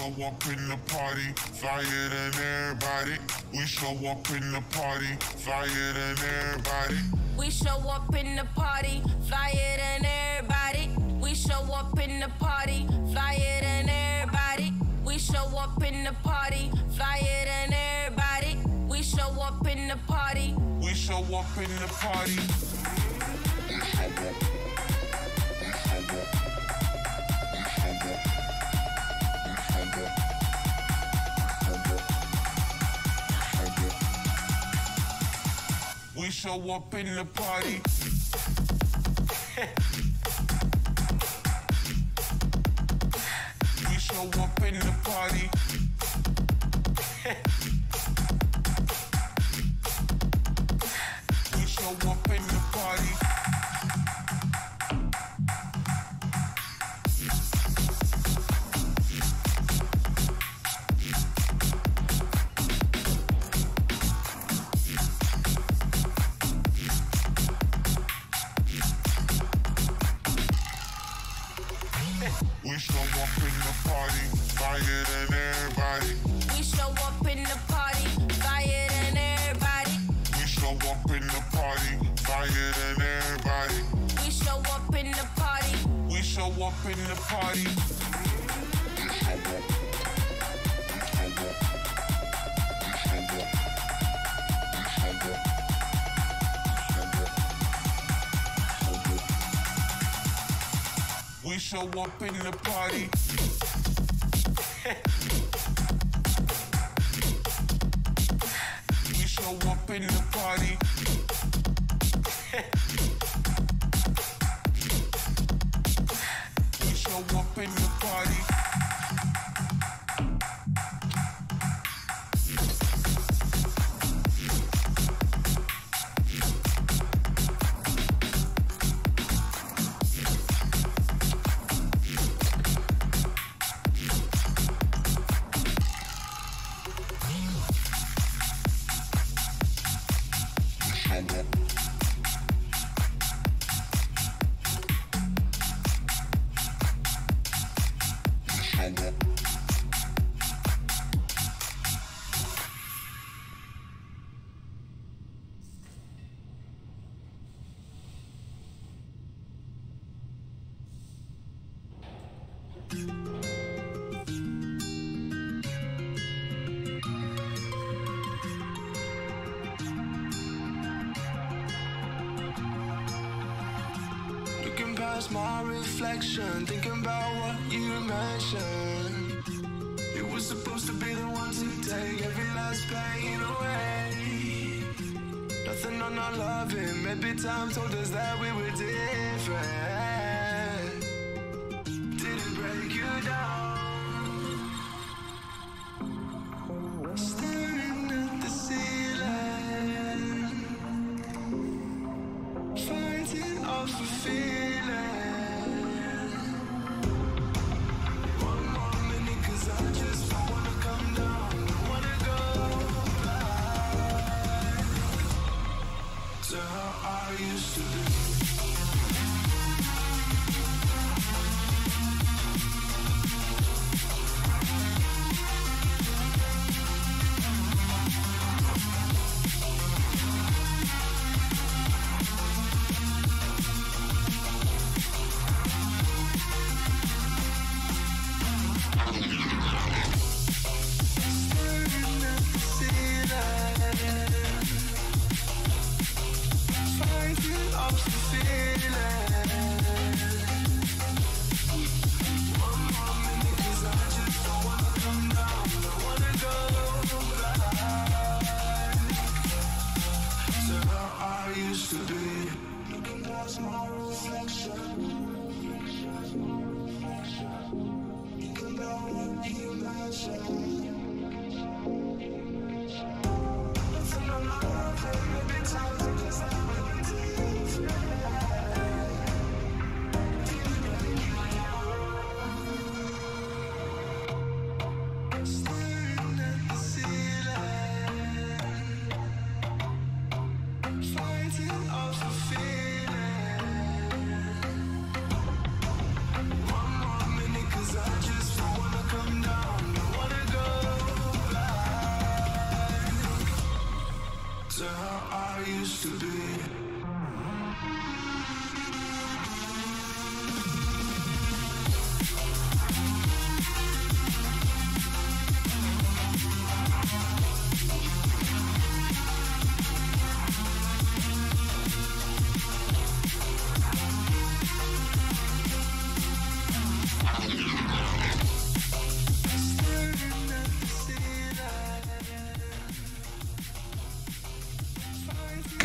show up in the party, flyer than everybody. We show up in the party, flyer than everybody. We show up in the party, flyer than everybody. We show up in the party, flyer than everybody. We show up in the party, flyer than everybody. We show up in the party. We show up in the party. We show up in the party. We show up in the party. We show up in the party. We show up in the party, flyer than everybody. We show up in the party, flyer than everybody. We show up in the party, flyer than everybody. We show up in the party. We show up in the party. We show up in the party. We show up in the party. We show up in the party. Looking past my reflection, thinking about what you mentioned. You were supposed to be the one to take every last pain away. Nothing on our loving, maybe time told us that we were different. Did it break you down? Staring at the ceiling, fighting off a feeling. One more minute, 'cause I just don't wanna come down, don't wanna go back to how I used to be.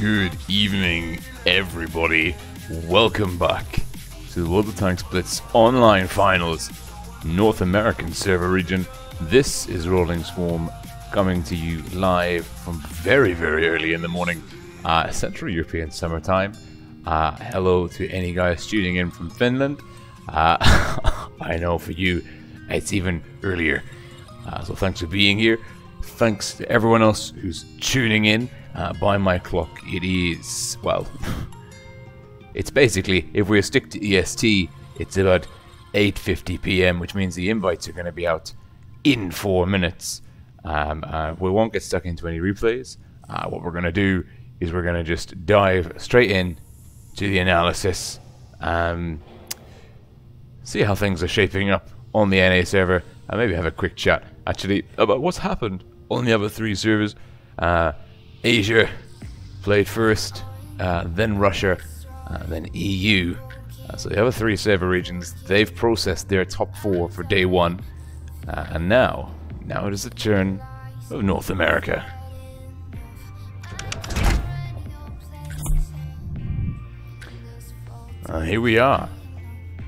Good evening, everybody. Welcome back to the World of Tanks Blitz Online Finals, North American server region. This is Rolling Swarm coming to you live from very, very early in the morning, Central European summertime. Hello to any guys tuning in from Finland. I know for you, it's even earlier. So thanks for being here. Thanks to everyone else who's tuning in. By my clock, it is, well, it's basically, if we stick to EST, it's about 8:50 p.m., which means the invites are going to be out in 4 minutes. We won't get stuck into any replays. What we're going to do is we're going to just dive straight in to the analysis, see how things are shaping up on the NA server, and maybe have a quick chat, actually, about what's happened on the other 3 servers. Asia played first, then Russia, then EU. So the other 3 server regions, they've processed their top 4 for day 1, and now it is the turn of North America. Here we are.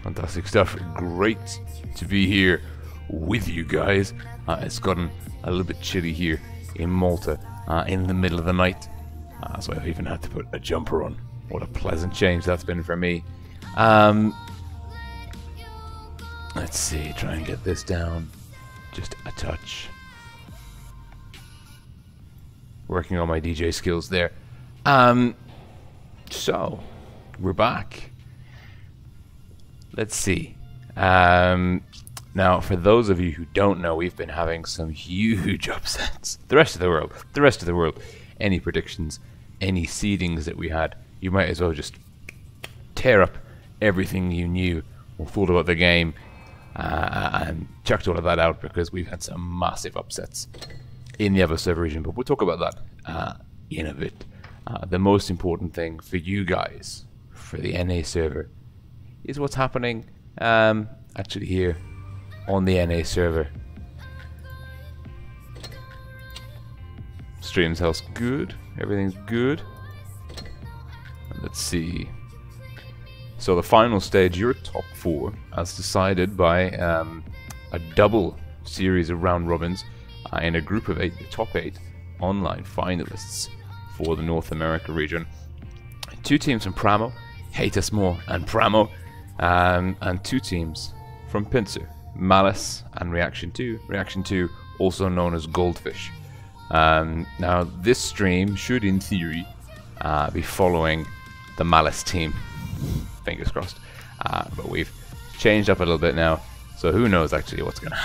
Fantastic stuff. Great to be here with you guys. It's gotten a little bit chilly here in Malta. In the middle of the night, so I've even had to put a jumper on. What a pleasant change that's been for me. Let's see, try and get this down just a touch. Working on my DJ skills there. So we're back. Let's see. Now, for those of you who don't know, we've been having some huge upsets. The rest of the world. Any predictions, any seedings that we had, you might as well just tear up everything you knew or thought about the game and chucked all of that out, because we've had some massive upsets in the other server region. But we'll talk about that in a bit. The most important thing for you guys, for the NA server, is what's happening actually here on the NA server. Stream's health's good. Everything's good. Let's see. So the final stage, your top 4, as decided by a double series of round robins in a group of 8, the top 8 online finalists for the North America region. 2 teams from PRAMO, Hate Us More and PRAMO, and 2 teams from Pincer, Malice and Reaction 2. Reaction 2, also known as Goldfish. Now, this stream should, in theory, be following the Malice team. Fingers crossed. But we've changed up a little bit now, so who knows actually what's going to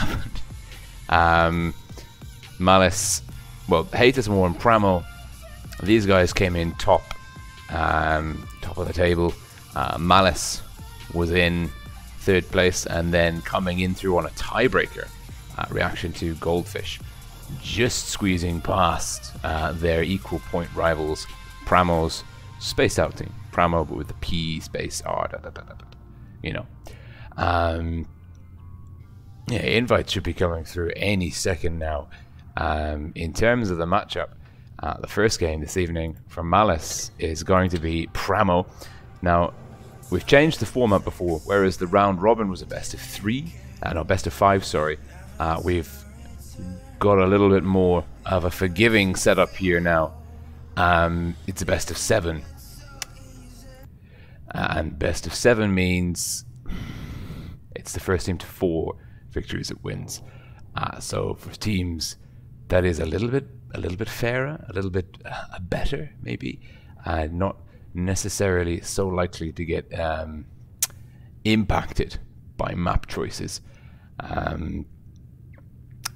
happen. Malice, well, Hate Us More and PRAMO, these guys came in top of the table. Malice was in 3rd place, and then coming in through on a tiebreaker, Reaction to Goldfish, just squeezing past their equal point rivals, PRAMO's spaced out team. PRAMO, but with the P space R, you know. Yeah, invites should be coming through any second now. In terms of the matchup, the first game this evening from Malice is going to be PRAMO. Now, we've changed the format before, whereas the round robin was a best of 3, no, best of 5, sorry. We've got a little bit more of a forgiving setup here now. It's a best of 7. And best of 7 means it's the first team to 4 victories that wins. So for teams, that is a little bit fairer, a little bit better, maybe. Not necessarily so likely to get impacted by map choices.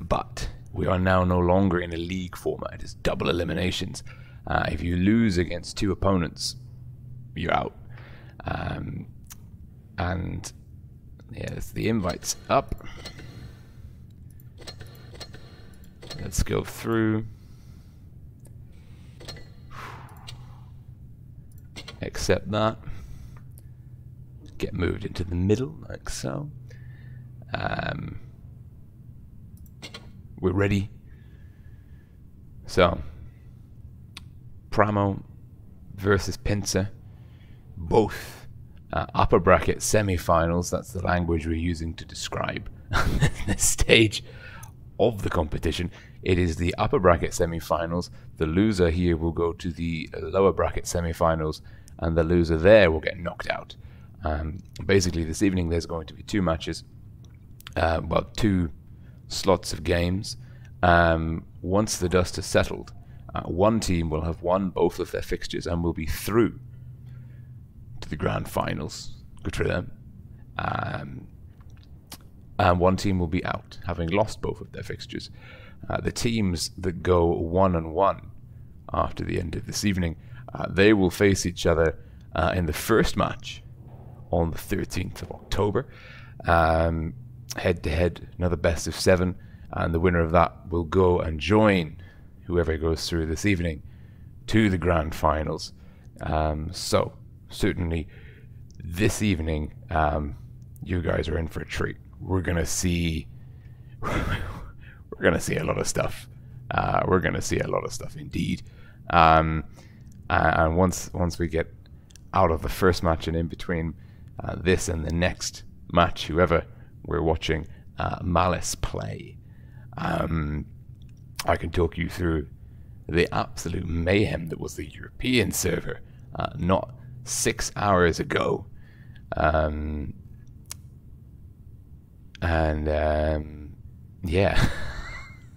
But we are now no longer in a league format. It's double eliminations. If you lose against 2 opponents, you're out. And yes, the invite's up. Let's go through. Accept that. Get moved into the middle, like so. We're ready. So, PRAMO versus Pincer, both upper bracket semi-finals. That's the language we're using to describe this stage of the competition. It is the upper bracket semi-finals. The loser here will go to the lower bracket semi-finals, and the loser there will get knocked out. Basically, this evening there's going to be 2 matches, well, 2 slots of games. Once the dust has settled, one team will have won both of their fixtures and will be through to the grand finals. Good for them. And one team will be out, having lost both of their fixtures. The teams that go 1-1 after the end of this evening, they will face each other in the first match on the 13th of October. Head-to-head, another best of 7, and the winner of that will go and join whoever goes through this evening to the grand finals. So, certainly, this evening, you guys are in for a treat. We're gonna see a lot of stuff. We're gonna see a lot of stuff indeed. And once we get out of the first match and in between this and the next match, whoever we're watching Malice play, I can talk you through the absolute mayhem that was the European server not 6 hours ago. Yeah.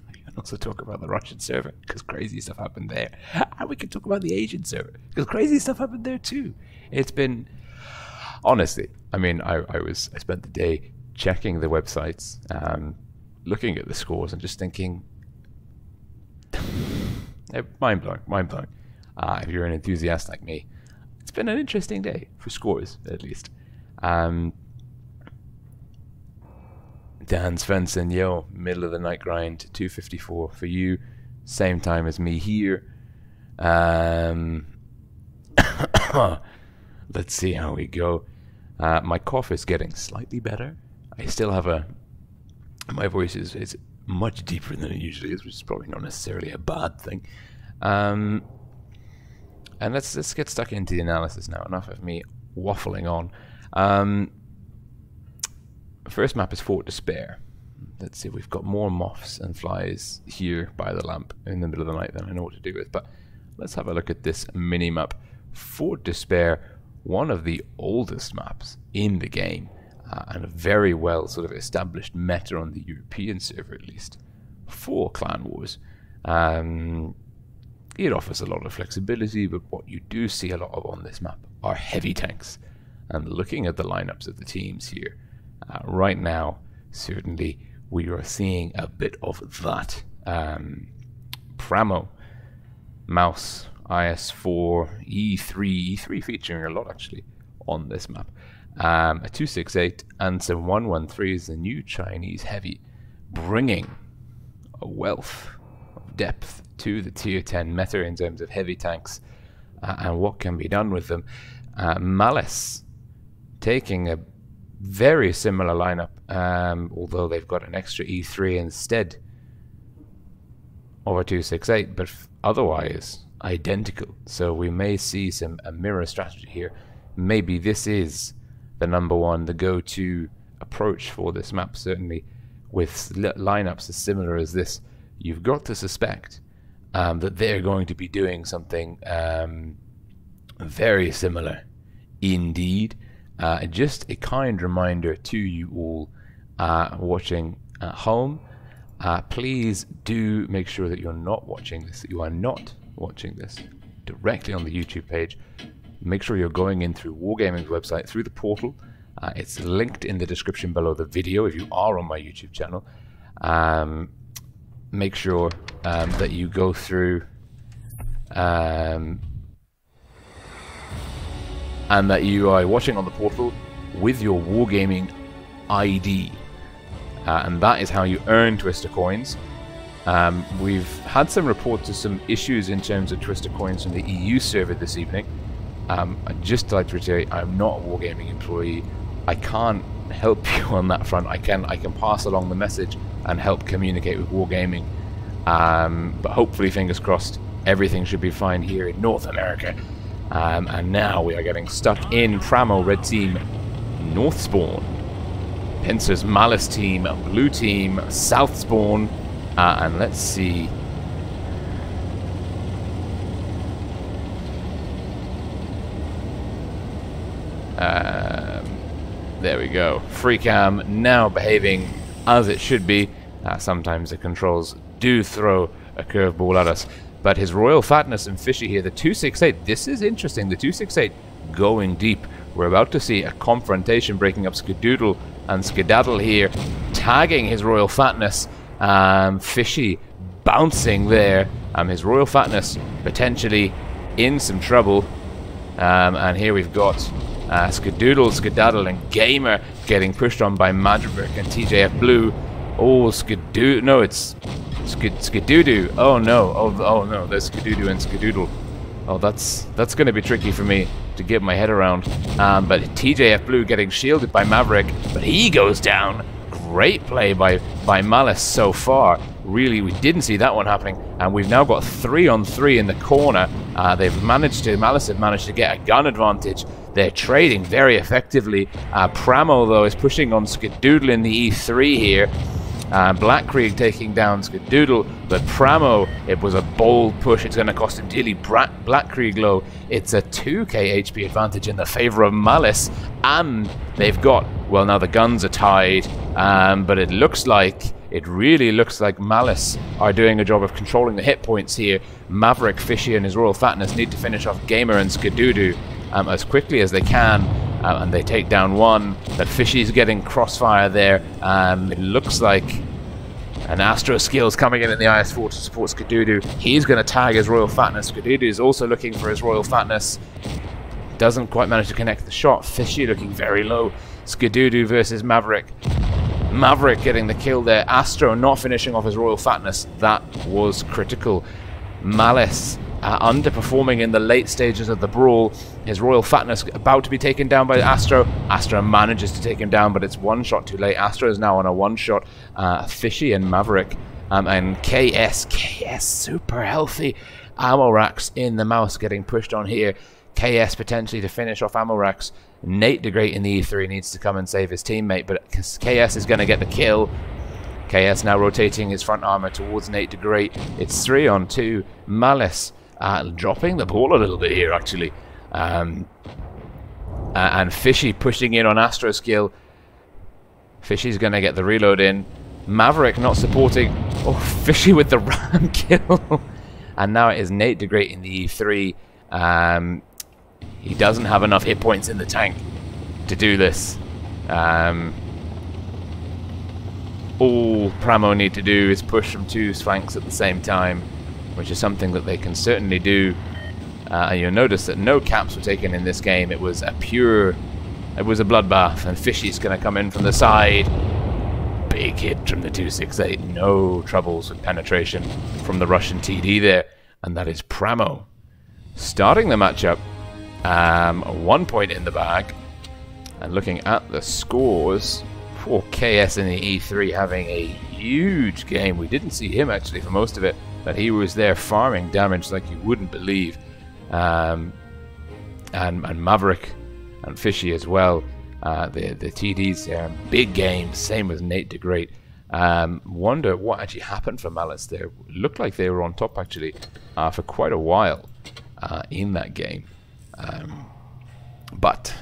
I can also talk about the Russian server, because crazy stuff happened there. And we can talk about the Asian server, because crazy stuff happened there too. It's been, honestly, I mean, I spent the day checking the websites, looking at the scores and just thinking, mind-blowing, mind-blowing. If you're an enthusiast like me, it's been an interesting day, for scores at least. Dan Svensson, yo, middle of the night grind, 2:54 for you, same time as me here. Let's see how we go. My cough is getting slightly better. I still have my voice is much deeper than it usually is, which is probably not necessarily a bad thing. And let's get stuck into the analysis now. Enough of me waffling on. First map is Fort Despair. Let's see, we've got more moths and flies here by the lamp in the middle of the night than I know what to do with, but let's have a look at this mini-map. Fort Despair, one of the oldest maps in the game, and a very well sort of established meta on the European server at least, for Clan Wars. It offers a lot of flexibility, but what you do see a lot of on this map are heavy tanks. And looking at the lineups of the teams here, right now, certainly we are seeing a bit of that. PRAMO, Mouse, IS4, E3 featuring a lot actually on this map. A 268 and some 113 is the new Chinese heavy, bringing a wealth of depth to the tier 10 meta in terms of heavy tanks and what can be done with them. Malice taking a very similar lineup, although they've got an extra E3 instead of a 268, but otherwise identical. So we may see a mirror strategy here. Maybe this is the number one, the go-to approach for this map, certainly with lineups as similar as this. You've got to suspect that they're going to be doing something very similar indeed. Just a kind reminder to you all watching at home, please do make sure that you're not watching this, that you are not watching this directly on the YouTube page. Make sure you're going in through Wargaming's website, through the portal. It's linked in the description below the video if you are on my YouTube channel. Make sure that you go through and that you are watching on the portal with your Wargaming ID. And that is how you earn Twister coins. We've had some reports of some issues in terms of Twister coins from the EU server this evening. I'd just like to reiterate, I'm not a Wargaming employee. I can't help you on that front. I can pass along the message and help communicate with Wargaming. But hopefully, fingers crossed, everything should be fine here in North America. And now we are getting stuck in PRAMO red team north spawn. Pincer's Malice team, blue team, south spawn. And let's see. There we go. Freecam now behaving as it should be. Sometimes the controls do throw a curveball at us. But his Royal Fatness and Fishy here, the 268, this is interesting. The 268 going deep. We're about to see a confrontation breaking up Skadoodle and Skedaddle here, tagging his Royal Fatness. Fishy bouncing there. His Royal Fatness potentially in some trouble. And here we've got Skadoodle, Skedaddle, and Gamer getting pushed on by Maverick and TJF Blue. Oh, Skadoodle. No, it's Skadoodoo. Oh no. Oh no. There's Skadoodoo and Skadoodle. Oh, that's going to be tricky for me to get my head around. But TJF Blue getting shielded by Maverick, but he goes down. Great play by Malice so far. Really, we didn't see that one happening, and we've now got 3-on-3 in the corner. Malice have managed to get a gun advantage. They're trading very effectively. PRAMO, though, is pushing on Skadoodle in the E3 here. Black Krieg taking down Skadoodle, but PRAMO, it was a bold push. It's going to cost him dearly. Black Krieg low. It's a 2k HP advantage in the favor of Malice, and they've got, well, now the guns are tied, but it really looks like Malice are doing a job of controlling the hit points here. Maverick, Fishy, and his Royal Fatness need to finish off Gamer and Skadoodoo as quickly as they can, and they take down one. But Fishy's getting crossfire there. It looks like an Astro Skill's coming in the IS-4 to support Skadoodoo. He's going to tag his Royal Fatness. Skadoodoo is also looking for his Royal Fatness. Doesn't quite manage to connect the shot. Fishy looking very low. Skadoodoo versus Maverick. Maverick getting the kill there. Astro not finishing off his Royal Fatness. That was critical. Malice underperforming in the late stages of the brawl. His Royal Fatness about to be taken down by Astro. Astro manages to take him down, but it's one shot too late. Astro is now on a one shot. Fishy and Maverick and KS super healthy. Ammo racks in the mouse getting pushed on here. KS potentially to finish off ammo racks. Nate DeGreat in the E3 needs to come and save his teammate, but KS is going to get the kill. KS now rotating his front armor towards Nate DeGreat. It's 3-on-2. Malice dropping the ball a little bit here, actually. And Fishy pushing in on Astro Skill. Fishy's going to get the reload in. Maverick not supporting. Oh, Fishy with the ram kill. And now it is Nate DeGreat in the E3. He doesn't have enough hit points in the tank to do this. All PRAMO need to do is push from two flanks at the same time, which is something that they can certainly do. You'll notice that no caps were taken in this game. It was a bloodbath, and Fishy's going to come in from the side. Big hit from the 268. No troubles with penetration from the Russian TD there, and that is PRAMO starting the matchup. 1 point in the bag, and looking at the scores for KS in the E3 having a huge game. We didn't see him actually for most of it, but he was there farming damage like you wouldn't believe. And Maverick and Fishy as well. The TDs there, big games, same with Nate DeGreat. Wonder what actually happened for Malice there. Looked like they were on top actually for quite a while in that game. But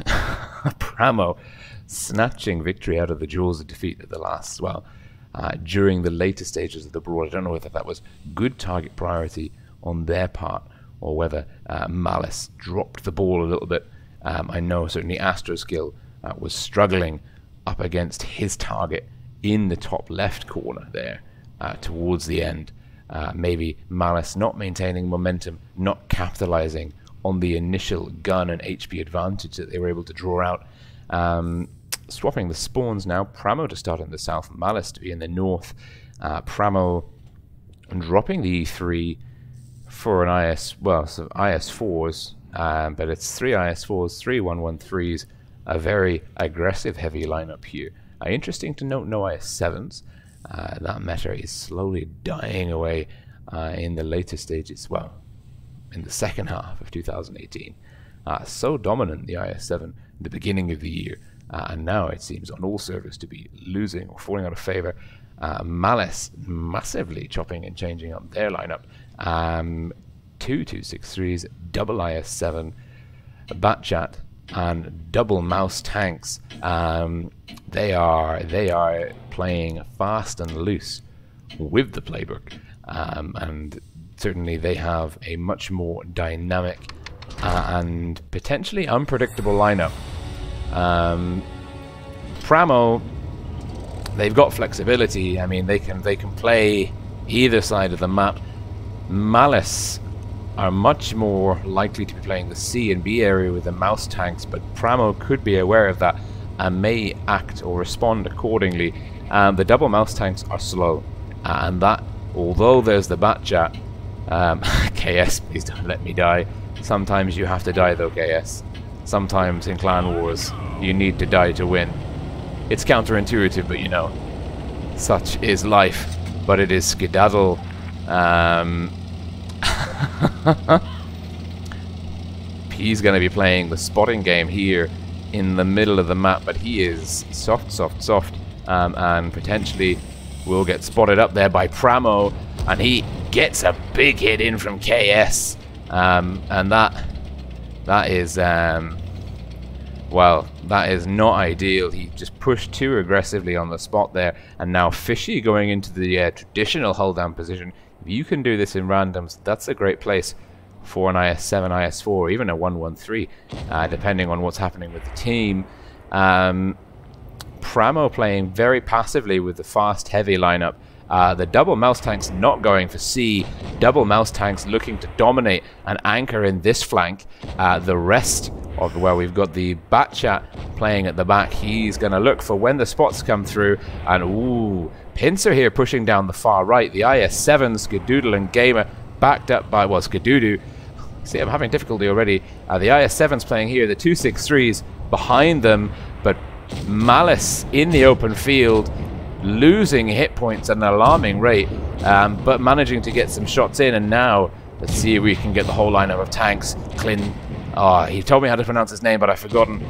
PRAMO snatching victory out of the jaws of defeat at the last, during the later stages of the brawl. I don't know whether that was good target priority on their part or whether Malice dropped the ball a little bit. I know certainly Astro Skill was struggling up against his target in the top left corner there towards the end. Maybe Malice not maintaining momentum, not capitalizing on the initial gun and HP advantage that they were able to draw out. Swapping the spawns now. PRAMO to start in the south, Malice to be in the north. PRAMO dropping the E3 for an IS-4s, but it's 3 IS-4s, 3 113s, a very aggressive heavy lineup here. Interesting to note, no IS-7s. That meta is slowly dying away in the later stages, in the second half of 2018. So dominant, the IS-7, in the beginning of the year. And now it seems on all servers to be losing or falling out of favor. Malice massively chopping and changing up their lineup. 2 263s, double IS-7, Batchat, and double mouse tanks. They are playing fast and loose with the playbook, and certainly they have a much more dynamic and potentially unpredictable lineup. Pramo, they've got flexibility. I mean, they can play either side of the map. Malice are much more likely to be playing the C and B area with the mouse tanks, but Pramo could be aware of that and may act or respond accordingly. The double mouse tanks are slow, and that, although there's the Batchat, KS, please don't let me die. Sometimes you have to die though, KS. Sometimes in Clan Wars, you need to die to win. It's counterintuitive, but you know, such is life. But it is skedaddle. He's going to be playing the spotting game here in the middle of the map, but he is soft, and potentially will get spotted up there by Pramo, and he gets a big hit in from KS, and that is well, that is not ideal. He just pushed too aggressively on the spot there, and now Fishy going into the traditional hold down position. If you can do this in randoms, that's a great place for an IS-7, IS-4, even a 1-1-3, depending on what's happening with the team. Pramo playing very passively with the fast, heavy lineup. The double mouse tanks not going for C. Double mouse tanks looking to dominate and anchor in this flank. The rest of, well, we've got the Batchat playing at the back. He's going to look for when the spots come through. And ooh, Pincer here pushing down the far right. The IS-7, Skadoodle and Gamer backed up by, well, Skadoodle. See, I'm having difficulty already. The IS-7's playing here. The 263s behind them. But Malice in the open field, losing hit points at an alarming rate, but managing to get some shots in. And now let's see if we can get the whole lineup of tanks. Clin, oh, he told me how to pronounce his name, but I've forgotten.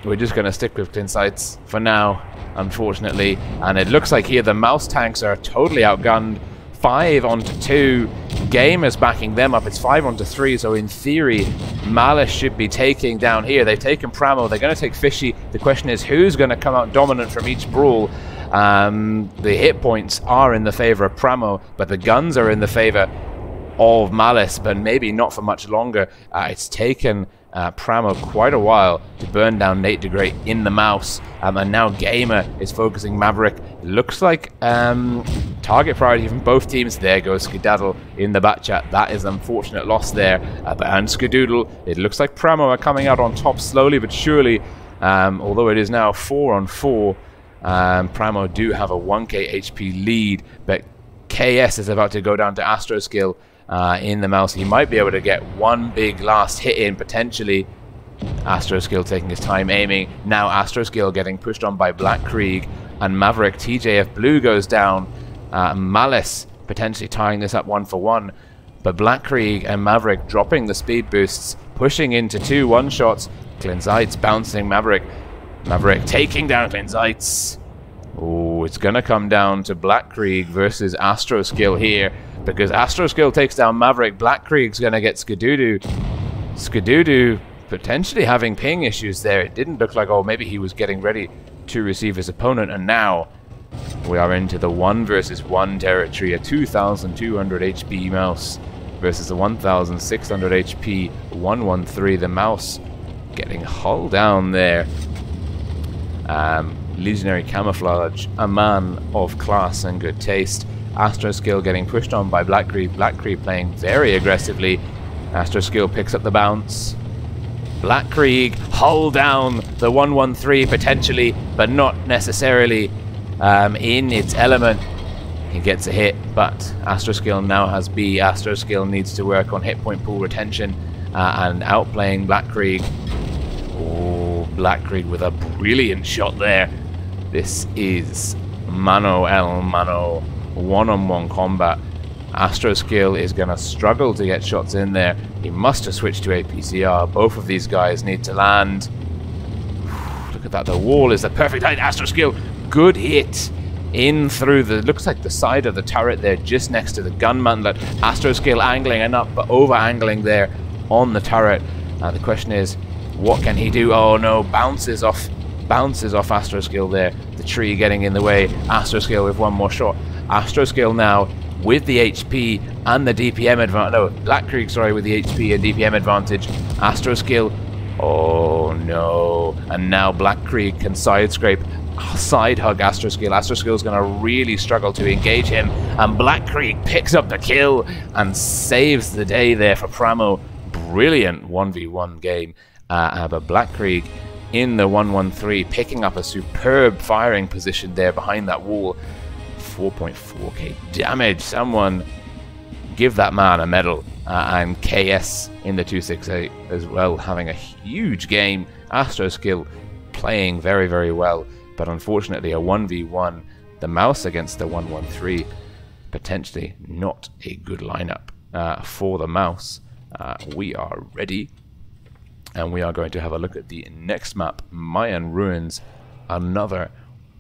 We're just going to stick with Clinsites for now, unfortunately. And it looks like here the mouse tanks are totally outgunned. 5 onto 2. Gamer's backing them up. It's 5 onto 3. So in theory, Malice should be taking down here. They've taken Pramo. They're going to take Fishy. The question is, who's going to come out dominant from each brawl? The hit points are in the favor of Pramo, but the guns are in the favor of Malice, but maybe not for much longer. It's taken Pramo quite a while to burn down Nate DeGrey in the mouse, and now Gamer is focusing Maverick. It looks like target priority from both teams. There goes Skedaddle in the Batchat. That is an unfortunate loss there. And Skadoodle, it looks like Pramo are coming out on top slowly but surely, although it is now 4 on 4. Pramo do have a 1k HP lead, but KS is about to go down to Astroskill in the mouse. He might be able to get one big last hit in, potentially. Astroskill taking his time aiming. Now Astroskill getting pushed on by Black Krieg, and Maverick. TJF Blue goes down. Malice potentially tying this up 1-for-1, but Black Krieg and Maverick dropping the speed boosts, pushing into 2 one-shots. Clinsites bouncing Maverick. Maverick taking down Clinsites. Oh, it's going to come down to Black Krieg versus Astroskill here, because Astroskill takes down Maverick. Black Krieg's going to get Skadoodle. Skadoodle potentially having ping issues there. It didn't look like, oh, maybe he was getting ready to receive his opponent, and now we are into the 1 versus 1 territory. A 2,200 HP mouse versus a 1,600 HP 113. The mouse getting hulled down there. Legionary Camouflage, a man of class and good taste. Astroskill getting pushed on by Black Krieg. Black Krieg playing very aggressively. Astroskill picks up the bounce. Black Krieg hull down the 113 potentially, but not necessarily in its element. He gets a hit, but Astroskill now has B. Astroskill needs to work on hit point pool retention and outplaying Black Krieg. Oh, Black Krieg with a brilliant shot there. This is mano el mano, one-on-one combat. Astroskill is going to struggle to get shots in there. He must have switched to a PCR. Both of these guys need to land. Look at that. The wall is the perfect height. Astroskill, good hit. In through the, looks like the side of the turret there, just next to the gun mantlet. Astroskill angling and up, but over-angling there on the turret. The question is, what can he do? Oh no, bounces off Astroskill there. The tree getting in the way. Astroskill with one more shot. Astroskill now with the HP and the DPM advantage. No, Black Krieg, sorry, with the HP and DPM advantage. Astroskill, oh no. And now Black Krieg can side hug Astroskill. Astroskill is going to really struggle to engage him, and Black Krieg picks up the kill and saves the day there for Pramo. Brilliant 1v1 game, but Black Krieg in the 1-1-3, picking up a superb firing position there behind that wall. 4.4k damage. Someone give that man a medal. And KS in the 268 as well, having a huge game. Astroskill playing very, very well. But unfortunately, a 1v1, the mouse against the 1-1-3, potentially not a good lineup for the mouse. We are ready, and we are going to have a look at the next map, Mayan Ruins, another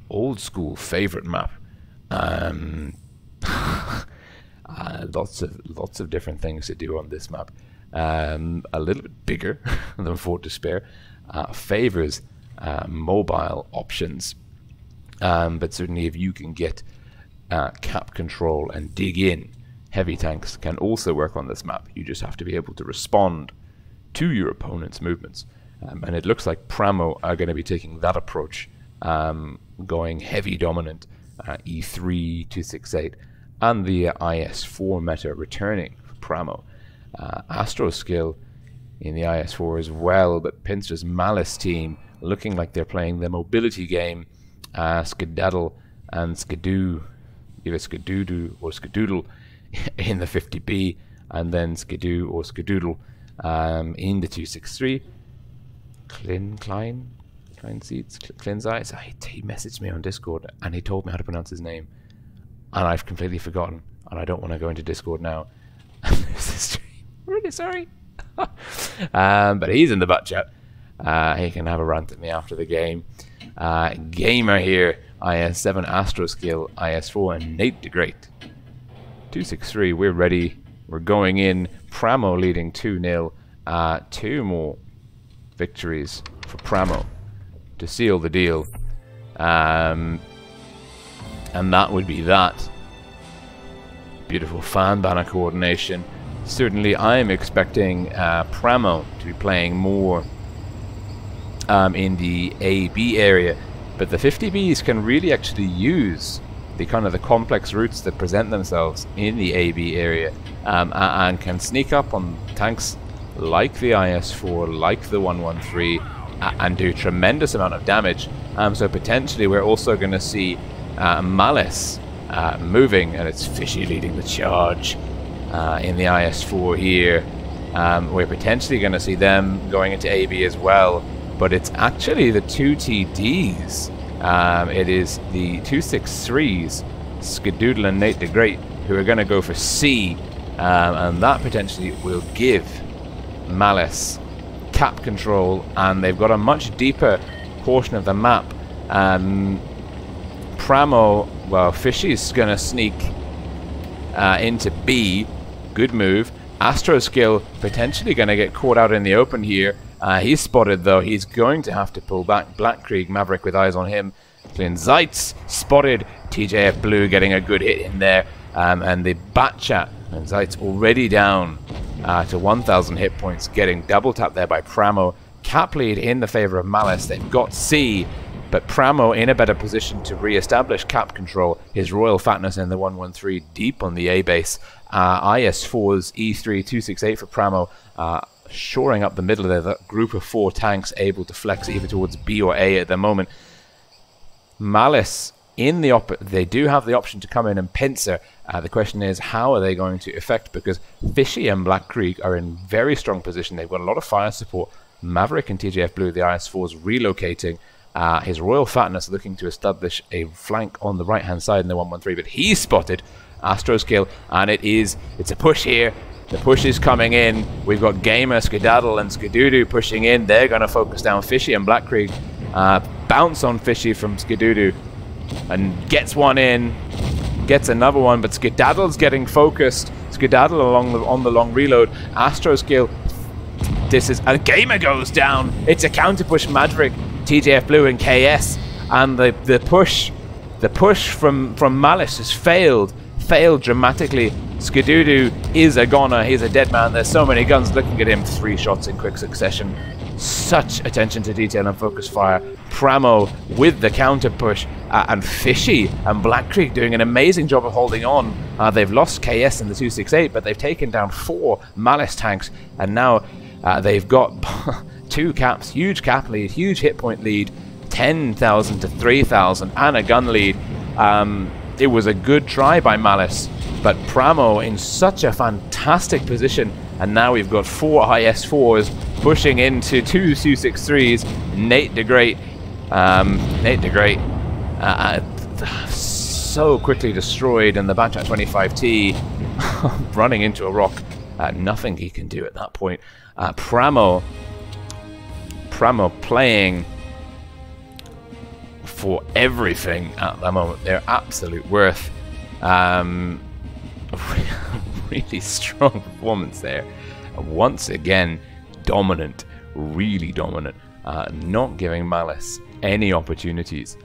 old school favorite map. Lots of different things to do on this map. A little bit bigger than Fort Despair, favors mobile options, but certainly if you can get cap control and dig in, heavy tanks can also work on this map. You just have to be able to respond to your opponent's movements, and it looks like Pramo are going to be taking that approach, going heavy dominant, E3, 268, and the IS4 meta returning for Pramo. Astroskill in the IS4 as well, but Pincer's Malice team looking like they're playing the mobility game. Skedaddle and Skidoo, either Skidoodoo or Skidoodle in the 50B, and then Skidoo or Skidoodle in the 263. Klinzai. He messaged me on Discord and he told me how to pronounce his name, and I've completely forgotten, and I don't want to go into Discord now. Really sorry. But he's in the butt chat. He can have a rant at me after the game. Gamer here, IS7, Astroskill, IS4, and Nate the Great. 263, we're ready. We're going in. Pramo leading 2-0. 2 more victories for Pramo to seal the deal. And that would be that. Beautiful fan banner coordination. Certainly I'm expecting Pramo to be playing more in the AB area, but the 50Bs can really actually use the kind of the complex routes that present themselves in the AB area, and can sneak up on tanks like the IS4, like the 113, and do tremendous amount of damage. So potentially we're also going to see Malice moving, and it's Fishy leading the charge in the IS4 here. We're potentially going to see them going into AB as well, but it's actually the 2 TDs. It is the 263s, Skidoodle and Nate the Great, who are going to go for C, and that potentially will give Malice cap control, and they've got a much deeper portion of the map. Pramo, well, Fishy's going to sneak into B. Good move. Astroskill potentially going to get caught out in the open here. He's spotted though. He's going to have to pull back. Black Krieg Maverick with eyes on him. Zeitz spotted. TJF Blue getting a good hit in there. And the bat chat. And Zeitz already down to 1,000 hit points. Getting double tapped there by Pramo. Cap lead in the favor of Malice. They've got C. But Pramo in a better position to re-establish cap control. His Royal Fatness in the 113 deep on the A base. IS4's E3 268 for Pramo. Shoring up the middle there, that group of 4 tanks able to flex either towards B or A at the moment. Malice in the they do have the option to come in and pincer. The question is, how are they going to affect? Because Fishy and Black Krieg are in very strong position. They've got a lot of fire support. Maverick and TJF Blue, the IS4s, relocating. His Royal Fatness looking to establish a flank on the right-hand side in the 113, but he's spotted Astro's kill, and it's a push here. The push is coming in. We've got Gamer, Skedaddle, and Skedoodoo pushing in. They're going to focus down Fishy, and Black Krieg bounce on Fishy from Skedoodoo and gets one in, gets another one, but Skedaddle's getting focused. Skedaddle on the long reload. Astro's kill. And Gamer goes down. It's a counter push Maverick, TJF Blue, and KS, and the push from Malice has failed dramatically. Skedoodoo is a goner. He's a dead man. There's so many guns looking at him. 3 shots in quick succession. Such attention to detail and focus fire. PRAMO with the counter push, and Fishy and Black Krieg doing an amazing job of holding on. They've lost KS in the 268, but they've taken down 4 Malice tanks, and now they've got 2 caps, huge cap lead, huge hit point lead, 10,000 to 3,000, and a gun lead. It was a good try by Malice, but PRAMO in such a fantastic position, and now we've got 4 IS-4s pushing into 2 Su-63s. Nate the Great, so quickly destroyed, and the Batchat 25T running into a rock. Nothing he can do at that point. PRAMO playing for everything at the moment. Their absolute worth. Really strong performance there. Once again, dominant, really dominant. Not giving Malice any opportunities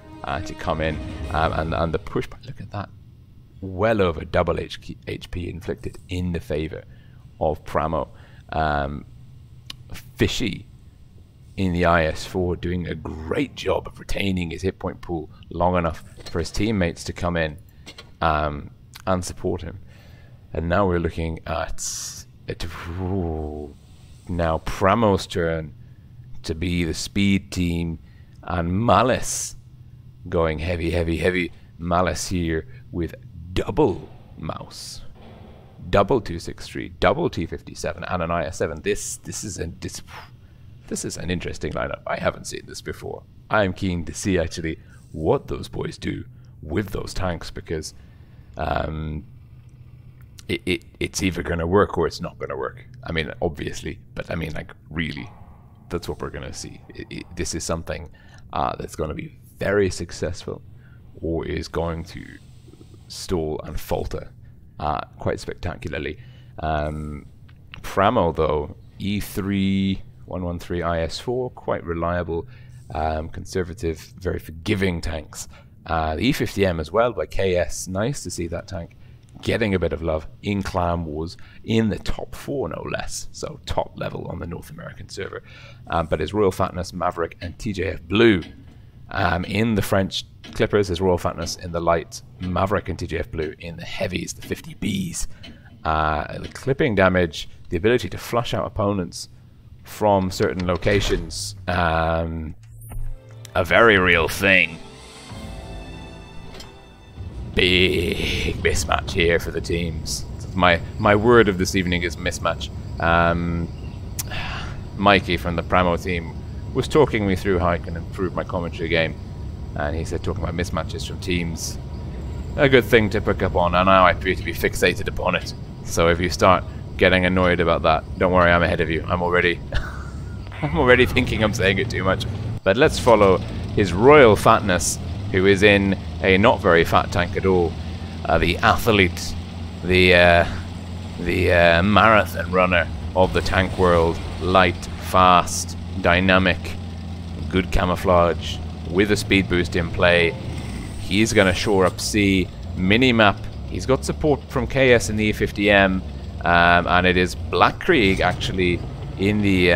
to come in. And the pushback, look at that. Well over double HP inflicted in the favor of PRAMO. Fishy in the IS-4 doing a great job of retaining his hit point pool long enough for his teammates to come in and support him. And now we're looking at now PRAMO's turn to be the speed team, and Malice going heavy Malice here with double mouse, double 263, double T57, and an IS-7. This is an interesting lineup. I haven't seen this before. I'm keen to see actually what those boys do with those tanks, because it's either going to work or it's not going to work. I mean, obviously, but I mean, like, really, that's what we're going to see. This is something that's going to be very successful, or is going to stall and falter quite spectacularly. PRAMO, though, E3 113 IS-4, quite reliable, conservative, very forgiving tanks. The E50M as well by KS, nice to see that tank getting a bit of love in Clan Wars, in the top 4 no less, so top level on the North American server. But his Royal Fatness, Maverick, and TJF Blue in the French Clippers, his Royal Fatness in the light, Maverick and TJF Blue in the heavies, the 50Bs. The clipping damage, the ability to flush out opponents from certain locations, a very real thing. Big mismatch here for the teams. My word of this evening is mismatch. Mikey from the PRAMO team was talking me through how I can improve my commentary game, and he said talking about mismatches from teams, a good thing to pick up on, and now I appear to be fixated upon it. So if you start getting annoyed about that, don't worry, I'm ahead of you. I'm already thinking I'm saying it too much. But let's follow his Royal Fatness, who is in a not very fat tank at all. The athlete, the marathon runner of the tank world. Light, fast, dynamic, good camouflage, with a speed boost in play. He's going to shore up C. Minimap, he's got support from KS in the E50M, and it is Black Krieg actually in the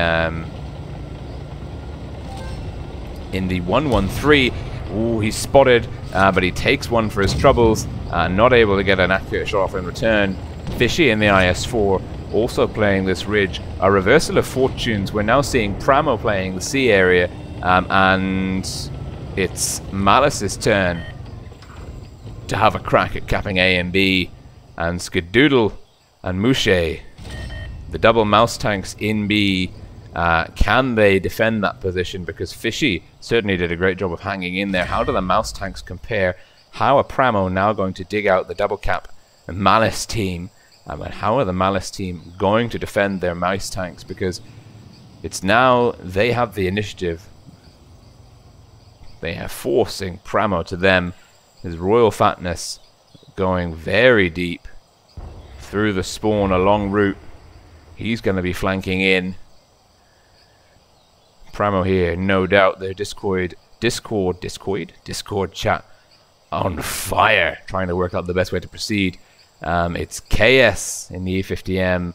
113. Ooh, he's spotted, but he takes one for his troubles, not able to get an accurate shot off in return. Fishy in the IS-4 also playing this ridge. A reversal of fortunes. We're now seeing PRAMO playing the C area, and it's Malice's turn to have a crack at capping A and B, and Skedoodle and Mouche, the double mouse tanks in B, can they defend that position? Because Fishy certainly did a great job of hanging in there. How do the mouse tanks compare? How are Pramo now going to dig out the double cap Malice team? And how are the Malice team going to defend their mouse tanks? Because it's now they have the initiative. They are forcing Pramo to them. His Royal Fatness going very deep through the spawn, a long route. He's going to be flanking in. Pramo here, no doubt their Discord chat on fire, trying to work out the best way to proceed. It's KS in the E50M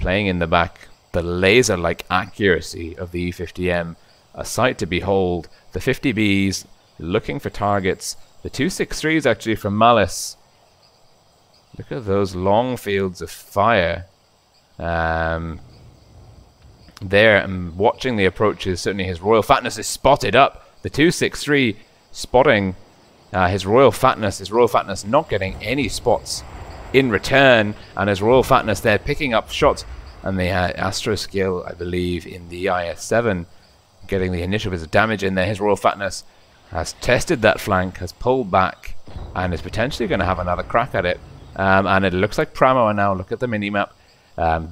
playing in the back. The laser-like accuracy of the E50M, a sight to behold. The 50Bs looking for targets. The 263s actually from Malice. Look at those long fields of fire. There, and watching the approaches, certainly his Royal Fatness is spotted up. The 263 spotting his Royal Fatness not getting any spots in return, and his Royal Fatness there picking up shots, and the Astro skill, I believe, in the IS-7 getting the initial bit of damage in there. His Royal Fatness has tested that flank, has pulled back, and is potentially going to have another crack at it. And it looks like Pramo are now, look at the mini-map.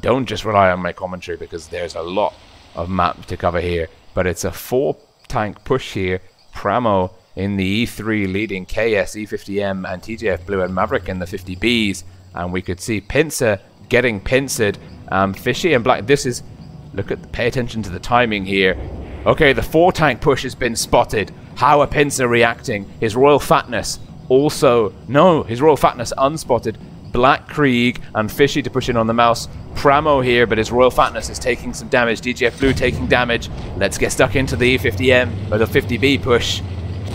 Don't just rely on my commentary because there's a lot of map to cover here. But it's a 4-tank push here. Pramo in the E3 leading KS, E50M, and TJF Blue and Maverick in the 50Bs. And we could see Pincer getting pincered. Fishy and Black, this is, pay attention to the timing here. Okay, the 4-tank push has been spotted. How are Pincer reacting? His Royal Fatness also, no, his Royal Fatness unspotted. Black Krieg and Fishy to push in on the mouse. Pramo here, but his Royal Fatness is taking some damage. DJF Blue taking damage. Let's get stuck into the E50M, or the 50B push.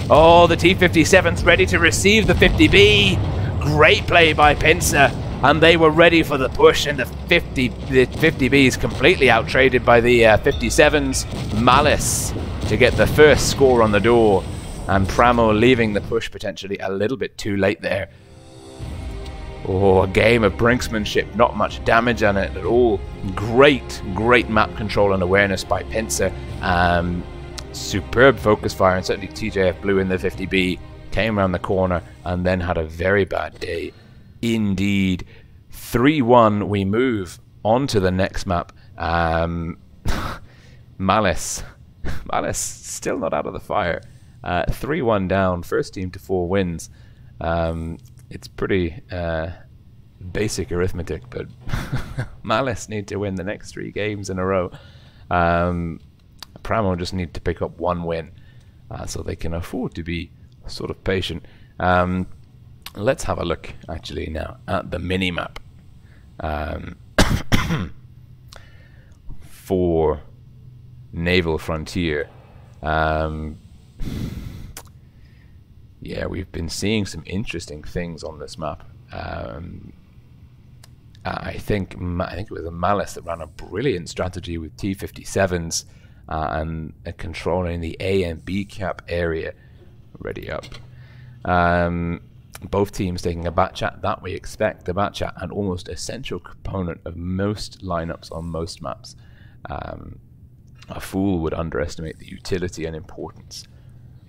Oh, the T57's ready to receive the 50B. Great play by Pincer. And they were ready for the push, and the 50Bs completely outtraded by the 57s. Malice to get the first score on the door. And Pramo leaving the push potentially a little bit too late there. Oh, a game of brinksmanship, not much damage on it at all. Great map control and awareness by Pincer. Superb focus fire, and certainly TJF Blue in the 50B came around the corner and then had a very bad day indeed. 3-1, we move on to the next map. Malice still not out of the fire. 3-1 down, first team to 4 wins. It's pretty basic arithmetic, but Malice need to win the next 3 games in a row. Pramo just need to pick up 1 win, so they can afford to be sort of patient. Let's have a look actually now at the mini-map for Naval Frontier. Yeah, we've been seeing some interesting things on this map. I think it was a Malice that ran a brilliant strategy with T57s and controlling the A and B cap area. Ready up. Both teams taking a bat chat that we expect. The bat chat, an almost essential component of most lineups on most maps. A fool would underestimate the utility and importance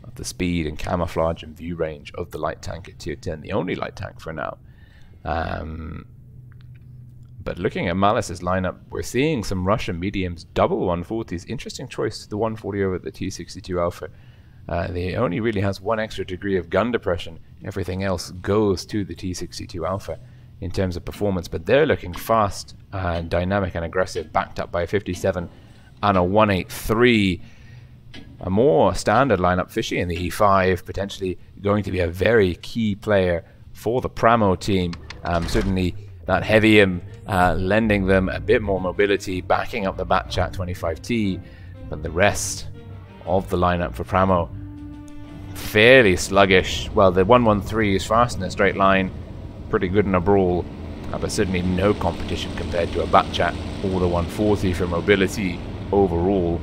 of the speed and camouflage and view range of the light tank at tier 10, the only light tank for now. But looking at Malice's lineup, we're seeing some Russian mediums, double 140s. Interesting choice, the 140 over the T62 Alpha. They only really has 1 extra degree of gun depression. Everything else goes to the T62 Alpha in terms of performance, but they're looking fast, dynamic and aggressive, backed up by a 57 and a 183. A more standard lineup, Fishy in the E5, potentially going to be a very key player for the Pramo team. Certainly that Heavium lending them a bit more mobility, backing up the Batchat 25T, but the rest of the lineup for Pramo fairly sluggish. Well, the 113 is fast in a straight line, pretty good in a brawl, but certainly no competition compared to a Batchat or the 140 for mobility overall.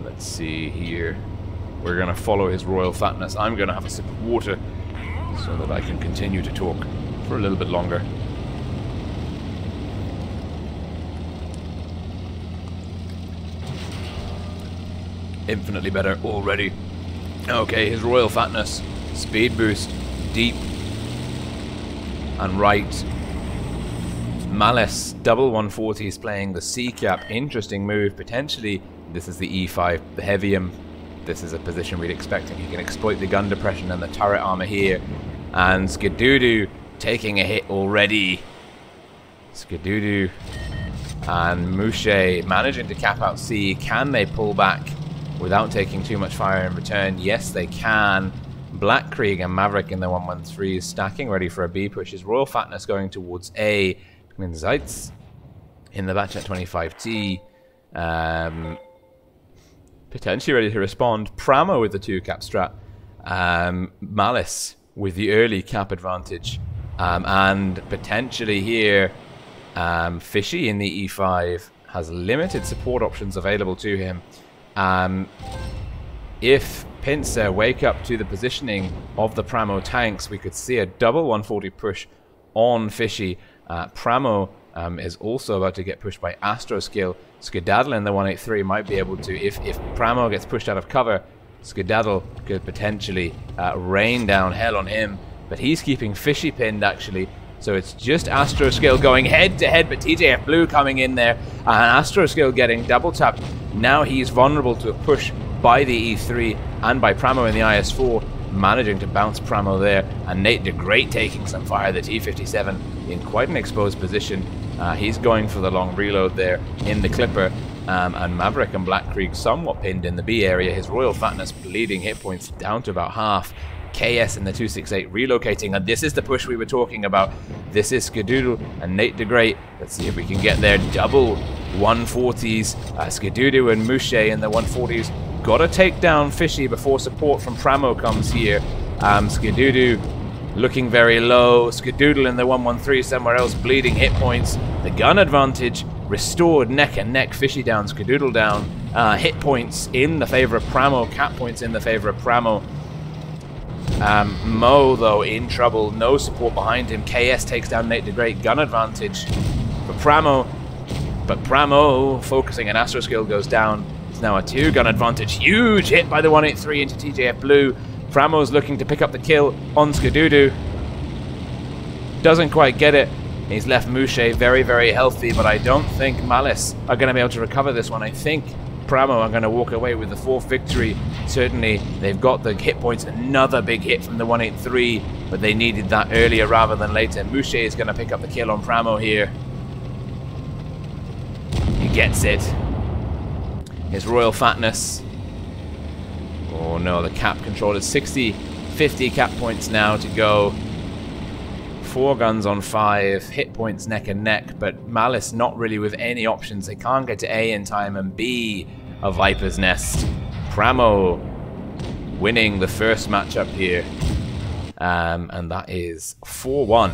Let's see here. We're going to follow his Royal Fatness. I'm going to have a sip of water so that I can continue to talk for a little bit longer. infinitely better already. Okay, his Royal Fatness, speed boost, deep and right. Malice, double 140s playing the C cap. Interesting move, potentially. This is the E5, the Heavium. This is a position we'd expect him. He can exploit the gun depression and the turret armor here. And Skadoodoo taking a hit already. Skadoodoo and Mouche managing to cap out C. Can they pull back without taking too much fire in return? Yes, they can. Black Krieg and Maverick in the 113 stacking, ready for a B push. His Royal Fatness going towards A. Minzeitz in the batch at 25T. Potentially ready to respond. Prama with the 2 cap strat. Malice with the early cap advantage. And potentially here, Fishy in the E5 has limited support options available to him. If Pincer wake up to the positioning of the Pramo tanks, we could see a double 140 push on Fishy. Pramo is also about to get pushed by Astroskill. Skedaddle in the 183 might be able to, if Pramo gets pushed out of cover, Skedaddle could potentially rain down hell on him. But he's keeping Fishy pinned actually. So it's just Astroskill going head to head, but TJF Blue coming in there. And Astroskill getting double tapped. Now he's vulnerable to a push by the E3 and by Pramo in the IS-4. Managing to bounce Pramo there, and Nate DeGreat taking some fire. The T-57 in quite an exposed position. He's going for the long reload there in the Clipper, and Maverick and Black Krieg somewhat pinned in the B area. His Royal Fatness bleeding hit points down to about half. KS in the 268 relocating, and this is the push we were talking about. This is Skadoodle and Nate DeGreat. Let's see if we can get there. Double 140s. Skadoodle and Mouche in the 140s. Gotta take down Fishy before support from Pramo comes here. Skadoodle looking very low. Skadoodle in the 113 somewhere else, bleeding hit points. The gun advantage restored, neck and neck. Fishy down, Skadoodle down. Hit points in the favor of Pramo, cap points in the favor of Pramo. Mo, though, in trouble. No support behind him. KS takes down Nate DeGreat. Gun advantage for Pramo. But Pramo, focusing on Astroskill, goes down. It's now a 2-gun advantage. Huge hit by the 183 into TJF Blue. Pramo's looking to pick up the kill on Skadoodoo. Doesn't quite get it. He's left Mouche very, very healthy, but I don't think Malice are going to be able to recover this one. I think Pramo are going to walk away with the 4th victory. Certainly, they've got the hit points. Another big hit from the 183, but they needed that earlier rather than later. Mouche is going to pick up the kill on Pramo here. He gets it. His Royal Fatness. Oh no, the cap control is 60, 50 cap points now to go. 4 guns on 5, hit points neck and neck, but Malice not really with any options. They can't get to A in time, and B, a Viper's Nest. Pramo winning the first matchup here, and that is 4-1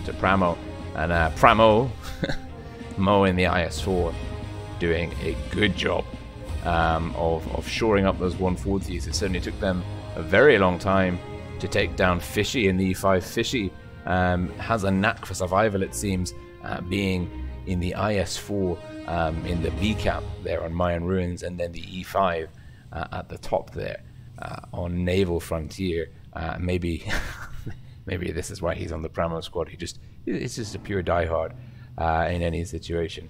to Pramo. And Pramo, Mo in the IS-4, doing a good job of shoring up those 140s. It certainly took them a very long time to take down Fishy in the E5. Fishy has a knack for survival, it seems, being in the IS-4 in the B cap there on Mayan Ruins, and then the E5 at the top there on Naval Frontier. Maybe maybe this is why he's on the Pramo squad. He's just a pure diehard in any situation.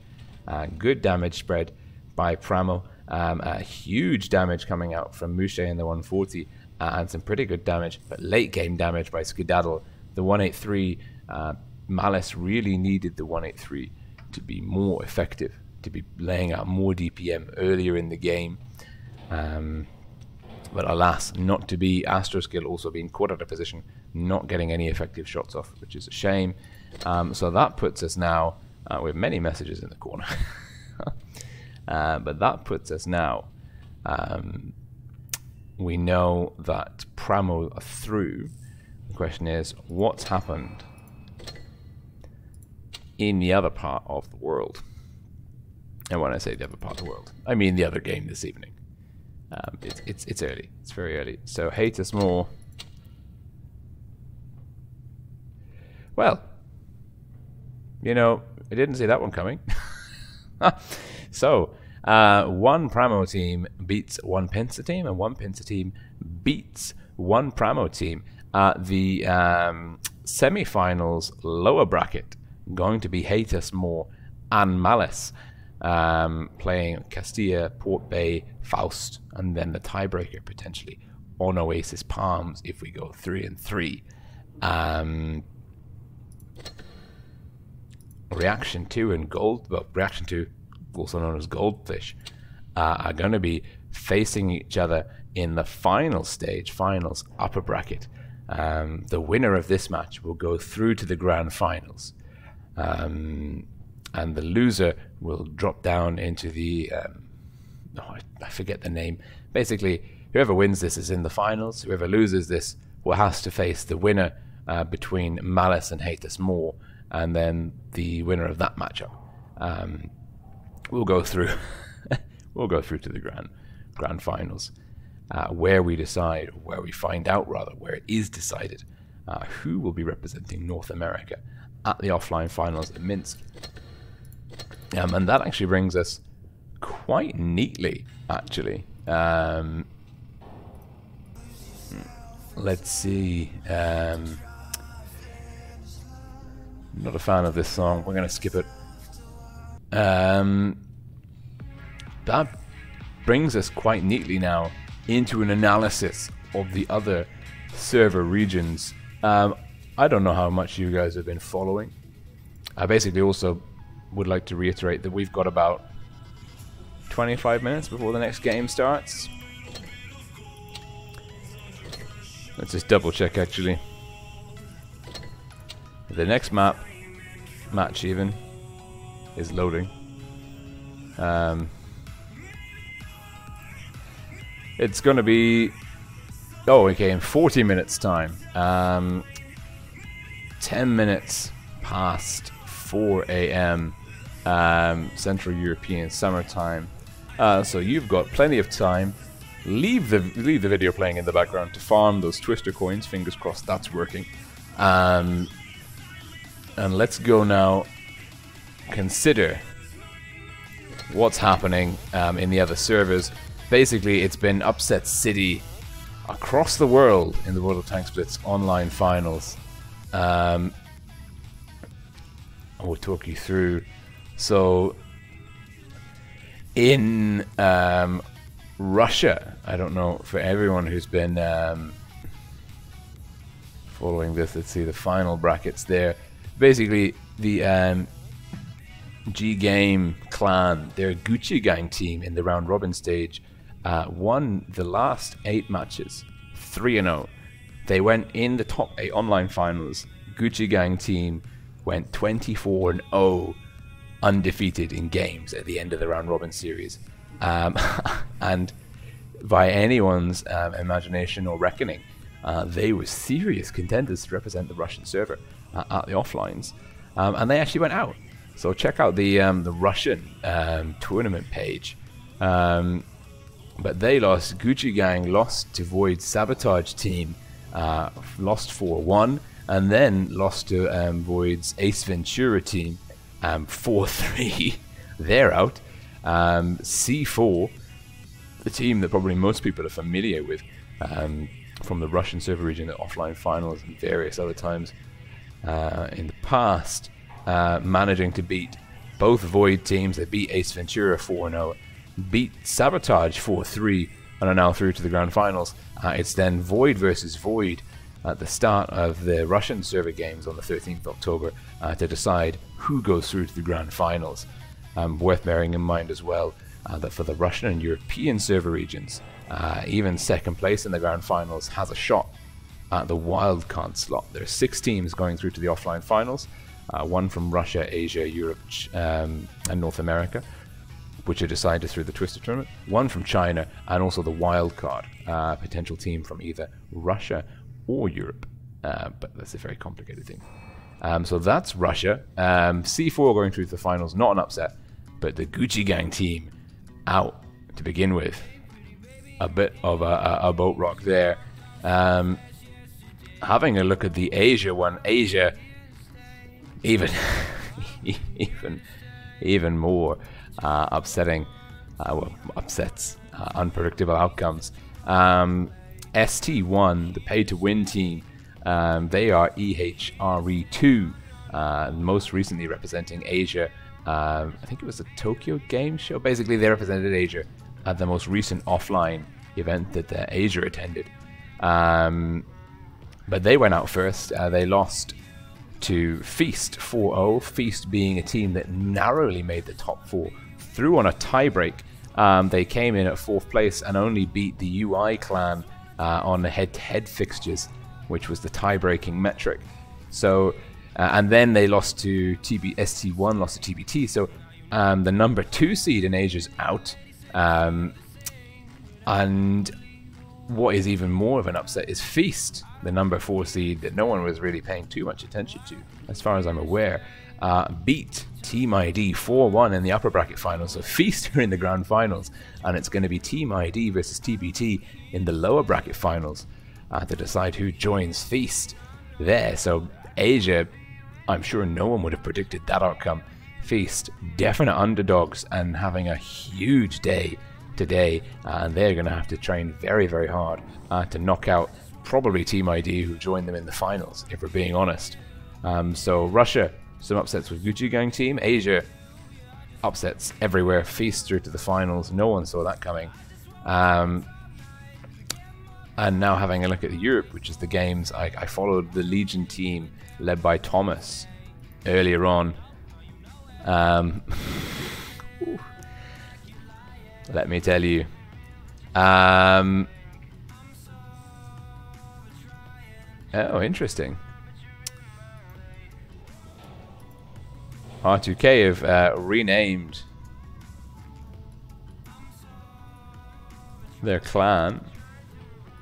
Good damage spread by Pramo. Huge damage coming out from Mouche in the 140. And some pretty good damage, but late game damage by Skedaddle. The 183, Malice really needed the 183 to be more effective, to be laying out more DPM earlier in the game. But alas, not to be. Astroskill also being caught out of position, not getting any effective shots off, which is a shame. So that puts us now, we have many messages in the corner, but that puts us now, we know that Pramo are through. The question is, what's happened in the other part of the world? And when I say the other part of the world, I mean the other game this evening. It's early. It's very early. So hate us more. Well, you know, I didn't see that one coming. So, One Pramo team beats one Pincer team, and one Pincer team beats one Pramo team. The semi-finals lower bracket going to be Hate Us More and Malice, playing Castilla, Port Bay, Faust, and then the tiebreaker potentially on Oasis Palms if we go 3-3. Reaction 2 and Reaction 2, also known as Goldfish, are going to be facing each other in the final stage, finals upper bracket. The winner of this match will go through to the grand finals, and the loser will drop down into the I forget the name. Basically, whoever wins this is in the finals. Whoever loses this will have to face the winner between Malice and Hate Us More, and then the winner of that matchup will go through. We'll go through to the grand finals, where we decide, where we find out rather, where it is decided who will be representing North America at the offline finals in Minsk. And that actually brings us quite neatly, actually. Let's see. Not a fan of this song. We're going to skip it. That brings us quite neatly now into an analysis of the other server regions. I don't know how much you guys have been following. I basically also would like to reiterate that we've got about 25 minutes before the next game starts. Let's just double check actually. The next match even, is loading. It's gonna be, okay, in 40 minutes time. 10 minutes past 4 AM Central European summertime. So you've got plenty of time. Leave the video playing in the background to farm those twister coins. Fingers crossed that's working. And let's go now. Consider what's happening in the other servers. Basically, it's been Upset City across the world in the World of Tanks Blitz online finals. I will talk you through. So in Russia, I don't know, for everyone who's been following this, let's see the final brackets there. Basically, the G-Game clan, their Gucci Gang team in the round robin stage, won the last 8 matches 3-0. They went in the top 8 online finals. Gucci Gang team went 24-0 undefeated in games at the end of the round robin series. And by anyone's imagination or reckoning, they were serious contenders to represent the Russian server at the offlines, and they actually went out. So check out the Russian tournament page. But they lost. Gucci Gang lost to Void's Sabotage team, lost 4-1, and then lost to Void's Ace Ventura team, 4-3. They're out. C4, the team that probably most people are familiar with from the Russian server region at offline finals and various other times in the past, managing to beat both Void teams. They beat Ace Ventura 4-0, beat Sabotage 4-3, and are now through to the grand finals. It's then Void versus Void at the start of the Russian server games on the 13th of October to decide who goes through to the grand finals. Worth bearing in mind as well that for the Russian and European server regions, even second place in the grand finals has a shot at the wildcard slot. There are 6 teams going through to the offline finals, 1 from Russia, Asia, Europe, and North America, which are decided through the Twister tournament, 1 from China, and also the wildcard potential team from either Russia or Europe. But that's a very complicated thing. So that's Russia. C4 going through to the finals, not an upset, but the Gucci Gang team out to begin with. A bit of a boat rock there. Having a look at the Asia one, Asia even more upsetting. well, upsets, unpredictable outcomes. ST1, the pay-to-win team, they are EHRE2, most recently representing Asia. I think it was a Tokyo Game Show. Basically, they represented Asia at the most recent offline event that Asia attended. But they went out first. They lost to Feast 4-0. Feast being a team that narrowly made the top 4 through on a tiebreak. They came in at 4th place and only beat the UI clan on the head-to-head fixtures, which was the tie-breaking metric. So, and then they lost to ST1, lost to TBT. So the number 2 seed in Asia's out. And what is even more of an upset is Feast, the number 4 seed that no one was really paying too much attention to, as far as I'm aware, beat Team ID 4-1 in the upper bracket finals. So Feast are in the grand finals, and it's going to be Team ID versus TBT in the lower bracket finals to decide who joins Feast there. So Asia, I'm sure no one would have predicted that outcome. Feast, definite underdogs and having a huge day today, and they're going to have to train very, very hard to knock out probably Team ID, who joined them in the finals, if we're being honest. So Russia, some upsets with Gucci Gang team. Asia, upsets everywhere. Feast through to the finals. No one saw that coming. And now having a look at Europe, which is the games, I followed the Legion team led by Thomas earlier on. Let me tell you. Oh, interesting. R2K have renamed their clan.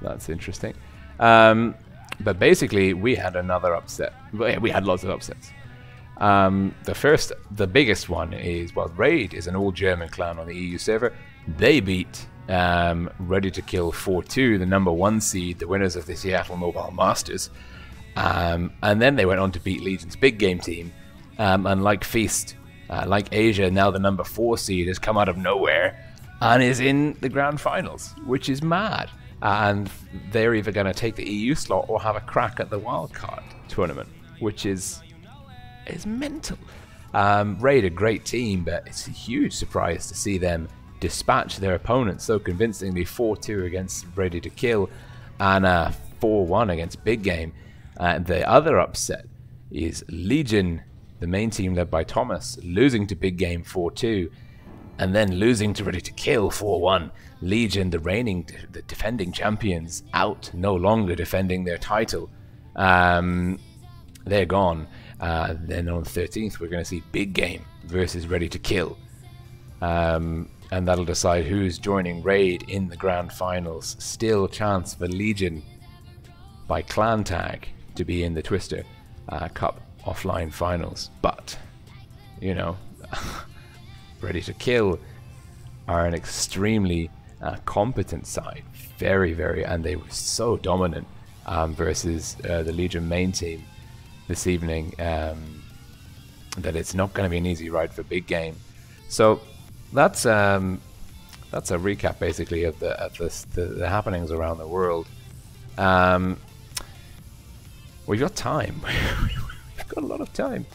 That's interesting. But basically, we had another upset. We had lots of upsets. The biggest one is, well, Raid is an all-German clan on the EU server. They beat Ready to Kill 4-2, the number 1 seed, the winners of the Seattle Mobile Masters. And then they went on to beat Legion's big game team. And like Feast, like Asia, now the number 4 seed has come out of nowhere and is in the grand finals, which is mad. And they're either going to take the EU slot or have a crack at the wildcard tournament, which is mental. Raid, a great team, but it's a huge surprise to see them dispatch their opponents so convincingly. 4-2 against Ready to Kill and 4-1 against Big Game. The other upset is Legion, the main team led by Thomas, losing to Big Game 4-2 and then losing to Ready to Kill 4-1. Legion, the defending champions, out, no longer defending their title. They're gone. Then on the 13th, we're going to see Big Game versus Ready to Kill. And that'll decide who's joining Raid in the grand finals. Still chance for Legion by clan tag to be in the Twister Cup offline finals. But, you know, Ready to Kill are an extremely competent side. Very, very, and they were so dominant versus the Legion main team this evening that it's not going to be an easy ride for Big Game. So that's a recap basically of the happenings around the world. We've got time. We've got a lot of time.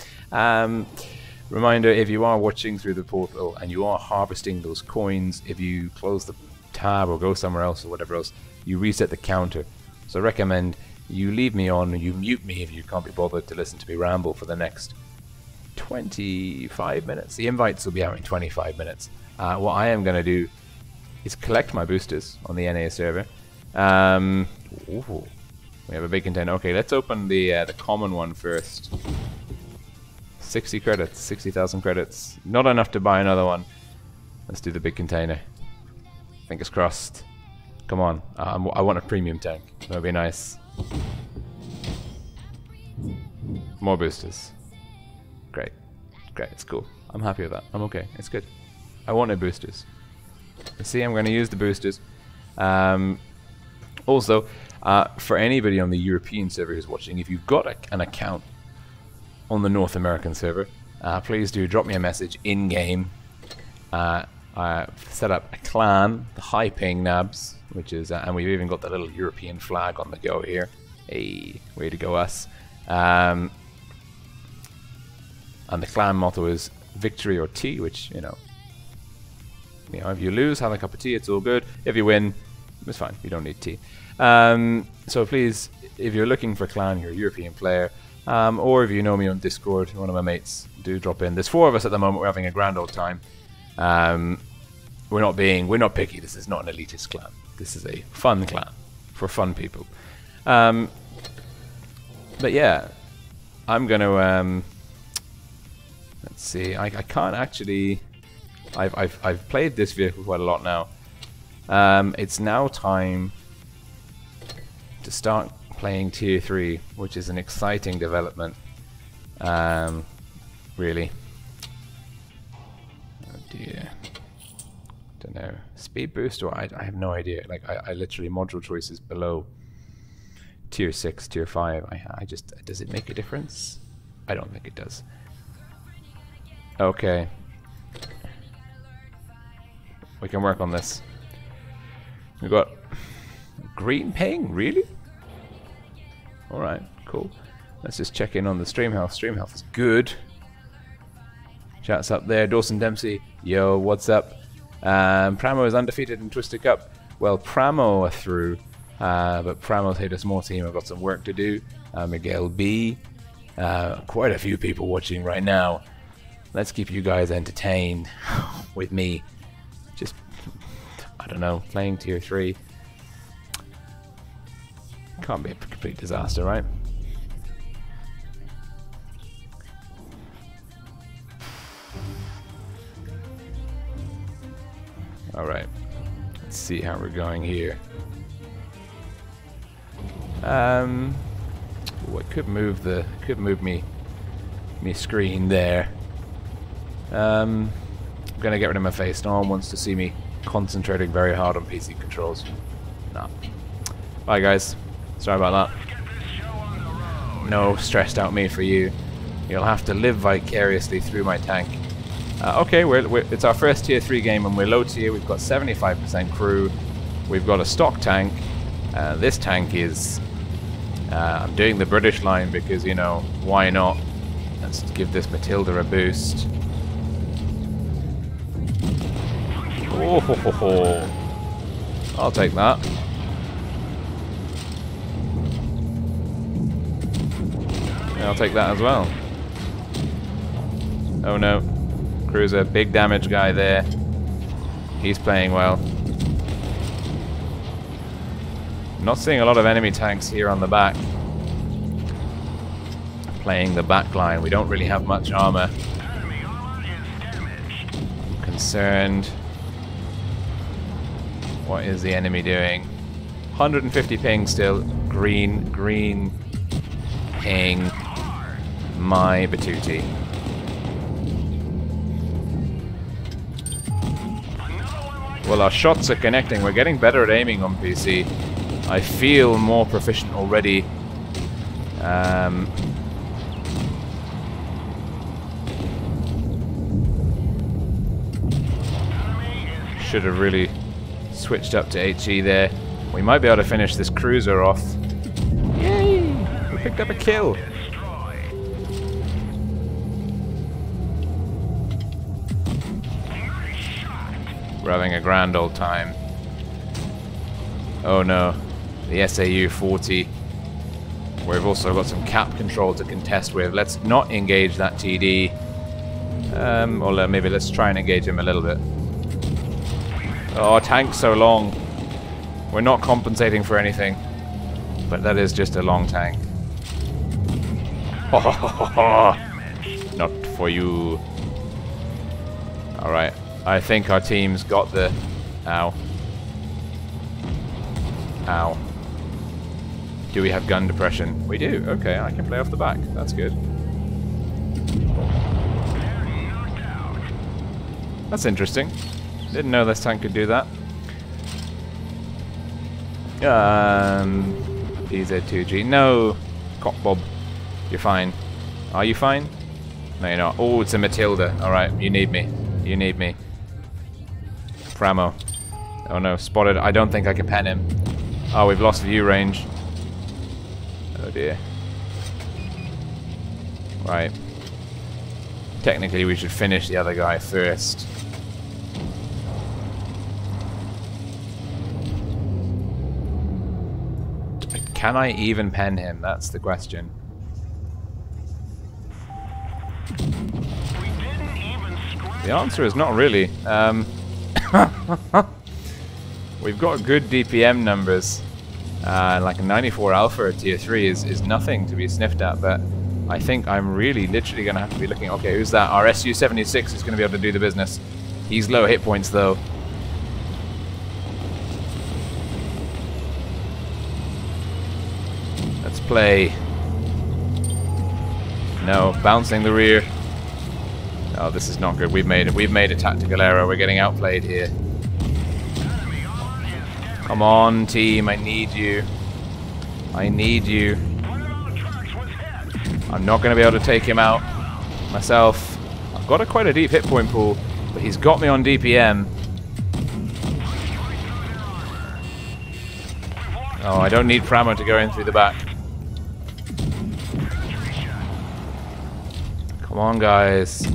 Reminder, if you are watching through the portal and you are harvesting those coins, if you close the tab or go somewhere else or whatever else, you reset the counter. So I recommend you leave me on, you mute me if you can't be bothered to listen to me ramble for the next 25 minutes. The invites will be out in 25 minutes. What I am going to do is collect my boosters on the NA server. Ooh, we have a big container. Okay, let's open the common one first. 60 credits, 60,000 credits. Not enough to buy another one. Let's do the big container. Fingers crossed. Come on. I want a premium tank. That would be nice. More boosters. Great. Great, it's cool. I'm happy with that. I'm okay. It's good. I wanted boosters. You see, I'm going to use the boosters. Also, for anybody on the European server who's watching, if you've got an account on the North American server, please do drop me a message in-game set up a clan, the High Ping Nabs, which is, and we've even got the little European flag on the go here. Hey, way to go us. And the clan motto is victory or tea, which, you know, if you lose, have a cup of tea, it's all good. If you win, it's fine, you don't need tea. So please, if you're looking for a clan, you're a European player, or if you know me on Discord, one of my mates, do drop in. There's 4 of us at the moment, we're having a grand old time. We're not picky, this is not an elitist clan. This is a fun clan, for fun people. But yeah, I'm gonna, let's see, I can't actually, I've played this vehicle quite a lot now. It's now time to start playing Tier 3, which is an exciting development, really. Oh dear. Don't know. Speed boost, or I have no idea. Like, I literally, module choices below Tier 6, Tier 5. I just, does it make a difference? I don't think it does. Okay. We can work on this. We've got green ping, really? Alright, cool. Let's just check in on the stream health. Stream health is good. Chat's up there. Dawson Dempsey, yo, what's up? Pramo is undefeated in Twisted Cup. Well, Pramo are through, but Pramo's hit a small team. I've got some work to do. Miguel B. Quite a few people watching right now. Let's keep you guys entertained with me. Just, I don't know, playing Tier 3. Can't be a complete disaster, right? Alright, let's see how we're going here. I could move me screen there. I'm gonna get rid of my face. No one wants to see me concentrating very hard on PC controls. Nah. Bye guys. Sorry about that. No stressed out me for you. You'll have to live vicariously through my tank. Okay, it's our first Tier 3 game and we're low tier. We've got 75% crew. We've got a stock tank. This tank is... I'm doing the British line because, you know, why not? Let's give this Matilda a boost. Oh, ho, ho, ho. I'll take that. Yeah, I'll take that as well. Oh no. Cruiser, big damage guy there. He's playing well. Not seeing a lot of enemy tanks here on the back. Playing the back line. We don't really have much armor. I'm concerned. What is the enemy doing? 150 ping still. Green ping. My Batuti. Well, our shots are connecting. We're getting better at aiming on PC. I feel more proficient already. Should have really switched up to HE there. We might be able to finish this cruiser off. Yay! We picked up a kill. We're having a grand old time. Oh no, the SAU 40. We've also got some cap control to contest with. Let's not engage that TD. Or maybe let's try and engage him a little bit. Oh, tank's so long. We're not compensating for anything. But that is just a long tank. Not for you. Alright. I think our team's got the... Ow. Ow. Do we have gun depression? We do. Okay, I can play off the back. That's good. That's interesting. Didn't know this tank could do that. PZ2G. No! Cockbob. You're fine. Are you fine? No, you're not. Oh, it's a Matilda. Alright, you need me. You need me. PRAMO. Oh no, spotted. I don't think I can pen him. Oh, we've lost view range. Oh dear. Right. Technically, we should finish the other guy first. Can I even pen him? That's the question. The answer is not really. We've got good DPM numbers. Like a 94 alpha at tier 3 is nothing to be sniffed at, but I think I'm really literally going to have to be looking... Okay, who's that? Our SU-76 is going to be able to do the business. He's low hit points, though. Let's play. No, bouncing the rear. Oh, this is not good. We've made a tactical error. We're getting outplayed here. Come on, team. I need you. I need you. I'm not going to be able to take him out myself. I've got quite a deep hit point pool, but he's got me on DPM. Oh, I don't need PRAMO to go in through the back. Come on, guys.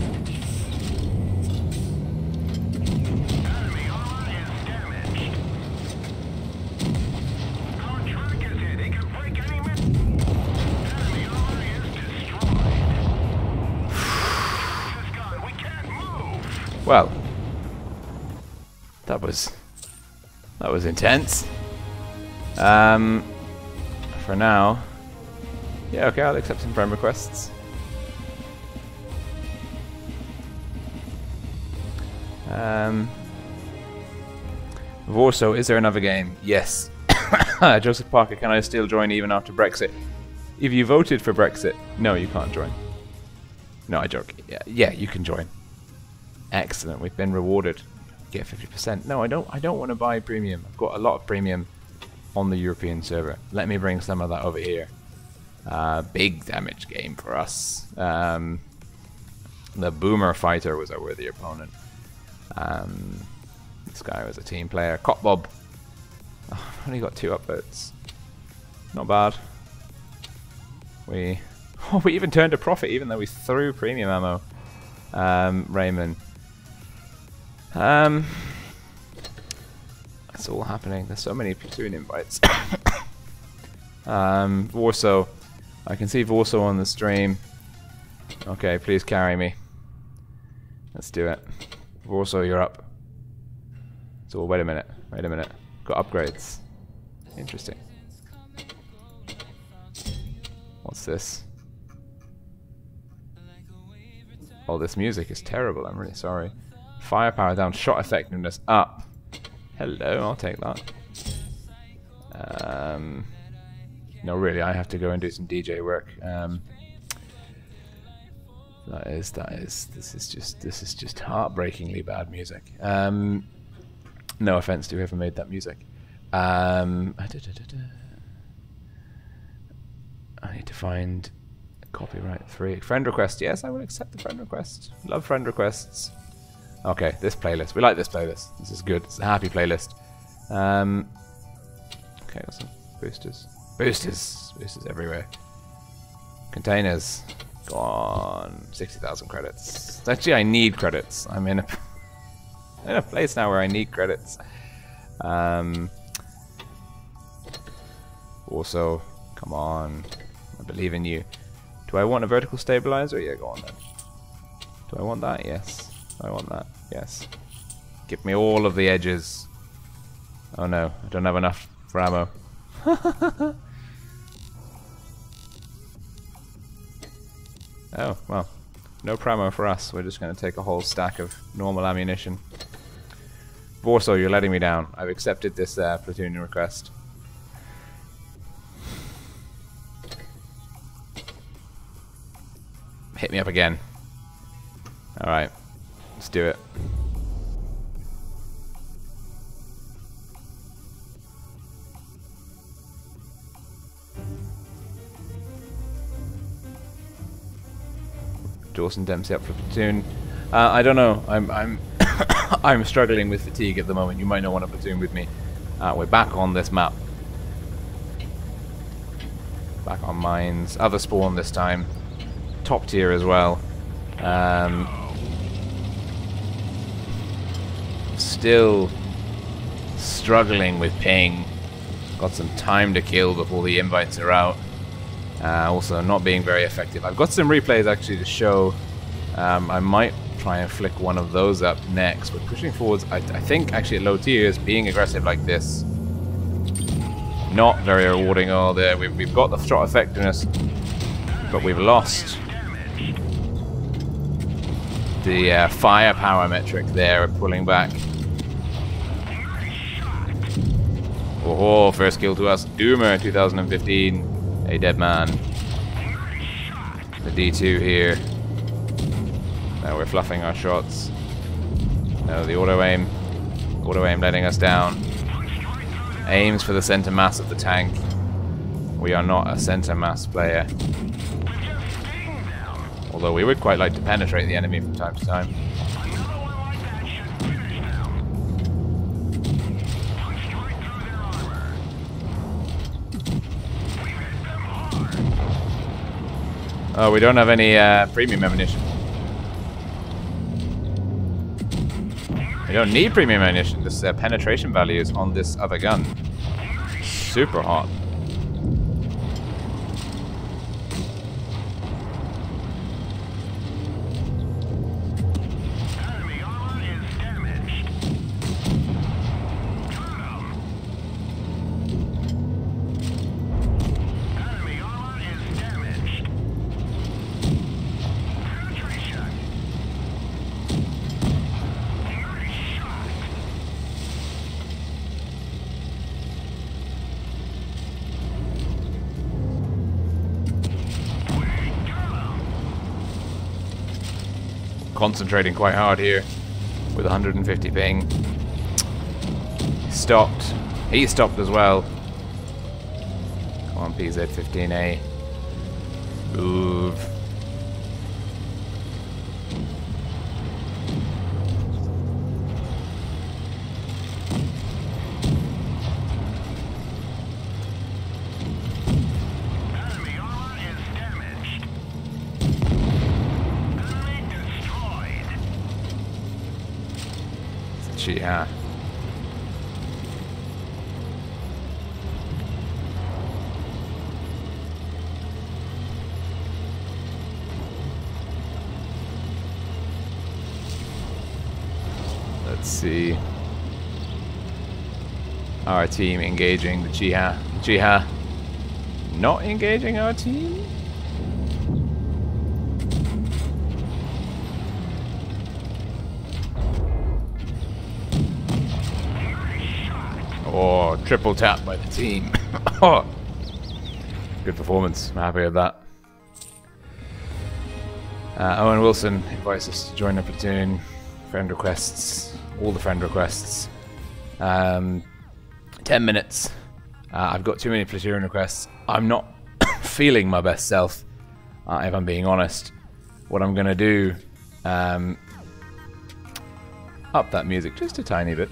Well, that was intense. For now, yeah, okay, I'll accept some friend requests. Warsaw, is there another game? Yes. Joseph Parker, can I still join even after Brexit? If you voted for Brexit, no, you can't join. No, I joke. Yeah, you can join. Excellent, we've been rewarded. Get 50%. No, I don't want to buy premium. I've got a lot of premium on the European server. Let me bring some of that over here. Big damage game for us. The Boomer Fighter was our worthy opponent. This guy was a team player. Cop Bob. Oh, I've only got 2 upvotes. Not bad. We even turned a profit even though we threw premium ammo. Raymond. That's all happening. There's so many platoon invites. Warsaw. I can see Warsaw on the stream. Okay, please carry me. Let's do it. Warsaw, you're up. So wait a minute. Wait a minute. Got upgrades. Interesting. What's this? Oh, this music is terrible. I'm really sorry. Firepower down. Shot effectiveness up. Hello, I'll take that. No, really, I have to go and do some DJ work. This is just heartbreakingly bad music. No offense to whoever made that music. I need to find copyright free friend request. Yes, I will accept the friend request. Love friend requests. Okay, this playlist. We like this playlist. This is good. It's a happy playlist. Okay, got some boosters. Boosters everywhere. Containers. Go on. 60,000 credits. Actually, I need credits. I'm in a place now where I need credits. Also, come on. I believe in you. Do I want a vertical stabilizer? Yeah, go on then. Do I want that? Yes. Do I want that? Yes. Give me all of the edges. Oh no, I don't have enough for ammo. Oh, well. No PRAMO for us. We're just going to take a whole stack of normal ammunition. Warsaw, you're letting me down. I've accepted this platoon request. Hit me up again. Alright. Let's do it. Dawson Dempsey up for platoon. I don't know. I'm I'm struggling with fatigue at the moment. You might not want to platoon with me. We're back on this map. Back on mines. Other spawn this time. Top tier as well. Still struggling with ping. Got some time to kill before the invites are out. Also not being very effective. I've got some replays actually to show. I might try and flick one of those up next, but pushing forwards, I think actually at low tiers, being aggressive like this, not very rewarding. Oh, there we've got the shot effectiveness, but we've lost the firepower metric there, pulling back. Oh, first kill to us. Doomer 2015, a dead man. The D2 here. Now we're fluffing our shots. No, the auto aim letting us down. Aims for the center mass of the tank. We are not a center mass player. Although we would quite like to penetrate the enemy from time to time. Oh, we don't have any premium ammunition. We don't need premium ammunition. This penetration values on this other gun. Super hot. Concentrating quite hard here with 150 ping. Stopped. He stopped as well. Come on, PZ-15A. Move. Yeah. Let's see. Our team engaging the Jiha. Jiha not engaging our team? Oh, triple tap by the team. Oh, good performance. I'm happy with that. Owen Wilson invites us to join the platoon. Friend requests. All the friend requests. 10 minutes. I've got too many platoon requests. I'm not feeling my best self, if I'm being honest. What I'm going to do, up that music just a tiny bit.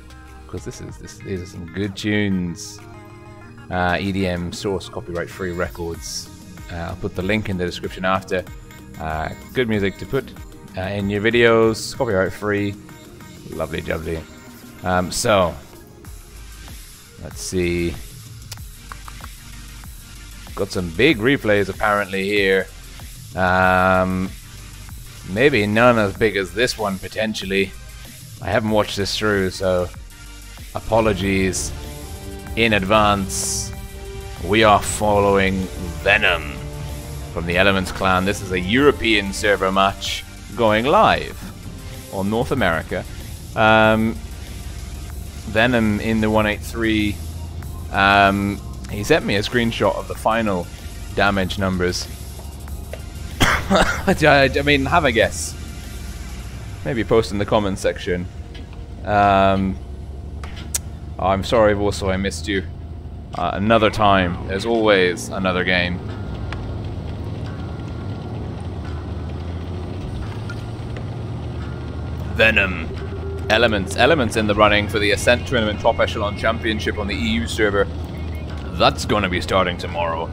Because these are some good tunes. EDM source copyright free records. I'll put the link in the description after. Good music to put in your videos, copyright free. Lovely jubbly. So let's see. Got some big replays apparently here. Maybe none as big as this one potentially. I haven't watched this through, so apologies in advance. We are following Venom from the Elements clan. This is a European server match going live on North America. Venom in the 183. He sent me a screenshot of the final damage numbers. I mean, have a guess. Maybe post in the comments section. I'm sorry also I missed you. Another time. There's always another game. Venom. Elements in the running for the Ascent Tournament Top Echelon Championship on the EU server. That's going to be starting tomorrow.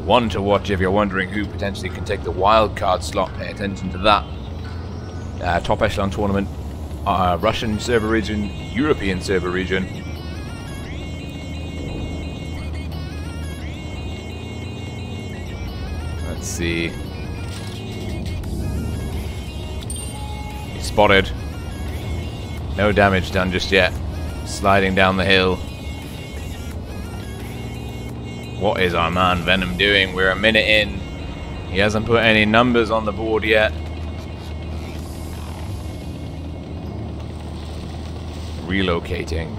One to watch if you're wondering who potentially can take the wildcard slot. Pay attention to that. Top Echelon Tournament, Russian server region, European server region. Let's see. He's spotted. No damage done just yet. Sliding down the hill. What is our man Venom doing? We're a minute in. He hasn't put any numbers on the board yet. Relocating.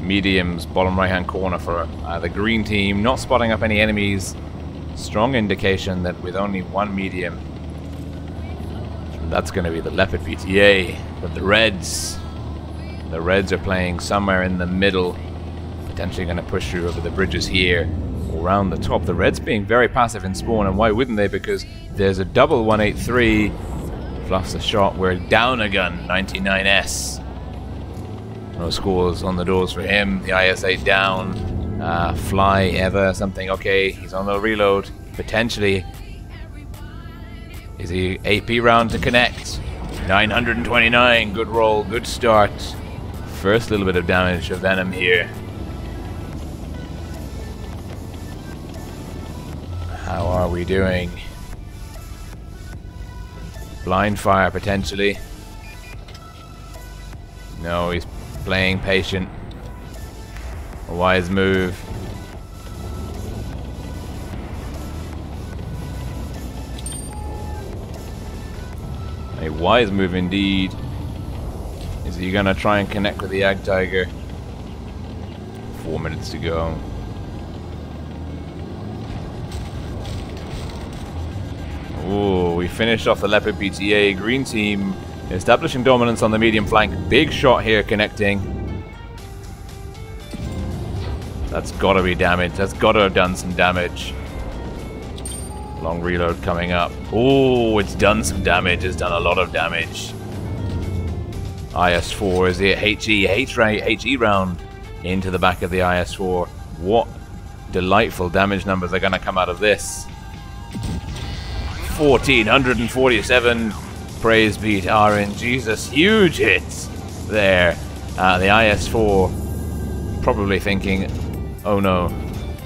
Mediums, bottom right hand corner for the green team. Not spotting up any enemies. Strong indication that with only one medium, that's going to be the Leopard PTA. But the Reds are playing somewhere in the middle, potentially going to push through over the bridges here, around the top. The Reds being very passive in spawn, and why wouldn't they? Because there's a double 183. Fluffs a shot. We're down a gun, 99S. No scores on the doors for him. The IS-8 down. Fly ever something. Okay, he's on the reload. Potentially. Is he AP round to connect? 929. Good roll. Good start. First little bit of damage of Venom here. How are we doing? Blind fire potentially. No, he's playing patient. A wise move. A wise move indeed. Is he gonna try and connect with the Ag Tiger? 4 minutes to go. Ooh, we finished off the Leopard PTA. Green team establishing dominance on the medium flank. Big shot here connecting. That's gotta be damage. That's gotta have done some damage. Long reload coming up. Oh, it's done some damage. It's done a lot of damage. IS-4 is the HE round into the back of the IS-4. What delightful damage numbers are going to come out of this. 1447. Praise be to RN Jesus. Huge hits there. The IS-4 probably thinking, oh no,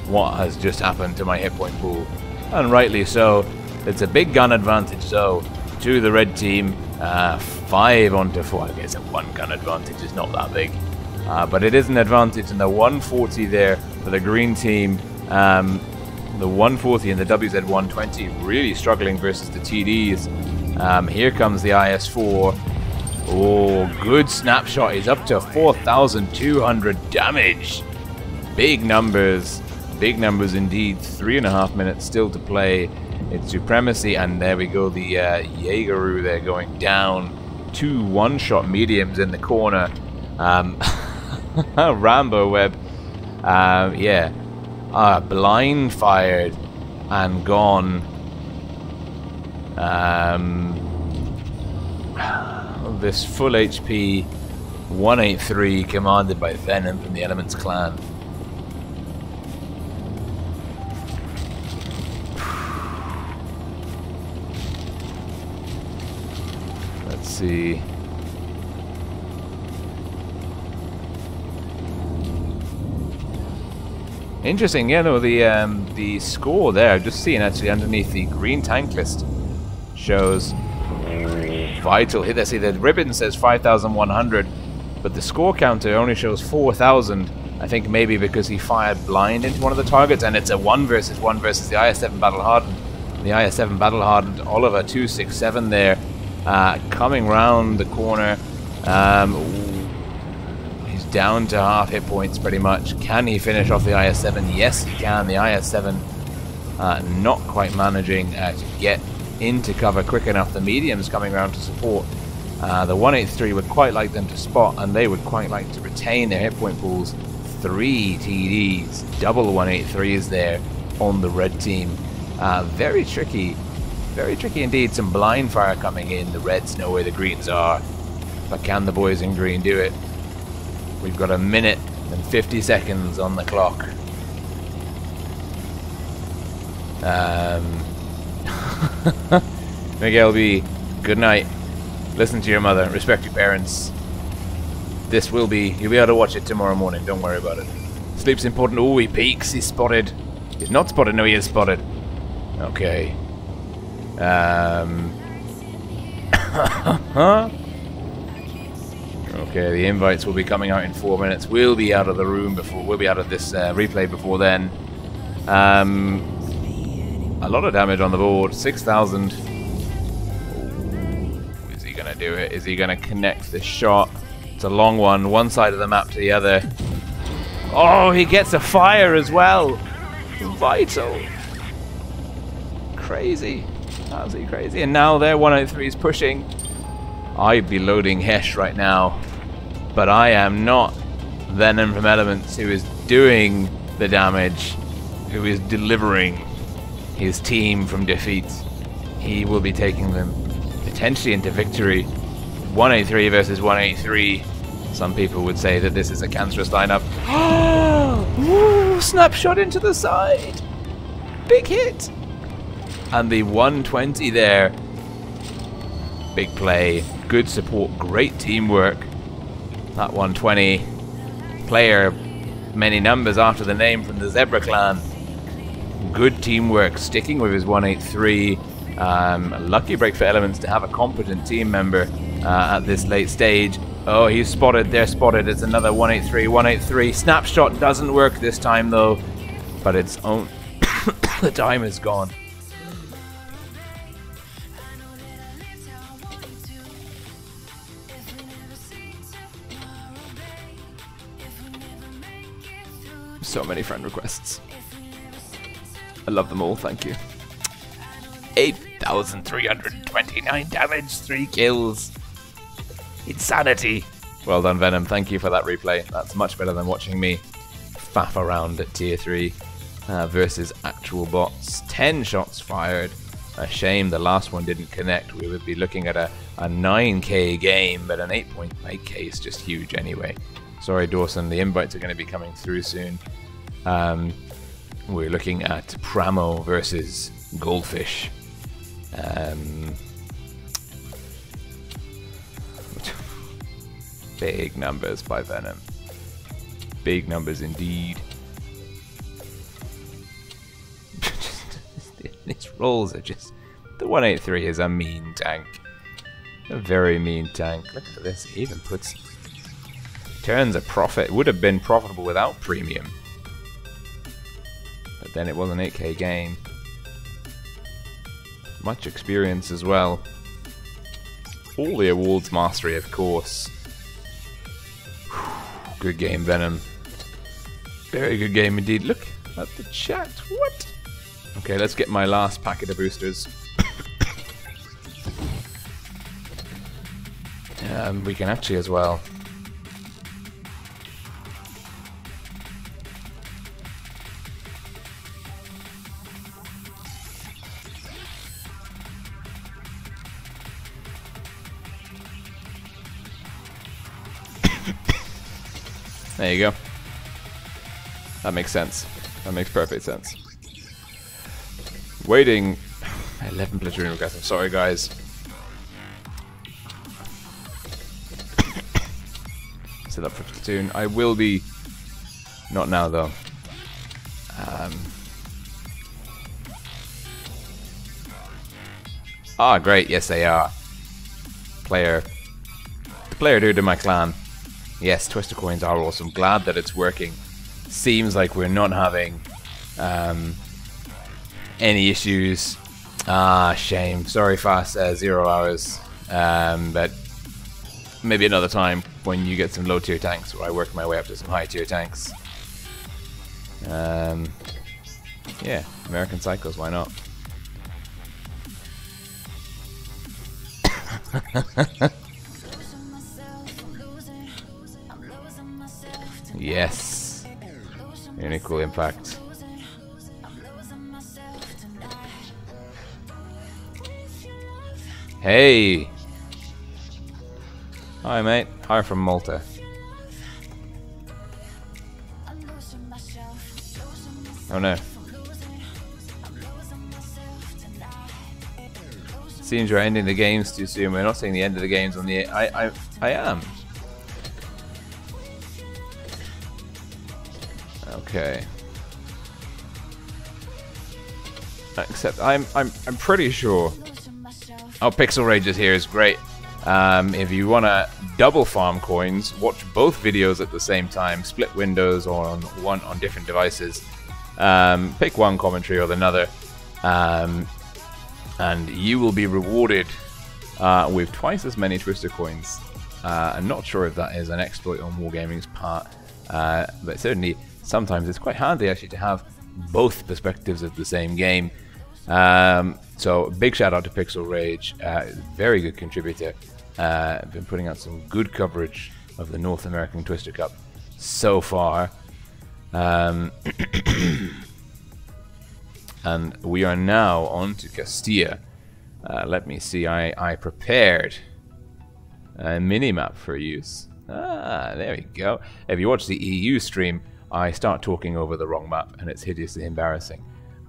what has just happened to my hit point pool? And rightly so. It's a big gun advantage so to the red team. 5 onto 4. I guess a 1 gun advantage is not that big. But it is an advantage in the 140 there for the green team. The 140 and the WZ-120 really struggling versus the TDs. Here comes the IS-4. Oh, good snapshot. He's up to 4,200 damage. Big numbers. Big numbers indeed. 3.5 minutes still to play. It's Supremacy, and there we go. The Jaegeru there going down. 2 one-shot mediums in the corner. Rambo web. Yeah. Blind fired and gone. This full HP 183 commanded by Venom from the Elements clan. Let's see. Interesting, yeah, no, the score there, I've just seen actually underneath the green tank list shows vital hit. Let's see, the ribbon says 5,100, but the score counter only shows 4,000. I think maybe because he fired blind into one of the targets, and it's a 1 versus 1 versus the IS-7 Battle Hardened. The IS-7 Battle Hardened, Oliver 267 there, coming round the corner. He's down to half hit points pretty much. Can he finish off the IS-7? Yes, he can. The IS-7 not quite managing to get into cover quick enough. The mediums coming around to support. The 183 would quite like them to spot, and they would quite like to retain their hit point pools. 3 TDs, double 183s there on the red team. Very tricky indeed. Some blind fire coming in. The reds know where the greens are. But can the boys in green do it? We've got 1 minute and 50 seconds on the clock. Miguel B, good night. Listen to your mother. Respect your parents. This will be... You'll be able to watch it tomorrow morning. Don't worry about it. Sleep's important. Oh, he peeks. He's spotted. He's not spotted. No, he is spotted. Okay. Okay, the invites will be coming out in 4 minutes. We'll be out of the room before... We'll be out of this replay before then. A lot of damage on the board. 6,000. Is he going to do it? Is he going to connect the shot? It's a long one. One side of the map to the other. Oh, he gets a fire as well. Vital. Crazy. Absolutely crazy. And now their 183 is pushing. I'd be loading Hesh right now. But I am not Venom from Elements, who is doing the damage, who is delivering his team from defeat. He will be taking them potentially into victory. 183 versus 183. Some people would say that this is a cancerous lineup. Ooh, snapshot into the side. Big hit. And the 120 there. Big play. Good support. Great teamwork. That 120. Player, many numbers after the name from the Zebra Clan. Good teamwork. Sticking with his 183. A lucky break for Elements to have a competent team member at this late stage. Oh, he's spotted. They're spotted. It's another 183. 183. Snapshot doesn't work this time, though. But it's own. The time is gone. So many friend requests. I love them all. Thank you. 8,329 damage, 3 kills. Insanity. Well done, Venom. Thank you for that replay. That's much better than watching me faff around at tier 3 versus actual bots. 10 shots fired. A shame the last one didn't connect. We would be looking at a 9k game, but an 8.8k is just huge anyway. Sorry, Dawson. The invites are going to be coming through soon. We're looking at Pramo versus Goldfish. Big numbers by Venom. Big numbers indeed. These rolls are just... The 183 is a mean tank. A very mean tank. Look at this. He even puts... Turns a profit. Would have been profitable without premium. But then it was an 8k game. Much experience as well. All the awards mastery, of course. Good game, Venom. Very good game indeed. Look at the chat. What? Okay, let's get my last packet of boosters. We can actually as well. There you go. That makes sense. That makes perfect sense. Waiting. 11 platoon requests. I'm sorry, guys. Set up for platoon. I will be. Not now, though. Great. Yes, they are. The player dude in my clan. Yes, Twister coins are awesome. Glad that it's working. Seems like we're not having any issues. Shame. Sorry, Fast. 0 hours. But maybe another time when you get some low tier tanks, or I work my way up to some high tier tanks. Yeah, American Cycles. Why not? Yes. Really cool impact. Hey. Hi, mate. Hi from Malta. Oh no. Seems we're ending the games too soon. We're not seeing the end of the games on the... I am. Okay. Except I'm pretty sure... Oh, Pixel Rages here is great. If you want to double farm coins, watch both videos at the same time, split windows or on different devices. Pick one commentary or another, and you will be rewarded with twice as many Twister coins. I'm not sure if that is an exploit on Wargaming's part, but certainly sometimes it's quite handy actually to have both perspectives of the same game. So big shout out to Pixel Rage, very good contributor. Been putting out some good coverage of the North American Twister Cup so far. And we are now on to Castilla. Let me see, I prepared a mini-map for use. There we go. If you watch the EU stream, I start talking over the wrong map and it's hideously embarrassing.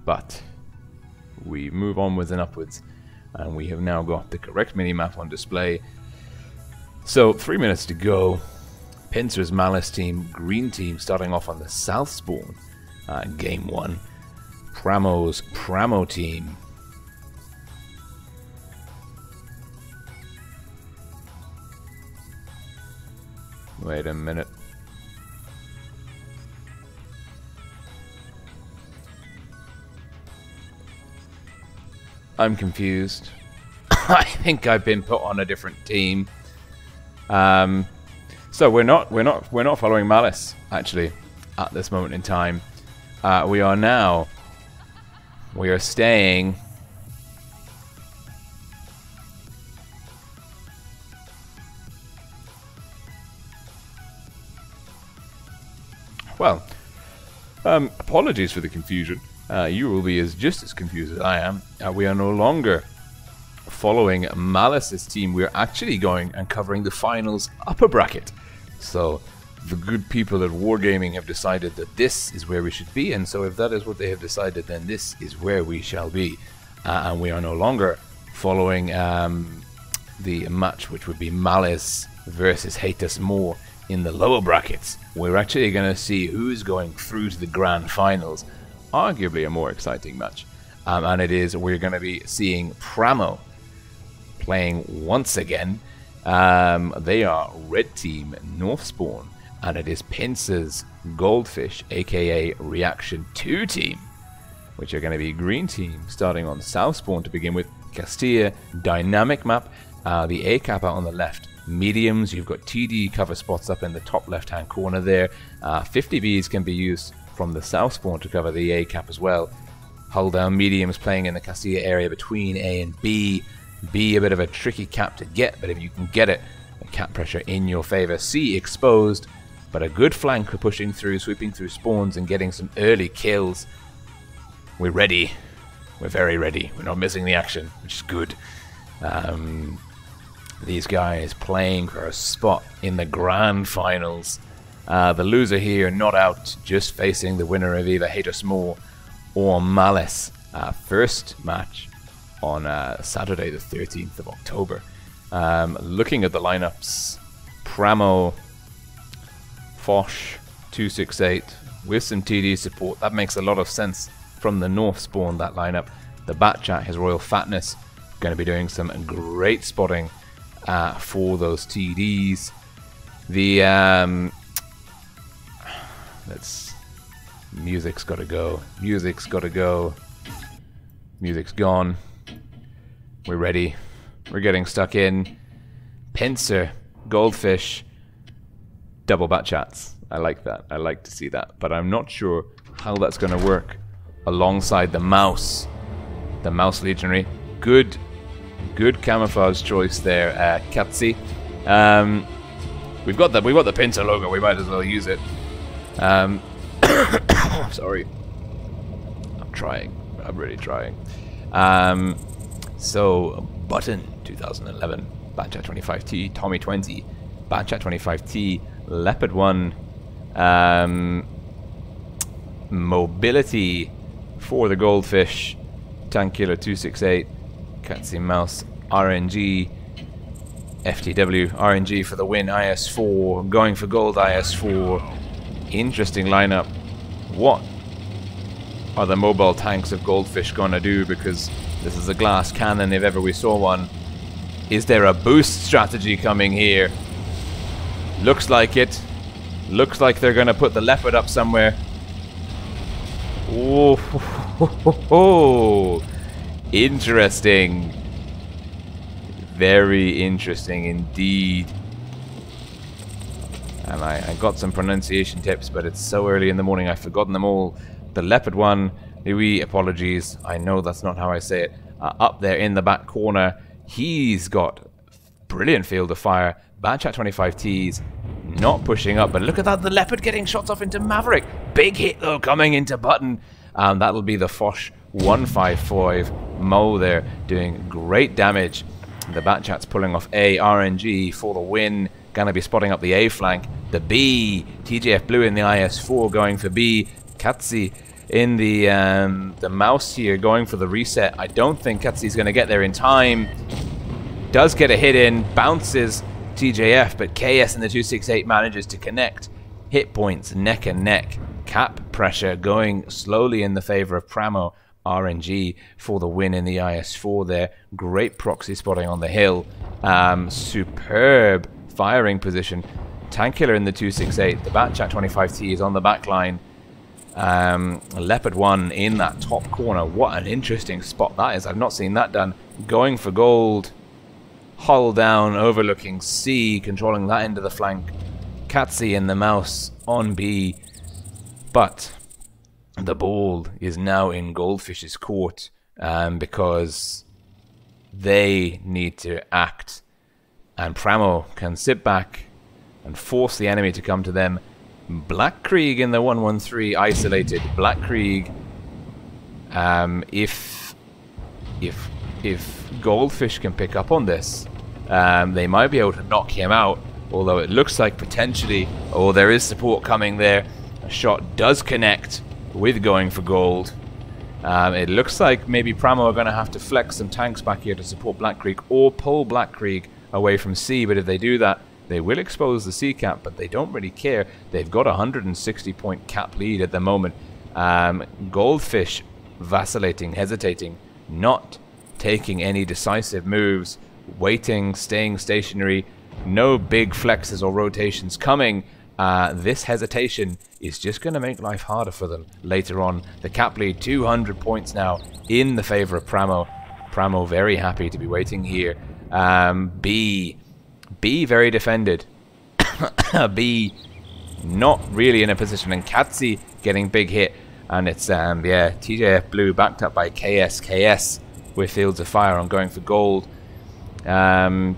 But we move onwards and upwards, and we have now got the correct mini-map on display. So 3 minutes to go. Pincer's Malice team, green team, starting off on the south spawn. Game 1. Pramo's PRAMO team. Wait a minute. I'm confused. I think I've been put on a different team. So we're not following Malice actually at this moment in time. We are staying. Well, apologies for the confusion. You will be just as confused as I am. We are no longer following Malice's team. We're actually going and covering the finals upper bracket. So the good people at Wargaming have decided that this is where we should be, and so if that is what they have decided, then this is where we shall be. And we are no longer following the match which would be Malice versus Hate Us More in the lower brackets. We're actually going to see who's going through to the grand finals. Arguably a more exciting match. And it is, we're going to be seeing PRAMO playing once again. They are red team North Spawn, and it is Pincer's Goldfish, aka Reaction 2 team, which are going to be green team starting on South Spawn to begin with. Castilla, dynamic map, the A cap out on the left. Mediums, you've got TD cover spots up in the top left hand corner there. 50Bs can be used from the South Spawn to cover the A cap as well. Hull down mediums playing in the Castilla area between A and B. B a bit of a tricky cap to get, but if you can get it, the cap pressure in your favor. C exposed, but a good flank for pushing through, sweeping through spawns and getting some early kills. We're ready. We're very ready. We're not missing the action, which is good. These guys playing for a spot in the grand finals. The loser here not out, just facing the winner of either Hate Us More or Malice. First match on Saturday the 13th of October. Looking at the lineups, PRAMO, Foch, 268 with some TD support. That makes a lot of sense from the North Spawn, that lineup. The Batchat, his Royal Fatness, going to be doing some great spotting for those TDs. The music's got to go. Music's got to go. Music's gone. We're ready. We're getting stuck in. Pincer, Goldfish, double Batchats. I like that. I like to see that. But I'm not sure how that's going to work alongside the Mouse. The Mouse Legionary. Good camouflage choice there, Katsi. We've got the Pincer logo. We might as well use it. Sorry. I'm trying. I'm really trying. So, Button 2011, Batchat 25T, Tommy 20, Batchat 25T, Leopard 1, mobility for the Goldfish, Tank Killer 268, Catzy Mouse, RNG, FTW, RNG for the win, IS4, going for gold, IS4. Interesting lineup. What are the mobile tanks of Goldfish gonna do? Because this is a glass cannon if ever we saw one. Is there a boost strategy coming here? Looks like it. Looks like they're gonna put the Leopard up somewhere. Oh, interesting. Very interesting indeed. And I got some pronunciation tips, but it's so early in the morning I've forgotten them all. The Leopard 1, Louis, apologies, I know that's not how I say it, up there in the back corner. He's got brilliant field of fire. Batchat 25T's not pushing up, but look at that, the Leopard getting shots off into Maverick. Big hit though coming into Button. That'll be the Foch 155 Mo there, doing great damage. The Batchat's pulling off A, RNG for the win. Gonna be spotting up the A flank. The B, TJF Blue in the IS4 going for B. Catzy in the Mouse here going for the reset. I don't think Catzy's gonna get there in time. Does get a hit in, bounces TJF, but KS in the 268 manages to connect. Hit points neck and neck. Cap pressure going slowly in the favor of Pramo. RNG for the win in the IS4 there. Great proxy spotting on the hill. Superb firing position. Tank Killer in the 268. The Batchat 25T is on the back line. Leopard 1 in that top corner. What an interesting spot that is. I've not seen that done. Going for gold. Hull down, overlooking C, controlling that end of the flank. Catzy in the Mouse on B. But the ball is now in Goldfish's court because they need to act. And Pramo can sit back and force the enemy to come to them. Black Krieg in the 113 isolated. Black Krieg, if Goldfish can pick up on this, they might be able to knock him out. Although it looks like potentially, oh, there is support coming there. A shot does connect with going for gold. It looks like maybe Pramo are going to have to flex some tanks back here to support Black Krieg or pull Black Krieg away from C. But if they do that, they will expose the C cap, but they don't really care. They've got a 160-point cap lead at the moment. Goldfish vacillating, hesitating, not taking any decisive moves, waiting, staying stationary, no big flexes or rotations coming. This hesitation is just going to make life harder for them later on. The cap lead, 200 points now in the favor of Pramo. Pramo very happy to be waiting here. B very defended. B not really in a position, and Catzy getting big hit, and it's yeah, TJF Blue backed up by KS with fields of fire on going for gold. Catzy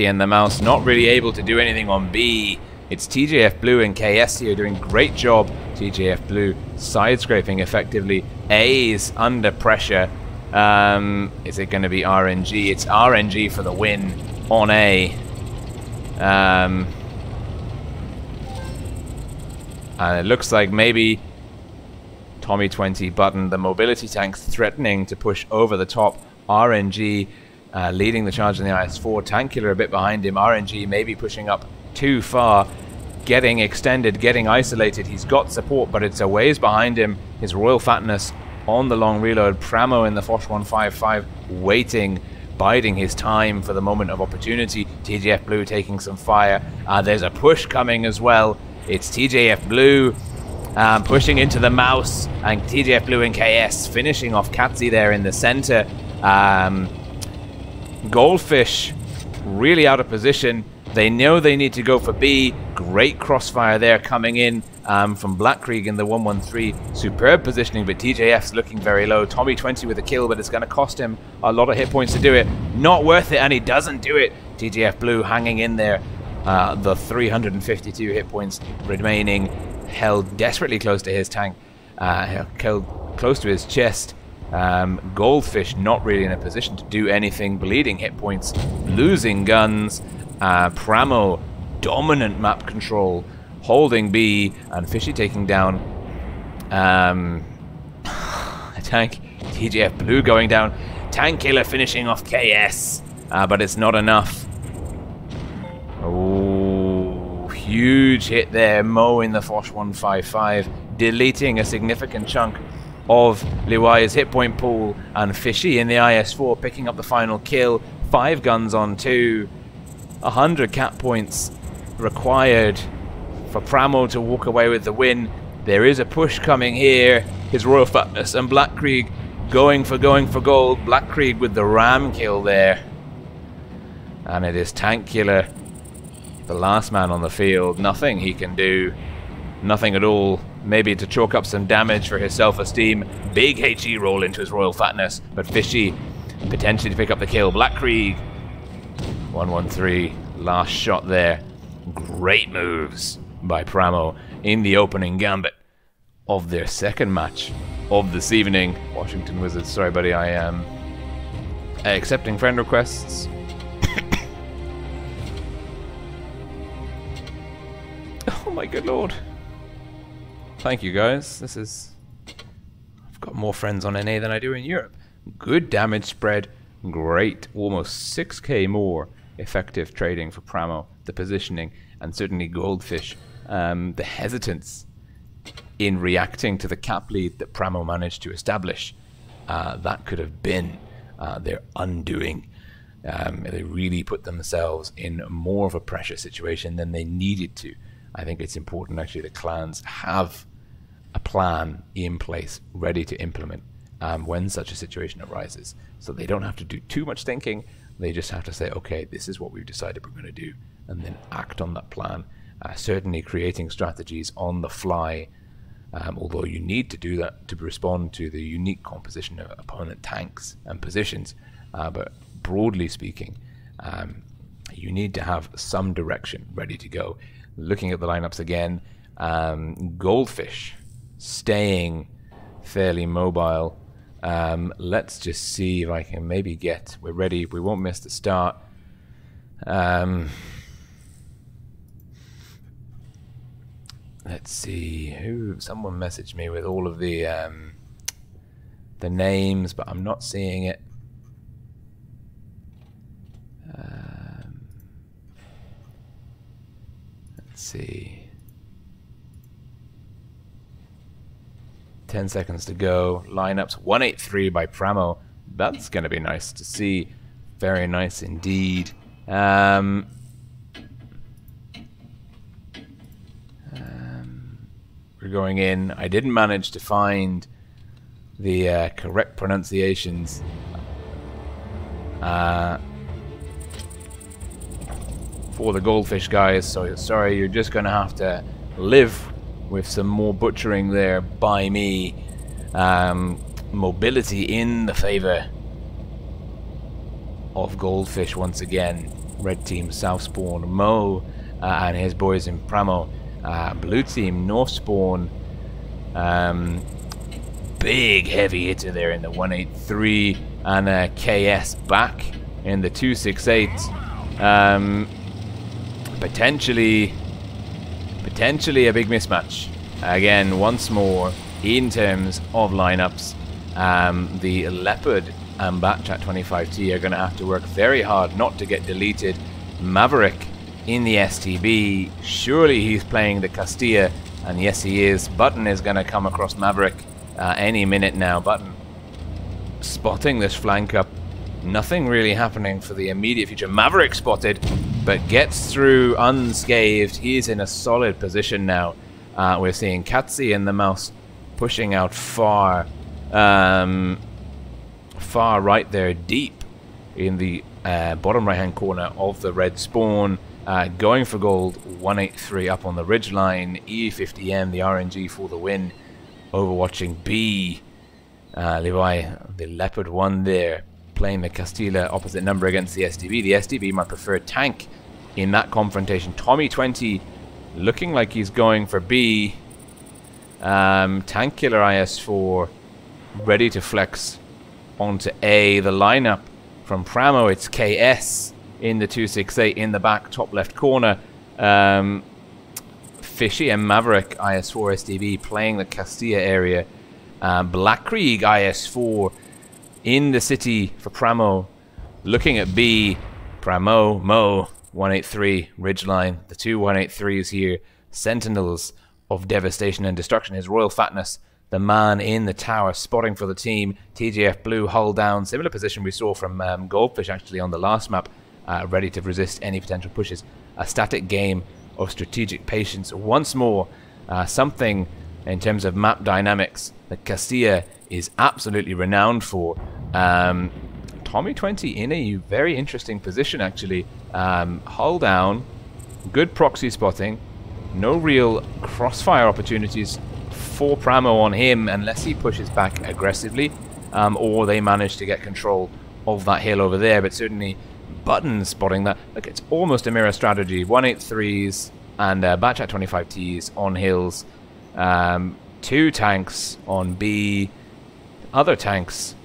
and the Mouse not really able to do anything on B. It's TJF Blue and KS here doing great job. TJF Blue side scraping effectively. A is under pressure. Is it going to be RNG? It's RNG for the win on A. And it looks like maybe Tommy 20 Button, the mobility tanks, threatening to push over the top. RNG leading the charge in the IS4. Tank Killer a bit behind him. RNG maybe pushing up too far, getting extended, getting isolated. He's got support, but it's a ways behind him. His Royal Fatness on the long reload. Pramo in the Foch 155 waiting, biding his time for the moment of opportunity. TJF Blue taking some fire. There's a push coming as well. It's TJF Blue pushing into the Mouse, and TJF Blue and KS finishing off Catzy there in the center. Goldfish really out of position. They know they need to go for B. Great crossfire there coming in from Black Krieg in the 113. Superb positioning, but TJF's looking very low. Tommy 20 with a kill, but it's going to cost him a lot of hit points to do it. Not worth it, and he doesn't do it. TJF Blue hanging in there. The 352 hit points remaining, held desperately close to his tank, held close to his chest. Goldfish not really in a position to do anything, bleeding hit points, losing guns. Pramo, dominant map control, holding B, and Fishy taking down a tank. TGF Blue going down. Tank Killer finishing off KS, but it's not enough. Oh, huge hit there. Mo in the Fosh 155, deleting a significant chunk of Liwai's hit point pool, and Fishy in the IS-4 picking up the final kill. 5 guns on 2. 100 cap points required for Pramo to walk away with the win. There is a push coming here. His Royal Fatness and Black Krieg going for gold. Black Krieg with the ram kill there. And it is Tank Killer, the last man on the field. Nothing he can do. Nothing at all. Maybe to chalk up some damage for his self-esteem. Big HE roll into his Royal Fatness. But Fishy potentially to pick up the kill. Black Krieg. 113. Last shot there. Great moves by Pramo in the opening gambit of their second match of this evening. Washington Wizards, sorry buddy, I am accepting friend requests. Oh my good lord. Thank you guys. This is... I've got more friends on NA than I do in Europe. Good damage spread. Great. Almost 6k more effective trading for Pramo. The positioning, and certainly Goldfish. The hesitance in reacting to the cap lead that Pramo managed to establish. That could have been their undoing. They really put themselves in more of a pressure situation than they needed to. I think it's important actually that clans have a plan in place ready to implement when such a situation arises. So they don't have to do too much thinking. They just have to say, okay, this is what we've decided we're going to do, and then act on that plan. Certainly creating strategies on the fly, although you need to do that to respond to the unique composition of opponent tanks and positions. But broadly speaking, you need to have some direction ready to go. Looking at the lineups again, Goldfish staying fairly mobile. Let's just see if I can maybe get... We're ready. We won't miss the start. Let's see. Someone messaged me with all of the names, but I'm not seeing it. Let's see. 10 seconds to go. Lineups 183 by Pramo. That's going to be nice to see. Very nice indeed. We're going in. I didn't manage to find the correct pronunciations. For the Goldfish guys, so sorry, you're just going to have to live with some more butchering there by me. Mobility in the favor of Goldfish once again. Red team South Spawn, Mo and his boys in Pramo. Blue team North Spawn. Big heavy hitter there in the 183, and KS back in the 268. Potentially a big mismatch. Again, once more, in terms of lineups, the Leopard and Batchat 25T are going to have to work very hard not to get deleted. Maverick in the STB. Surely he's playing the Castilla, and yes he is. Button is going to come across Maverick any minute now. Button spotting this flank up. Nothing really happening for the immediate future. Maverick spotted, but gets through unscathed. He's in a solid position now. We're seeing Katsi and the mouse pushing out far right there, deep in the bottom right hand corner of the red spawn. Going for gold, 183 up on the ridge line. E50M, the RNG for the win. Overwatching B. Levi, the Leopard 1 there, playing the Castilla opposite number against the SDB. The SDB, my preferred tank in that confrontation. Tommy 20 looking like he's going for B. Tank Killer IS4 ready to flex onto A. The lineup from Pramo, it's KS in the 268 in the back top left corner. Fishy and Maverick IS4 SDB playing the Castilla area. Black Krieg IS4 in the city for Pramo. Looking at B, Pramo, Mo, 183, Ridgeline. The two 183s here. Sentinels of devastation and destruction. His Royal Fatness, the man in the tower, spotting for the team. TGF Blue, hull down. Similar position we saw from Goldfish actually on the last map. Ready to resist any potential pushes. A static game of strategic patience. Once more, something in terms of map dynamics that Castilla is absolutely renowned for. Tommy 20 in a very interesting position actually. Hull down, good proxy spotting, no real crossfire opportunities for Pramo on him unless he pushes back aggressively, or they manage to get control of that hill over there. But certainly Button spotting that. Look, it's almost a mirror strategy. 183s and Batchat 25Ts on hills. 2 tanks on B. Other tanks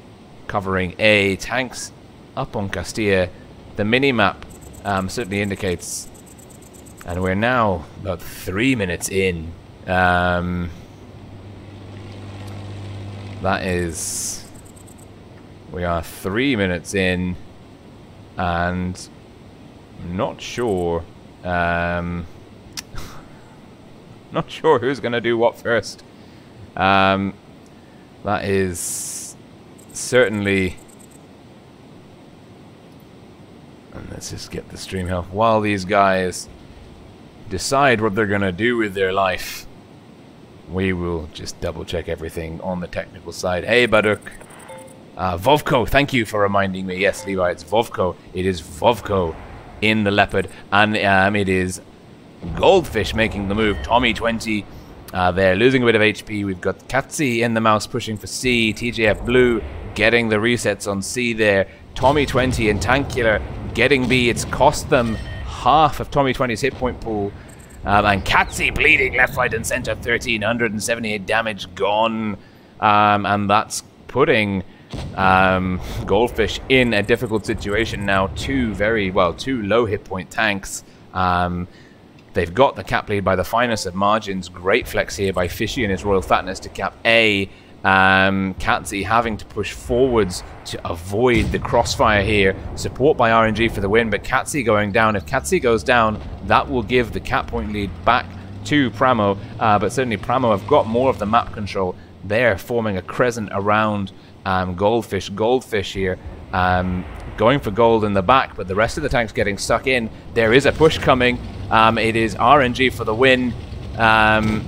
covering A. Tanks up on Castilla. The mini-map certainly indicates, and we're now about 3 minutes in. That is... We are 3 minutes in, and I'm not sure... not sure who's going to do what first. That is certainly... And let's just get the stream health. While these guys decide what they're going to do with their life, we will just double check everything on the technical side. Hey, Baduk. Vovko, thank you for reminding me. Yes, Levi, it's Vovko. It is Vovko in the Leopard. And it is Goldfish making the move. Tommy 20 there, losing a bit of HP. We've got Katsi in the mouse pushing for C. TJF Blue getting the resets on C there. Tommy 20 and Tankula getting B. It's cost them half of Tommy 20's hit point pool. And Katsi bleeding left, right, and center. 1,378 damage gone. And that's putting Goldfish in a difficult situation now. Two low hit point tanks. They've got the cap lead by the finest of margins. Great flex here by Fishy and his Royal Fatness to cap A. Katsi having to push forwards to avoid the crossfire here. Support by RNG for the win, but Katsi going down. If Katsi goes down, that will give the cap point lead back to Pramo. But certainly Pramo have got more of the map control. They're forming a crescent around Goldfish. Goldfish here going for gold in the back, but the rest of the tanks getting stuck in. There is a push coming. It is RNG for the win. And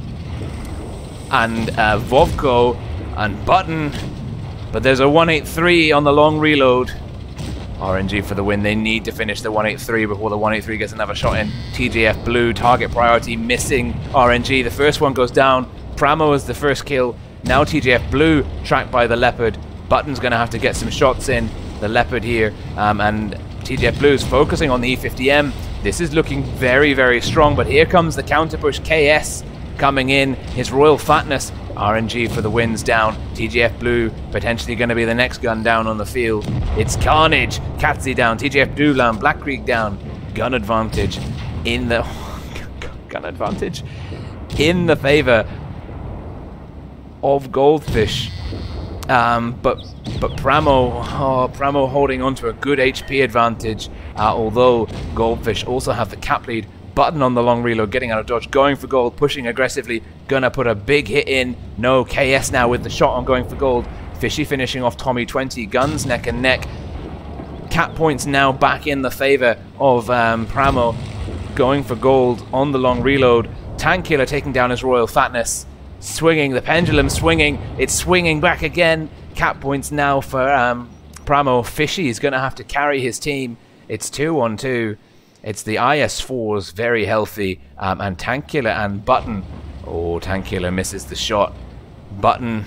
Vovko and Button, but there's a 183 on the long reload. RNG for the win. They need to finish the 183 before the 183 gets another shot in. TJF Blue, target priority, missing RNG. The first one goes down. Pramo is the first kill. Now TJF Blue tracked by the Leopard. Button's going to have to get some shots in. The Leopard here, and TJF Blue is focusing on the E50M. This is looking very, very strong, but here comes the counter push. KS coming in. His Royal Fatness. RNG for the wins down. TGF Blue potentially going to be the next gun down on the field. It's Carnage. Katsi down. TGF Blue down. Black Creek down. Gun advantage in the favor of Goldfish. But Pramo holding on to a good HP advantage. Although Goldfish also have the cap lead. Button on the long reload, getting out of dodge, going for gold, pushing aggressively, gonna put a big hit in. No, KS now with the shot on going for gold. Fishy finishing off Tommy 20, guns neck and neck. Cap points now back in the favor of Pramo, going for gold on the long reload. Tankula taking down his Royal Fatness, swinging, the pendulum swinging, it's swinging back again. Cap points now for Pramo. Fishy is gonna have to carry his team. It's 2-on-2. It's the IS4s, very healthy, and Tankula and Button. Oh, Tankula misses the shot. Button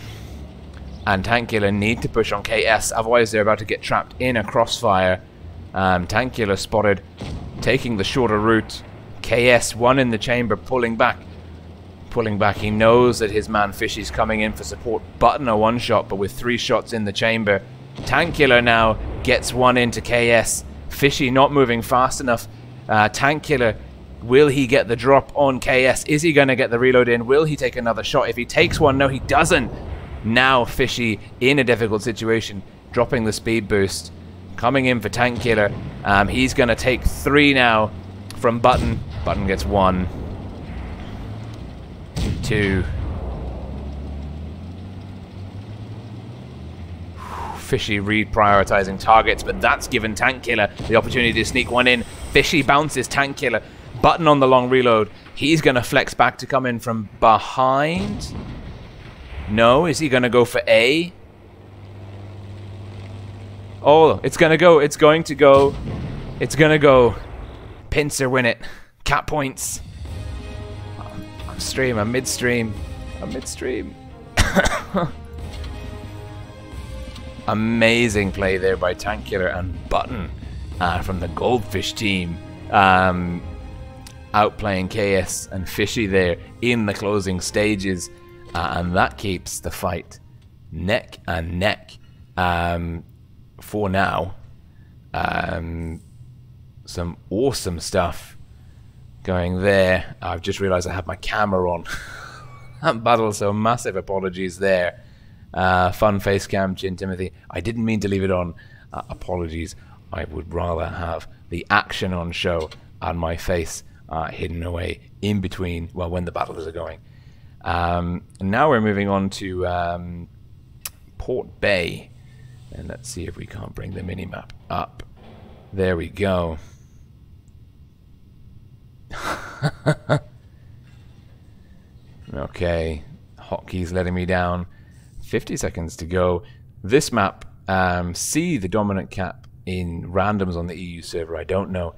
and Tankula need to push on KS, otherwise they're about to get trapped in a crossfire. Tankula spotted, taking the shorter route. KS, one in the chamber, pulling back. He knows that his man Fishy's coming in for support. Button a one-shot, but with 3 shots in the chamber. Tankula now gets one into KS. Fishy not moving fast enough. Tank Killer, will he get the drop on KS? Is he going to get the reload in? Will he take another shot? If he takes one, no, he doesn't. Now Fishy in a difficult situation, dropping the speed boost, coming in for Tank Killer. He's going to take 3 now from Button. Button gets 1, 2. Fishy reprioritizing targets, but that's given Tank Killer the opportunity to sneak one in. Fishy bounces Tank Killer. Button on the long reload. He's going to flex back to come in from behind. No, is he going to go for A? Oh, it's going to go. It's going to go. It's going to go. Pincer win it. Cap points. I'm stream. I'm midstream. I'm midstream. Amazing play there by Tank Killer and Button from the Goldfish team. Outplaying KS and Fishy there in the closing stages. And that keeps the fight neck and neck for now. Some awesome stuff going there. I've just realized I have my camera on. That battle, so massive apologies there. Fun face cam, Chin Timothy. I didn't mean to leave it on. Apologies. I would rather have the action on show and my face hidden away in between, well, when the battles are going. And now we're moving on to Port Bay. And let's see if we can't bring the minimap up. There we go. Okay. Hotkey's letting me down. 50 seconds to go. This map, see the dominant cap in randoms on the EU server. I don't know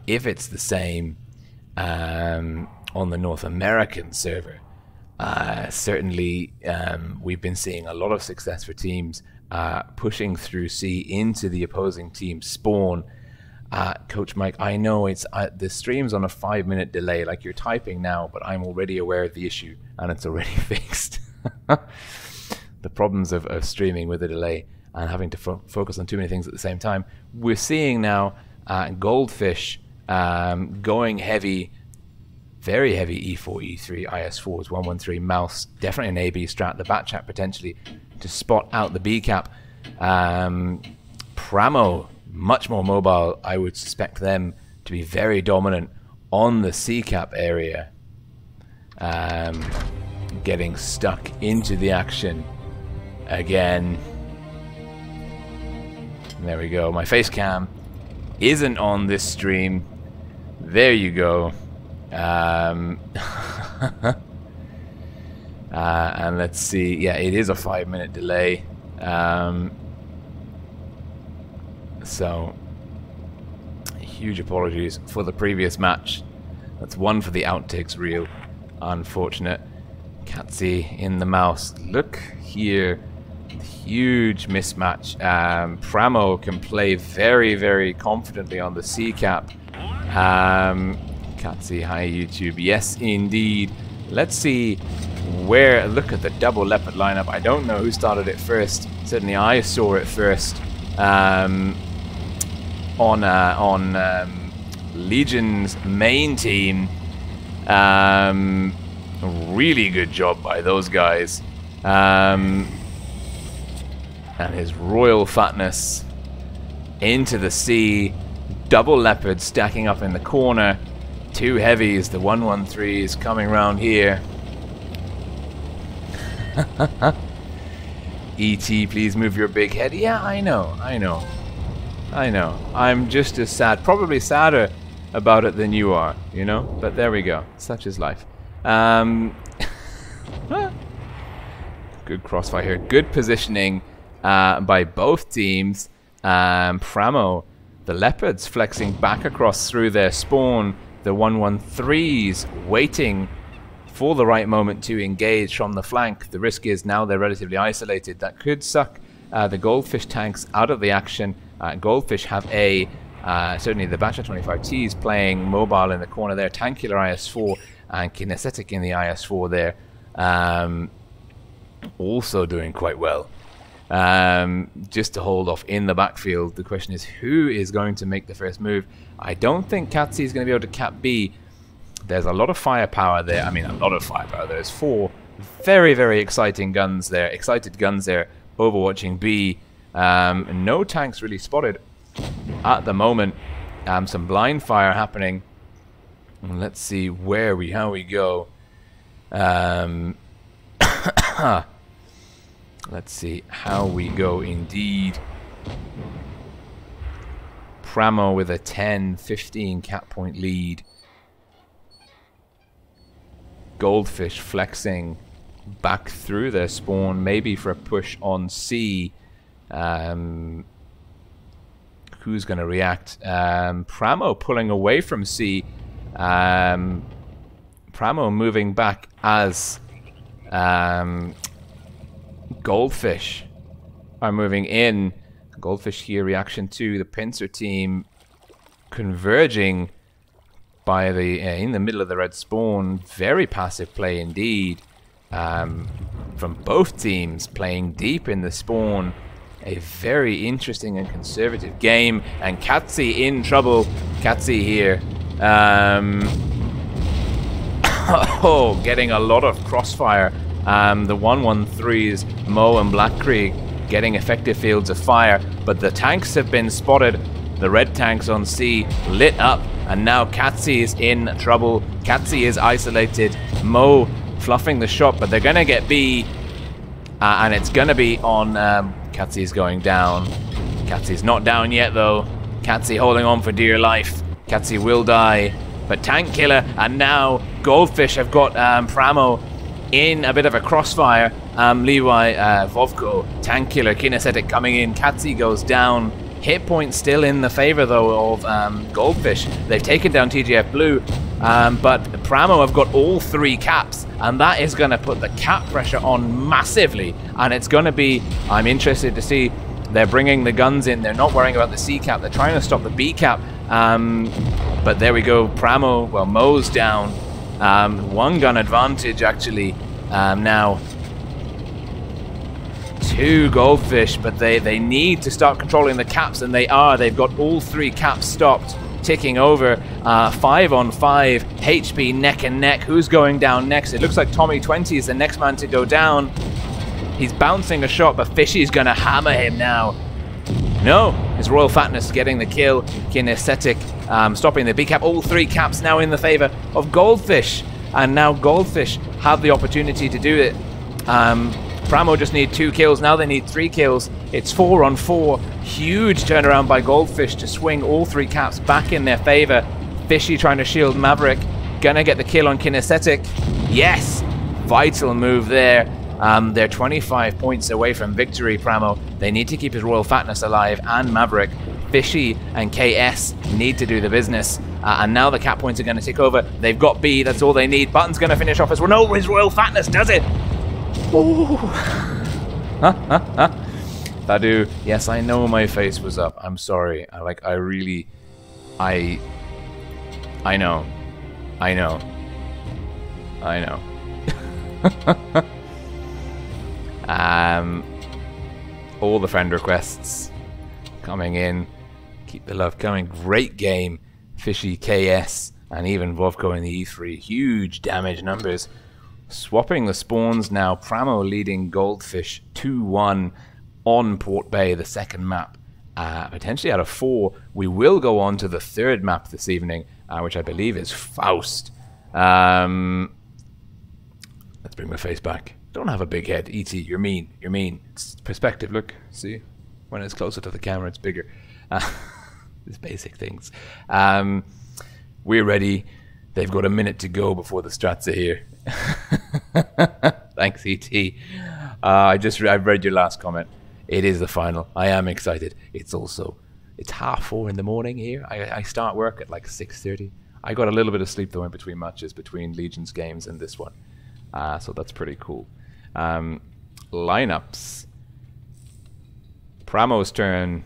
if it's the same on the North American server. Certainly, we've been seeing a lot of success for teams pushing through C into the opposing team's spawn. Coach Mike, I know it's the stream's on a 5-minute delay, like you're typing now, but I'm already aware of the issue and it's already fixed. The problems of streaming with a delay and having to focus on too many things at the same time. We're seeing now Goldfish going heavy, very heavy E4, E3, IS4s, 113 mouse, definitely an AB strat, the bat chat potentially to spot out the B cap. Pramo, much more mobile. I would suspect them to be very dominant on the C cap area. Getting stuck into the action again. There we go. My face cam isn't on this stream. There you go. And let's see. Yeah, it is a 5-minute delay. So huge apologies for the previous match. That's one for the outtakes reel. Unfortunate. Katsi in the mouse. Look here. Huge mismatch. Pramo can play very, very confidently on the C cap. Katsi, hi YouTube. Yes, indeed. Let's see where. Look at the double leopard lineup. I don't know who started it first. Certainly, I saw it first on Legion's main team. Really good job by those guys. And his royal fatness into the sea. Double leopard stacking up in the corner. 2 heavies, the 113s coming round here. E.T., please move your big head. Yeah, I know. I'm just as sad, probably sadder about it than you are, you know? But there we go. Such is life. Good crossfire here. Good positioning by both teams. Pramo, the Leopards flexing back across through their spawn. The 113s waiting for the right moment to engage from the flank. The risk is now they're relatively isolated. That could suck the Goldfish tanks out of the action. Goldfish have a certainly the Batcha 25Ts playing mobile in the corner there. Tankular IS4 and Kinesthetic in the IS4 there. Also doing quite well. just to hold off in the backfield. The question is, who is going to make the first move? I don't think Katsi is going to be able to cap B. There's a lot of firepower there. I mean, a lot of firepower. There's 4 very, very exciting guns there. Excited guns there overwatching B. No tanks really spotted at the moment. Some blind fire happening. And let's see how we go. Let's see how we go indeed. PRAMO with a 10-15 cap point lead. Goldfish flexing back through their spawn, maybe for a push on C. Who's going to react? PRAMO pulling away from C. PRAMO moving back as Goldfish are moving in. Goldfish here, reaction to the pincer team converging by the in the middle of the red spawn. Very passive play indeed from both teams, playing deep in the spawn. A very interesting and conservative game, and Katsi in trouble. Katsi here. Oh, getting a lot of crossfire. The 113s, Mo and Black Creek, getting effective fields of fire, but the tanks have been spotted. The red tanks on C lit up, and now Katsi is in trouble. Katsi is isolated. Mo fluffing the shot, but they're going to get B, and it's going to be on... Katsi is going down. Katsi's not down yet, though. Katsi holding on for dear life. Katsi will die, but tank killer, and now Goldfish have got PRAMO in a bit of a crossfire. Levi, Vovko, tank killer, kinesthetic coming in. Katsi goes down. Hit point still in the favor, though, of Goldfish. They've taken down TGF Blue, but PRAMO have got all 3 caps, and that is going to put the cap pressure on massively. And it's going to be, I'm interested to see, they're bringing the guns in. They're not worrying about the C cap. They're trying to stop the B cap. But there we go. PRAMO, well, Mo's down. 1 gun advantage, actually, now. 2 Goldfish, but they need to start controlling the caps, and they are. They've got all 3 caps stopped, ticking over. 5 on 5, HP neck and neck. Who's going down next? It looks like Tommy 20 is the next man to go down. He's bouncing a shot, but Fishy's going to hammer him now. No, his Royal Fatness getting the kill. Kinesthetic stopping the B cap. All 3 caps now in the favor of Goldfish, and now Goldfish have the opportunity to do it. PRAMO just need 2 kills. Now they need 3 kills. It's 4 on 4. Huge turnaround by Goldfish to swing all 3 caps back in their favor. Fishy trying to shield Maverick. Gonna get the kill on Kinesthetic. Yes! Vital move there. They're 25 points away from victory, PRAMO. They need to keep his Royal Fatness alive, and Maverick. Fishy and KS need to do the business. And now the cap points are going to take over. They've got B. That's all they need. Button's going to finish off as well. No, his Royal Fatness does it! Ooh. Badu, yes, I know my face was up. I'm sorry. I know. All the friend requests coming in. Keep the love coming. Great game. Fishy, KS, and even Vovko in the E3. Huge damage numbers. Swapping the spawns now. PRAMO leading Goldfish 2-1 on Port Bay, the second map. Potentially out of 4. We will go on to the 3rd map this evening, which I believe is Faust. Let's bring my face back. Don't have a big head. ET, you're mean. You're mean. It's perspective, look. See? When it's closer to the camera, it's bigger. These basic things. We're ready. They've got a minute to go before the strats are here. Thanks, ET. I've read your last comment. It is the final. I am excited. It's 4:30 in the morning here. I start work at like 6:30. I got a little bit of sleep though in between matches, between Legion's games and this one. So that's pretty cool. Lineups. PRAMO's turn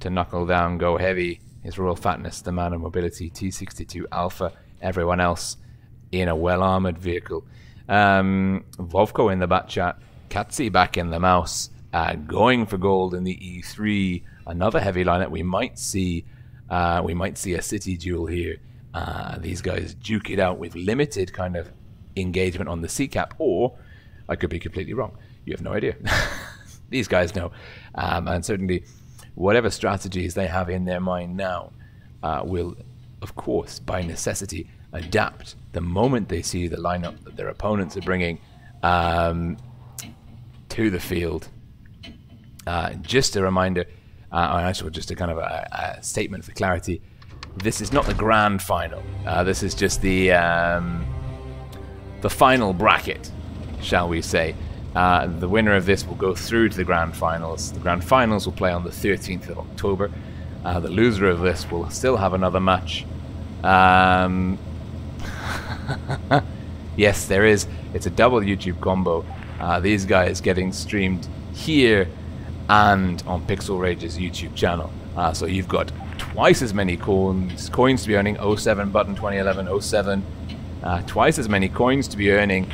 to knuckle down, go heavy. His Royal Fatness, the man of mobility, T62 Alpha. Everyone else in a well-armored vehicle. Vovko in the bat chat. Katsi back in the mouse. going for gold in the E3. Another heavy lineup. We might see a city duel here. These guys duke it out with limited kind of engagement on the C cap, or I could be completely wrong. You have no idea. These guys know, and certainly whatever strategies they have in their mind now will, of course, by necessity, adapt the moment they see the lineup that their opponents are bringing to the field. Just a reminder, actually just a kind of a statement for clarity, this is not the grand final. This is just the final bracket, shall we say. The winner of this will go through to the grand finals. The grand finals will play on the 13th of October. The loser of this will still have another match. Yes, there is. It's a double YouTube combo. These guys getting streamed here and on Pixel Rage's YouTube channel. So you've got twice as many coins to be earning. 07 button 2011 07. Twice as many coins to be earning.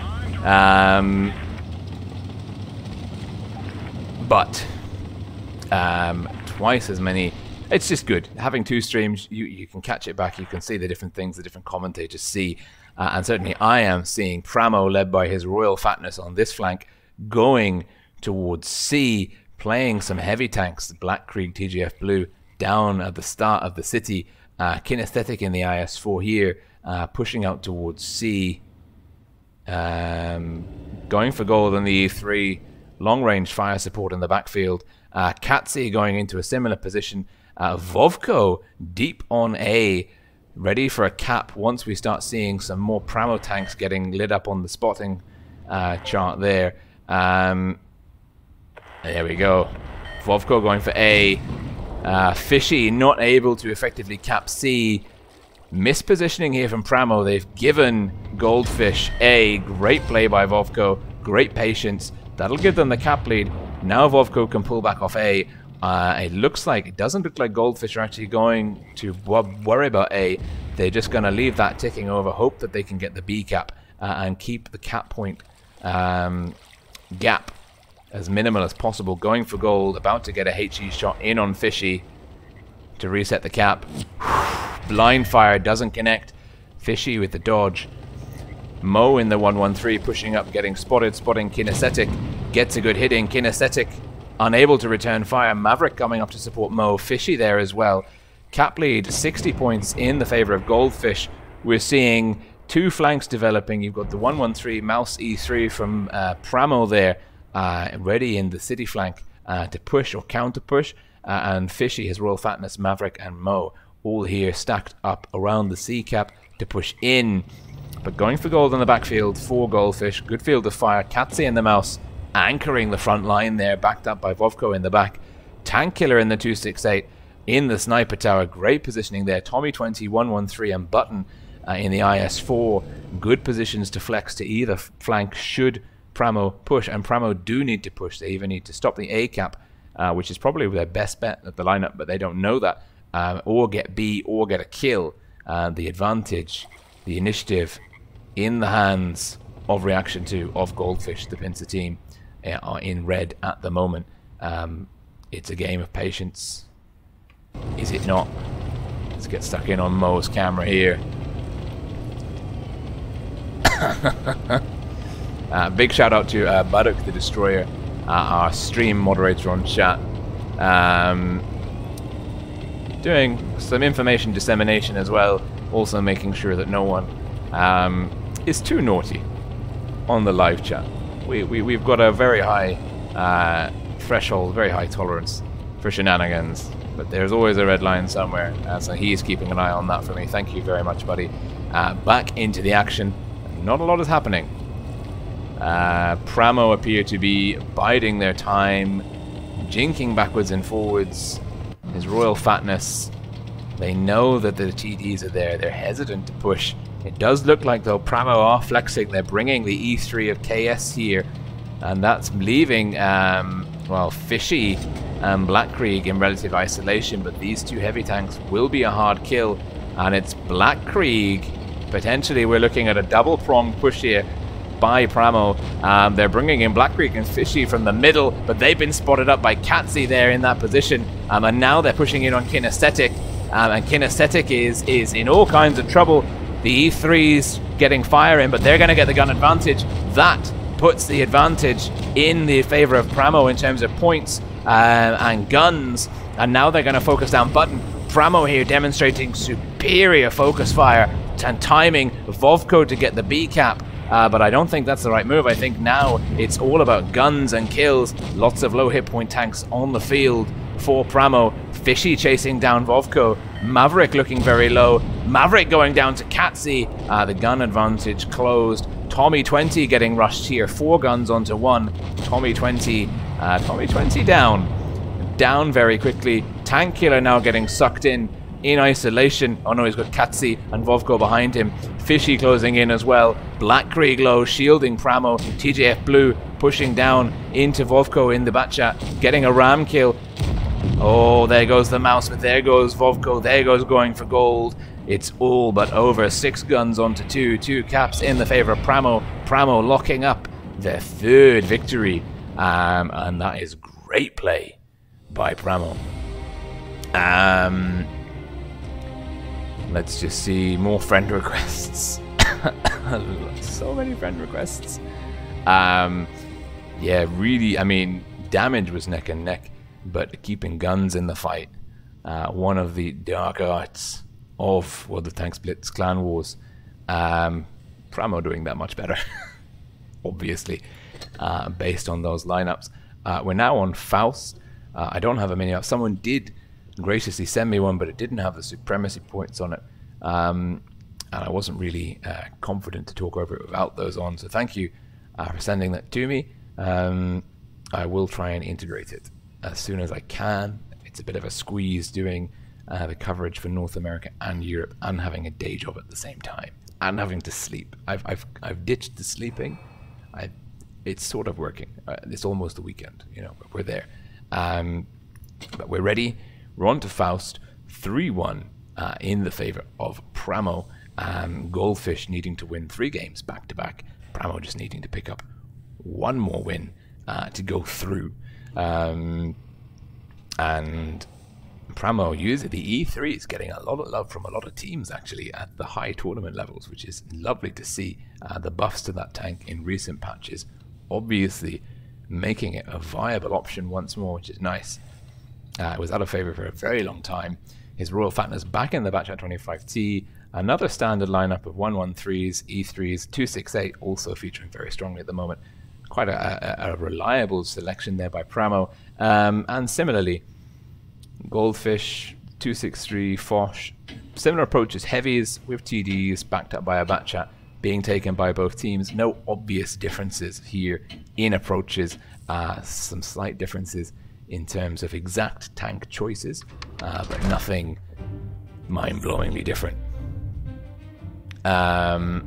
But twice as many. It's just good having two streams. You can catch it back. You can see the different things the different commentators see, and certainly I am seeing Pramo, led by his royal fatness on this flank, going towards C, playing some heavy tanks. Black Krieg TGF Blue down at the start of the city. Kinesthetic in the IS-4 here, pushing out towards C, going for gold in the E3. Long-range fire support in the backfield. Katsi going into a similar position. Vovko deep on A, ready for a cap once we start seeing some more Pramo tanks getting lit up on the spotting chart there. There we go. Vovko going for A. Fishy not able to effectively cap C. Mispositioning here from Pramo. They've given Goldfish A. Great play by Vovko. Great patience. That'll give them the cap lead. Now Vovko can pull back off A. It doesn't look like Goldfish are actually going to worry about A. They're just going to leave that ticking over, hope that they can get the B cap and keep the cap point gap as minimal as possible. Going for gold, about to get a HE shot in on Fishy to reset the cap. Blind fire doesn't connect. Fishy with the dodge. Mo in the 113 pushing up, getting spotted, spotting Kinesthetic, gets a good hit in. Kinesthetic unable to return fire. Maverick coming up to support Mo. Fishy there as well. Cap lead 60 points in the favor of Goldfish. We're seeing two flanks developing. You've got the 113 Mouse E3 from Pramo there, ready in the city flank to push or counter push, and Fishy, his royal fatness, Maverick and Mo all here stacked up around the C cap to push in. But going for gold in the backfield for Goldfish. Good field of fire. Katsi and the Mouse anchoring the front line there, backed up by Vovko in the back. Tank Killer in the 268 in the sniper tower. Great positioning there. Tommy 20, 113 and Button in the IS-4. Good positions to flex to either flank should Pramo push. And Pramo do need to push. They even need to stop the A cap, which is probably their best bet at the lineup, but they don't know that. Or get B or get a kill. The advantage, the initiative in the hands of Reaction 2 of Goldfish, the pincer team, are in red at the moment. It's a game of patience. Is it not? Let's get stuck in on Mo's camera here. Big shout out to Baduk the Destroyer, our stream moderator on chat. Doing some information dissemination as well, also making sure that no one is too naughty on the live chat. We've got a very high threshold, very high tolerance for shenanigans, but there's always a red line somewhere, so he's keeping an eye on that for me. Thank you very much, buddy. Back into the action. Not a lot is happening. Pramo appear to be biding their time, jinking backwards and forwards. His royal fatness. They know that the TDs are there. They're hesitant to push. It does look like, though, Pramo are flexing. They're bringing the E3 of KS here, and that's leaving, well, Fishy and Black Krieg in relative isolation, but these two heavy tanks will be a hard kill, and it's Black Krieg. Potentially, we're looking at a double-pronged push here. by Pramo. They're bringing in Black Creek and Fishy from the middle, but they've been spotted up by Katsi there in that position. And now they're pushing in on Kinesthetic. And Kinesthetic is in all kinds of trouble. The E3's getting fire in, but they're going to get the gun advantage. That puts the advantage in the favor of Pramo in terms of points and guns. And now they're going to focus down Button. Pramo here demonstrating superior focus fire and timing Vovko to get the B cap. But I don't think that's the right move. I think now it's all about guns and kills. Lots of low hit point tanks on the field for Pramo. Fishy chasing down Vovko. Maverick looking very low. Maverick going down to Katsi. The gun advantage closed. Tommy 20 getting rushed here. 4 guns onto 1. Tommy 20 down very quickly. Tank Killer now getting sucked in isolation. Oh no, he's got Katsi and Vovko behind him. Fishy closing in as well. Black Krieg low, shielding Pramo. TJF Blue pushing down into Vovko in the Batchat, getting a ram kill. Oh, there goes the mouse, but there goes Vovko. There goes going for gold. It's all but over. 6 guns onto 2. 2 caps in the favor of Pramo. Pramo locking up their 3rd victory. And that is great play by Pramo. Let's just see more friend requests. So many friend requests. Yeah, really, I mean, damage was neck and neck, but keeping guns in the fight, one of the dark arts of the Tanks Blitz Clan Wars. Pramo doing that much better, obviously, based on those lineups. We're now on Faust. I don't have a mini up. Someone did graciously send me one, but it didn't have the Supremacy points on it. And I wasn't really confident to talk over it without those on. So thank you for sending that to me. I will try and integrate it as soon as I can. It's a bit of a squeeze doing the coverage for North America and Europe and having a day job at the same time and having to sleep. I've ditched the sleeping. It's sort of working. It's almost the weekend, you know, but we're there. But we're ready. We're on to Faust. 3-1 in the favor of Pramo. Goldfish needing to win 3 games back to back. Pramo just needing to pick up 1 more win to go through. And Pramo using the E3 is getting a lot of love from a lot of teams actually at the high tournament levels, which is lovely to see. The buffs to that tank in recent patches obviously making it a viable option once more, which is nice. It was out of favor for a very long time. His Royal Fatness back in the Batchat 25T. Another standard lineup of 113s, E3s, 268 also featuring very strongly at the moment. Quite a reliable selection there by Pramo. And similarly, Goldfish, 263, Foch. Similar approaches, heavies with TDs backed up by a Batchat being taken by both teams. No obvious differences here in approaches. Some slight differences in terms of exact tank choices, but nothing mind-blowingly different. And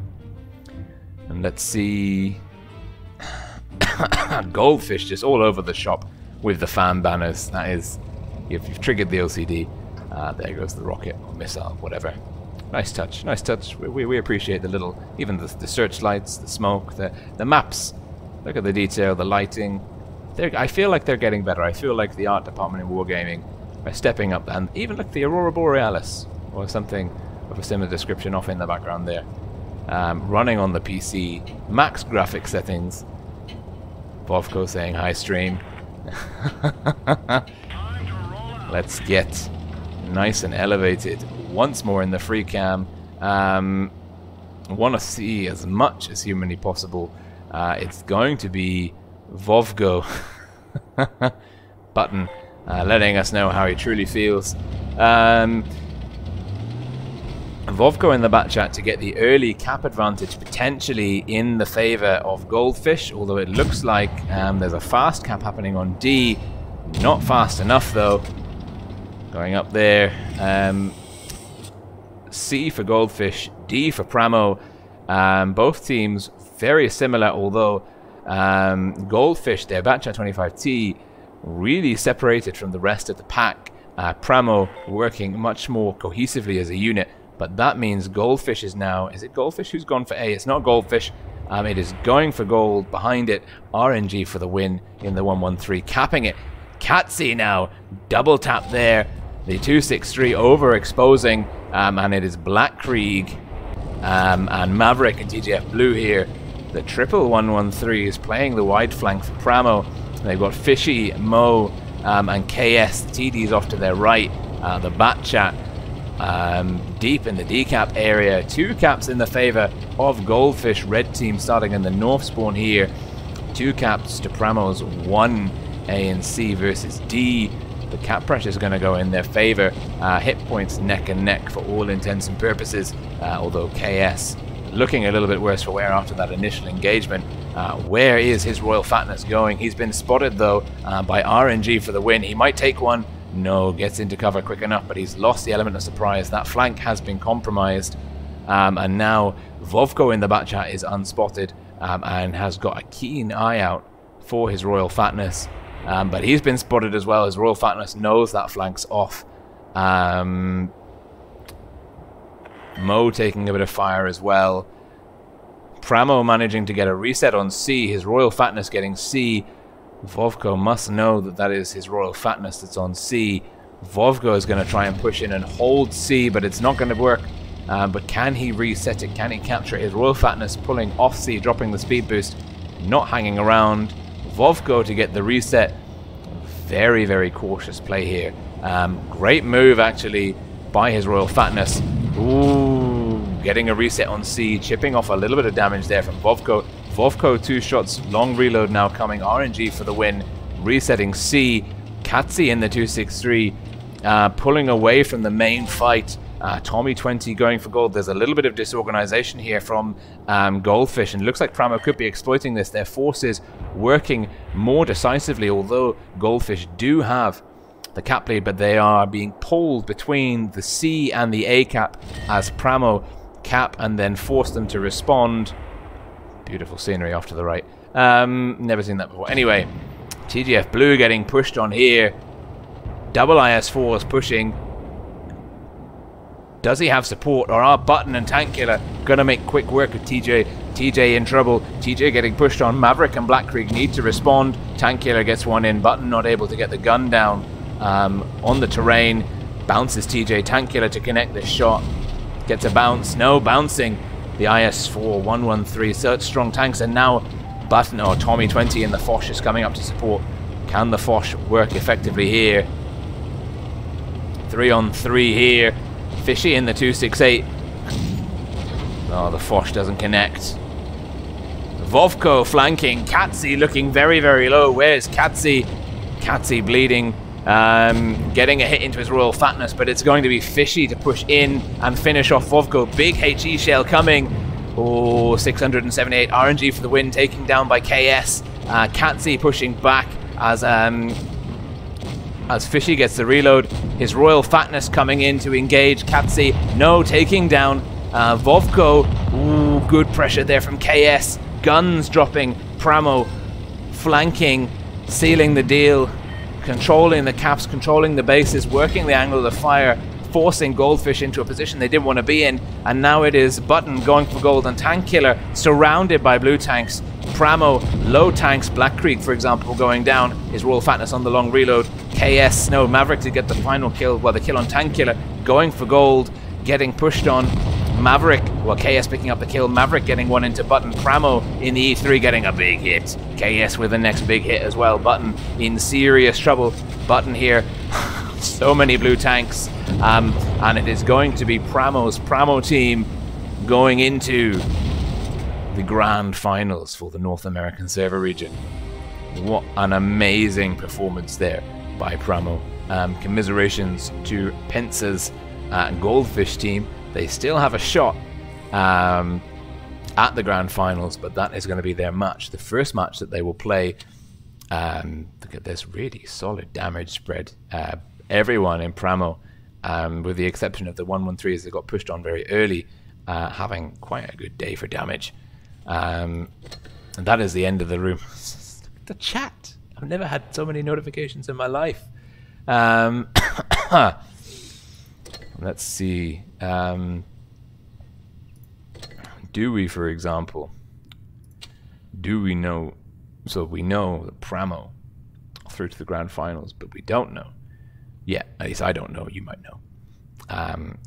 let's see. Goldfish just all over the shop with the fan banners. That is, if you've triggered the OCD, there goes the rocket or missile, whatever. Nice touch, nice touch. We appreciate the little, even the searchlights, the smoke, the maps. Look at the detail, the lighting. I feel like they're getting better. I feel like the art department in Wargaming are stepping up, and even like the Aurora Borealis or something of a similar description off in the background there. Running on the PC, max graphic settings. Vovko saying hi stream. Let's get nice and elevated once more in the free cam. Want to see as much as humanly possible. It's going to be Vovko Button letting us know how he truly feels. Vovko in the Batchat to get the early cap advantage potentially in the favor of Goldfish, although it looks like there's a fast cap happening on D. Not fast enough though. Going up there. C for Goldfish, D for Pramo. Both teams very similar, although Goldfish, their Batchat 25T, really separated from the rest of the pack. Pramo working much more cohesively as a unit, but that means Goldfish is now... Is it Goldfish who's gone for A? It's not Goldfish. It is going for gold. Behind it, RNG for the win in the 1-1-3, capping it. Katsi now, double tap there. The 2-6-3 overexposing, and it is Black Krieg and Maverick and TGF Blue here. The triple 1-1-3 is playing the wide flank for Pramo. They've got Fishy, Mo, and KS. TD's off to their right. The Bat Chat deep in the decap area. 2 caps in the favor of Goldfish. Red team starting in the north spawn here. 2 caps to Pramo's 1 A and C versus D. The cap pressure is going to go in their favor. Hit points neck and neck for all intents and purposes. Although KS looking a little bit worse for wear after that initial engagement. Where is his Royal Fatness going? He's been spotted though by RNG for the win. He might take one. No, gets into cover quick enough, but he's lost the element of surprise. That flank has been compromised. And now Vovko in the back chat is unspotted and has got a keen eye out for his Royal Fatness. But he's been spotted as well. His Royal Fatness knows that flank's off. Mo taking a bit of fire as well. Pramo managing to get a reset on C. His Royal Fatness getting C. Vovko must know that that is his Royal Fatness that's on C. Vovko is going to try and push in and hold C, but it's not going to work. But can he reset it? Can he capture it? His Royal Fatness pulling off C, dropping the speed boost, not hanging around. Vovko to get the reset. Very, very cautious play here. Great move, actually, by his Royal Fatness. Ooh, getting a reset on C, chipping off a little bit of damage there from Vovko. Vovko 2 shots, long reload now coming. RNG for the win. Resetting C. Katsi in the 2-6-3. Pulling away from the main fight. Tommy 20 going for gold. There's a little bit of disorganization here from Goldfish, and looks like Prama could be exploiting this. Their forces working more decisively, although Goldfish do have the cap lead, but they are being pulled between the C and the A cap as Pramo cap and then force them to respond. Beautiful scenery off to the right. Never seen that before. Anyway, TGF Blue getting pushed on here. Double IS4s pushing. Does he have support, or are Button and Tank Killer going to make quick work of TJ? TJ in trouble. TJ getting pushed on. Maverick and Black Krieg need to respond. Tank Killer gets one in. Button not able to get the gun down on the terrain. Bounces TJ. Tank Killer to connect this shot. Gets a bounce. No bouncing. The IS-4 113. Such strong tanks, and now Button or Tommy 20 in the Foch is coming up to support. Can the Foch work effectively here? 3-on-3 here. Fishy in the 2-6-8. Oh, the Foch doesn't connect. Vovko flanking. Katsi looking very, very low. Where's Katsi? Katsi bleeding. Getting a hit into his Royal Fatness, but it's going to be Fishy to push in and finish off Vovko. Big HE shell coming. Oh, 678 RNG for the win, taken down by KS. Katsi pushing back as Fishy gets the reload. His Royal Fatness coming in to engage Katsi. No, taking down Vovko. Ooh, good pressure there from KS. Guns dropping. Pramo flanking, sealing the deal. Controlling the caps, controlling the bases, working the angle of the fire, forcing Goldfish into a position they didn't want to be in. And now it is Button going for gold, and Tank Killer surrounded by blue tanks. Pramo, low tanks, Black Krieg, for example, going down. His Royal Fatness on the long reload. KS, no, Maverick to get the final kill, well, the kill on Tank Killer, going for gold, getting pushed on. Maverick, well, KS picking up the kill. Maverick getting one into Button. Pramo in the E3 getting a big hit. KS with the next big hit as well. Button in serious trouble. Button here. So many blue tanks. And it is going to be Pramo's Pramo team going into the grand finals for the North American server region. What an amazing performance there by Pramo. Commiserations to Pence's Goldfish team. They still have a shot at the grand finals, but that is going to be their match, the first match that they will play. Look at this, really solid damage spread. Everyone in Pramo, with the exception of the 113s that got pushed on very early, having quite a good day for damage. And that is the end of the room. The chat. I've never had so many notifications in my life. Let's see. Dewey, for example. do we know? So we know the PRAMO through to the grand finals, but we don't know. Yeah, at least I don't know. You might know.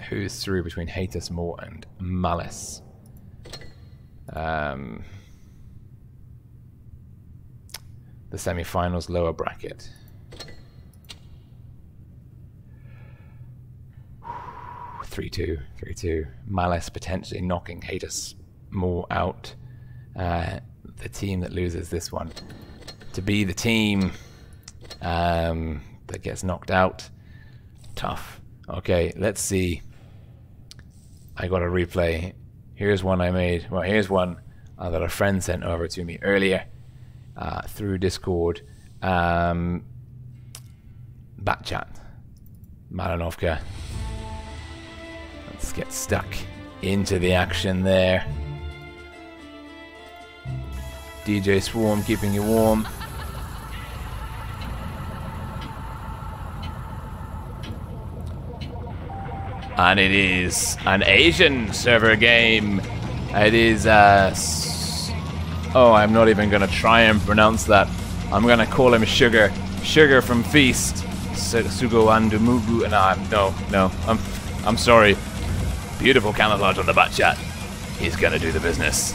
Who's through between Himmelsdorf and Malice? The semi-finals lower bracket. 3-2, 3-2. Malice potentially knocking Himmelsdorf out. The team that loses this one to be the team that gets knocked out. Tough. Okay, let's see. I got a replay. Here's one I made. Well, here's one that a friend sent over to me earlier through Discord. Back chat. Malinovka. Let's get stuck into the action there. DJ Swarm keeping you warm. And it is an Asian server game. It is oh, I'm not even gonna try and pronounce that. I'm gonna call him Sugar. Sugar from Feast. Sugo Andumugu. No. I'm sorry. Beautiful camouflage on the bat chat. He's gonna do the business.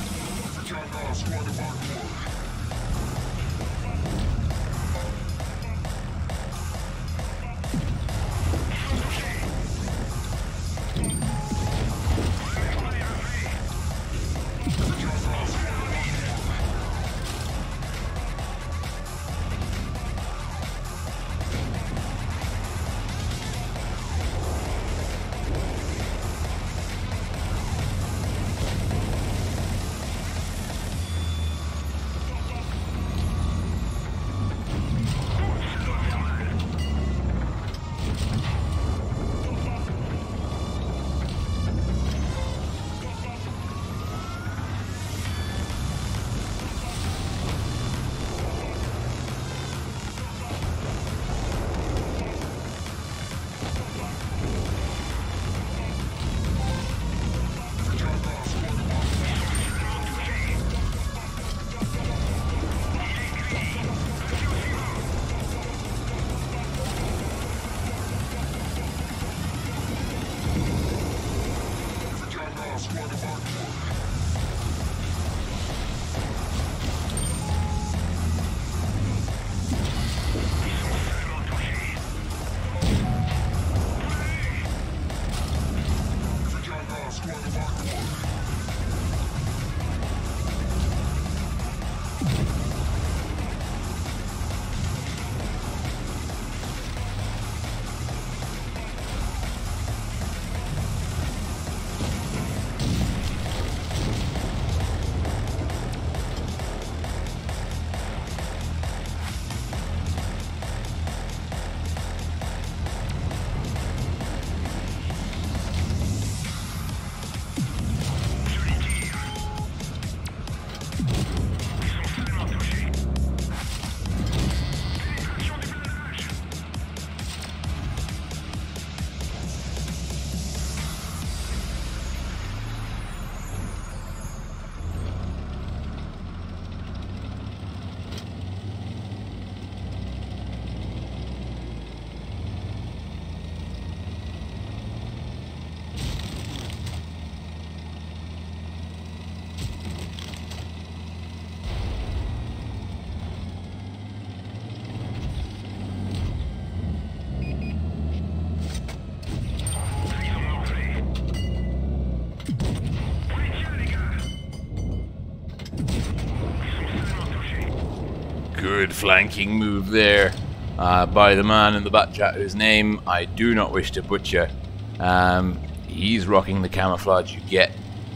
Good flanking move there by the man in the back chat whose name I do not wish to butcher. He's rocking the camouflage you get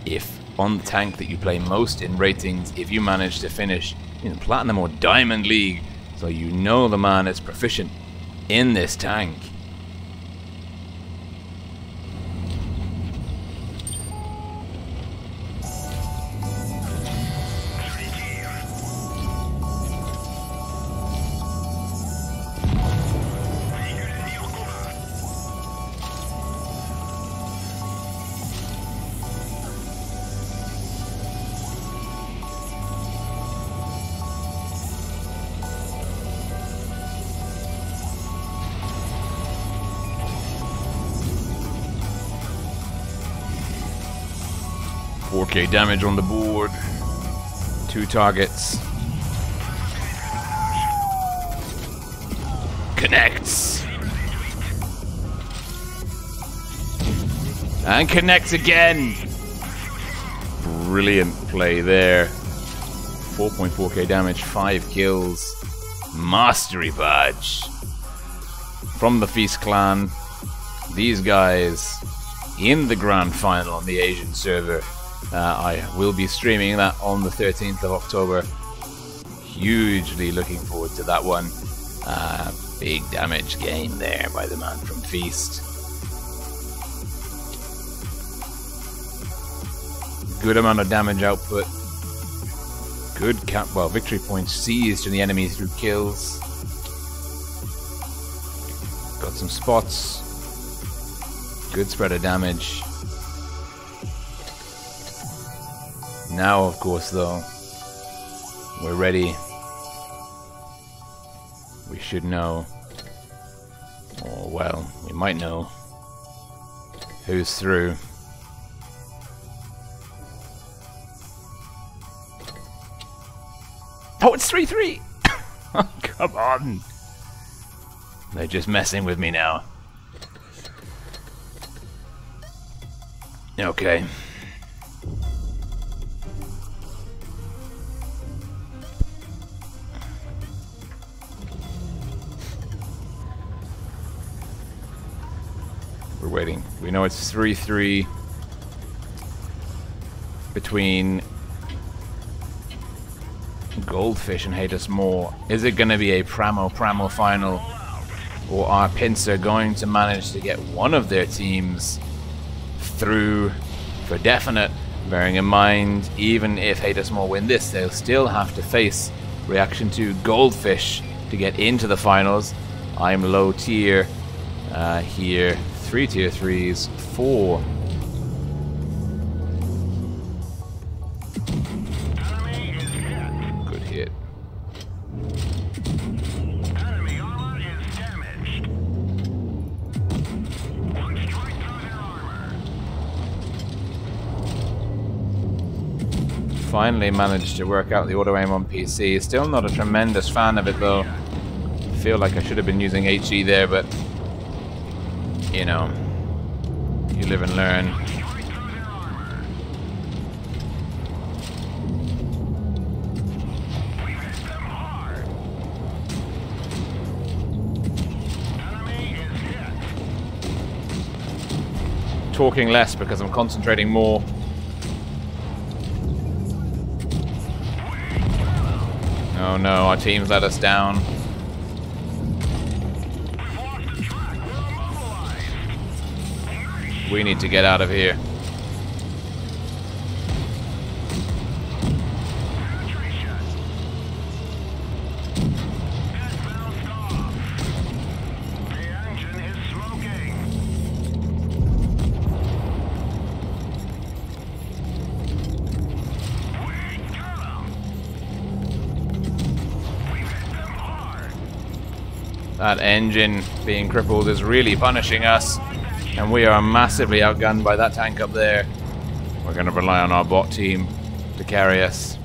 if on the tank that you play most in ratings, if you manage to finish in Platinum or Diamond League, so you know the man is proficient in this tank. 4k damage on the board. 2 targets. Connects. And connects again. Brilliant play there. 4.4k damage, 5 kills. Mastery badge. From the Feast clan. These guys in the grand final on the Asian server. I will be streaming that on the 13th of October. Hugely looking forward to that one. Big damage gain there by the man from Feast. Good amount of damage output. Good victory points seized in the enemy through kills. Got some spots. Good spread of damage. Now, of course, though, we're ready. We should know, or well, we might know who's through. Oh, it's 3-3! Oh, come on! They're just messing with me now. Okay. We're waiting. We know it's 3-3 between Goldfish and Hate Us More. Is it going to be a PRAMO final, or are Pincer going to manage to get one of their teams through for definite? Bearing in mind, even if Hate Us More win this, they'll still have to face Reaction to Goldfish to get into the finals. I'm low tier here. 3 tier 3s, 4. Good hit. Enemy armor is damaged. One strike through their armor. Finally managed to work out the auto aim on PC. Still not a tremendous fan of it though. Feel like I should have been using HE there, but you know, you live and learn. Talking less because I'm concentrating more. Oh no, our team's let us down. We need to get out of here. That engine being crippled is really punishing us, and we are massively outgunned by that tank up there. We're going to rely on our bot team to carry us.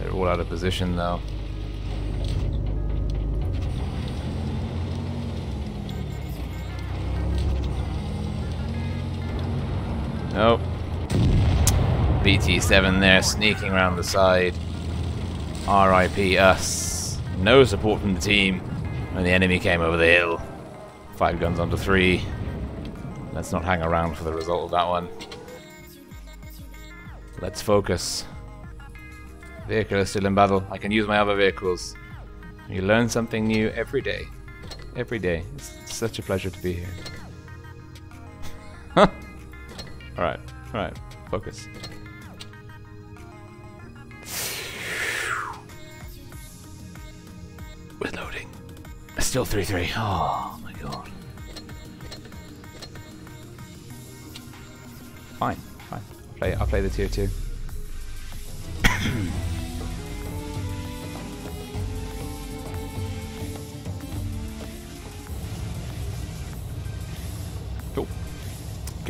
They're all out of position though. Nope. BT7 there, sneaking around the side. RIP us. No support from the team when the enemy came over the hill. 5 guns onto 3. Let's not hang around for the result of that one. Let's focus. Vehicle is still in battle. I can use my other vehicles. You learn something new every day. Every day. It's such a pleasure to be here. Alright, alright. Focus. With loading. Still 3-3. Oh my god. Fine, fine. I'll play the tier 2.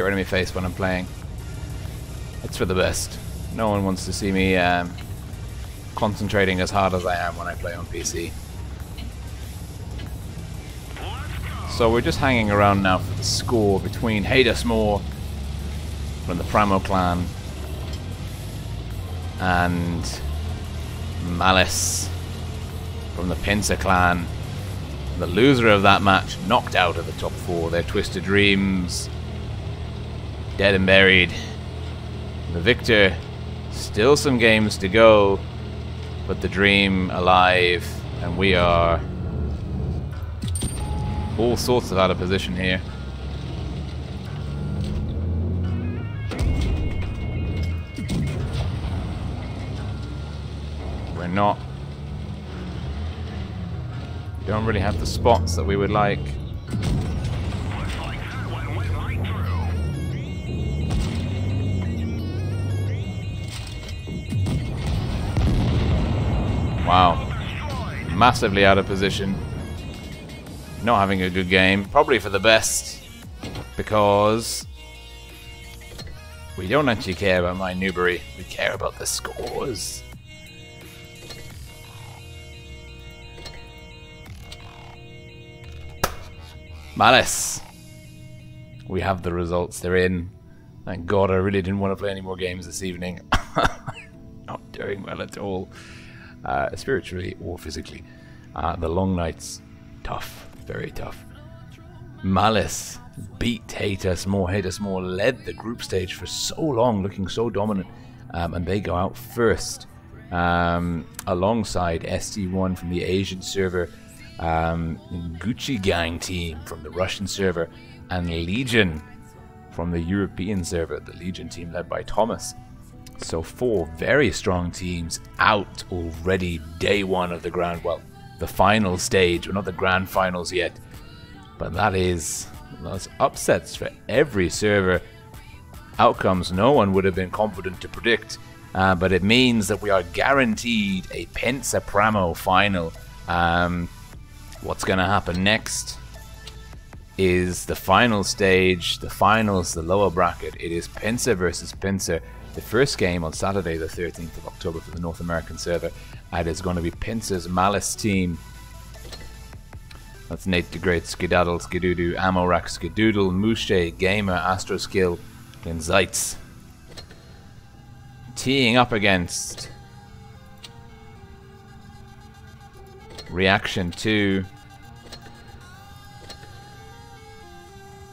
Get rid of my face when I'm playing. It's for the best. No one wants to see me concentrating as hard as I am when I play on PC. So we're just hanging around now for the score between Hate Us More from the PRAMO clan and Malice from the Pincer clan. The loser of that match knocked out of the top 4. Their Twisted Dreams dead and buried. The victor, still some games to go, but the dream alive, and we are all sorts of out of position here. We're not. We don't really have the spots that we would like. Wow. Massively out of position. Not having a good game. Probably for the best. Because we don't actually care about my Newbury. We care about the scores. Malice. We have the results. They're in. Thank God, I really didn't want to play any more games this evening. Not doing well at all. Spiritually or physically. The long nights, tough, very tough. Malice beat Hate Us More. Hate Us More led the group stage for so long, looking so dominant, and they go out first, alongside ST1 from the Asian server, Gucci Gang team from the Russian server, and Legion from the European server, the Legion team led by Thomas. So 4 very strong teams out already day 1 of the the final stage. We're not the grand finals yet, but those upsets for every server. Outcomes no one would have been confident to predict, but it means that we are guaranteed a PNCR final. What's going to happen next is the final stage, the finals, the lower bracket. It is PNCR versus PNCR. The first game on Saturday, the 13th of October for the North American server. It is going to be PNCR's Malice team. That's Nate the Great, Skedaddle, Skedoodoo, Amorak, Skedoodle, Mouche, Gamer, Astroskill, and Zeitz. Teeing up against Reaction 2.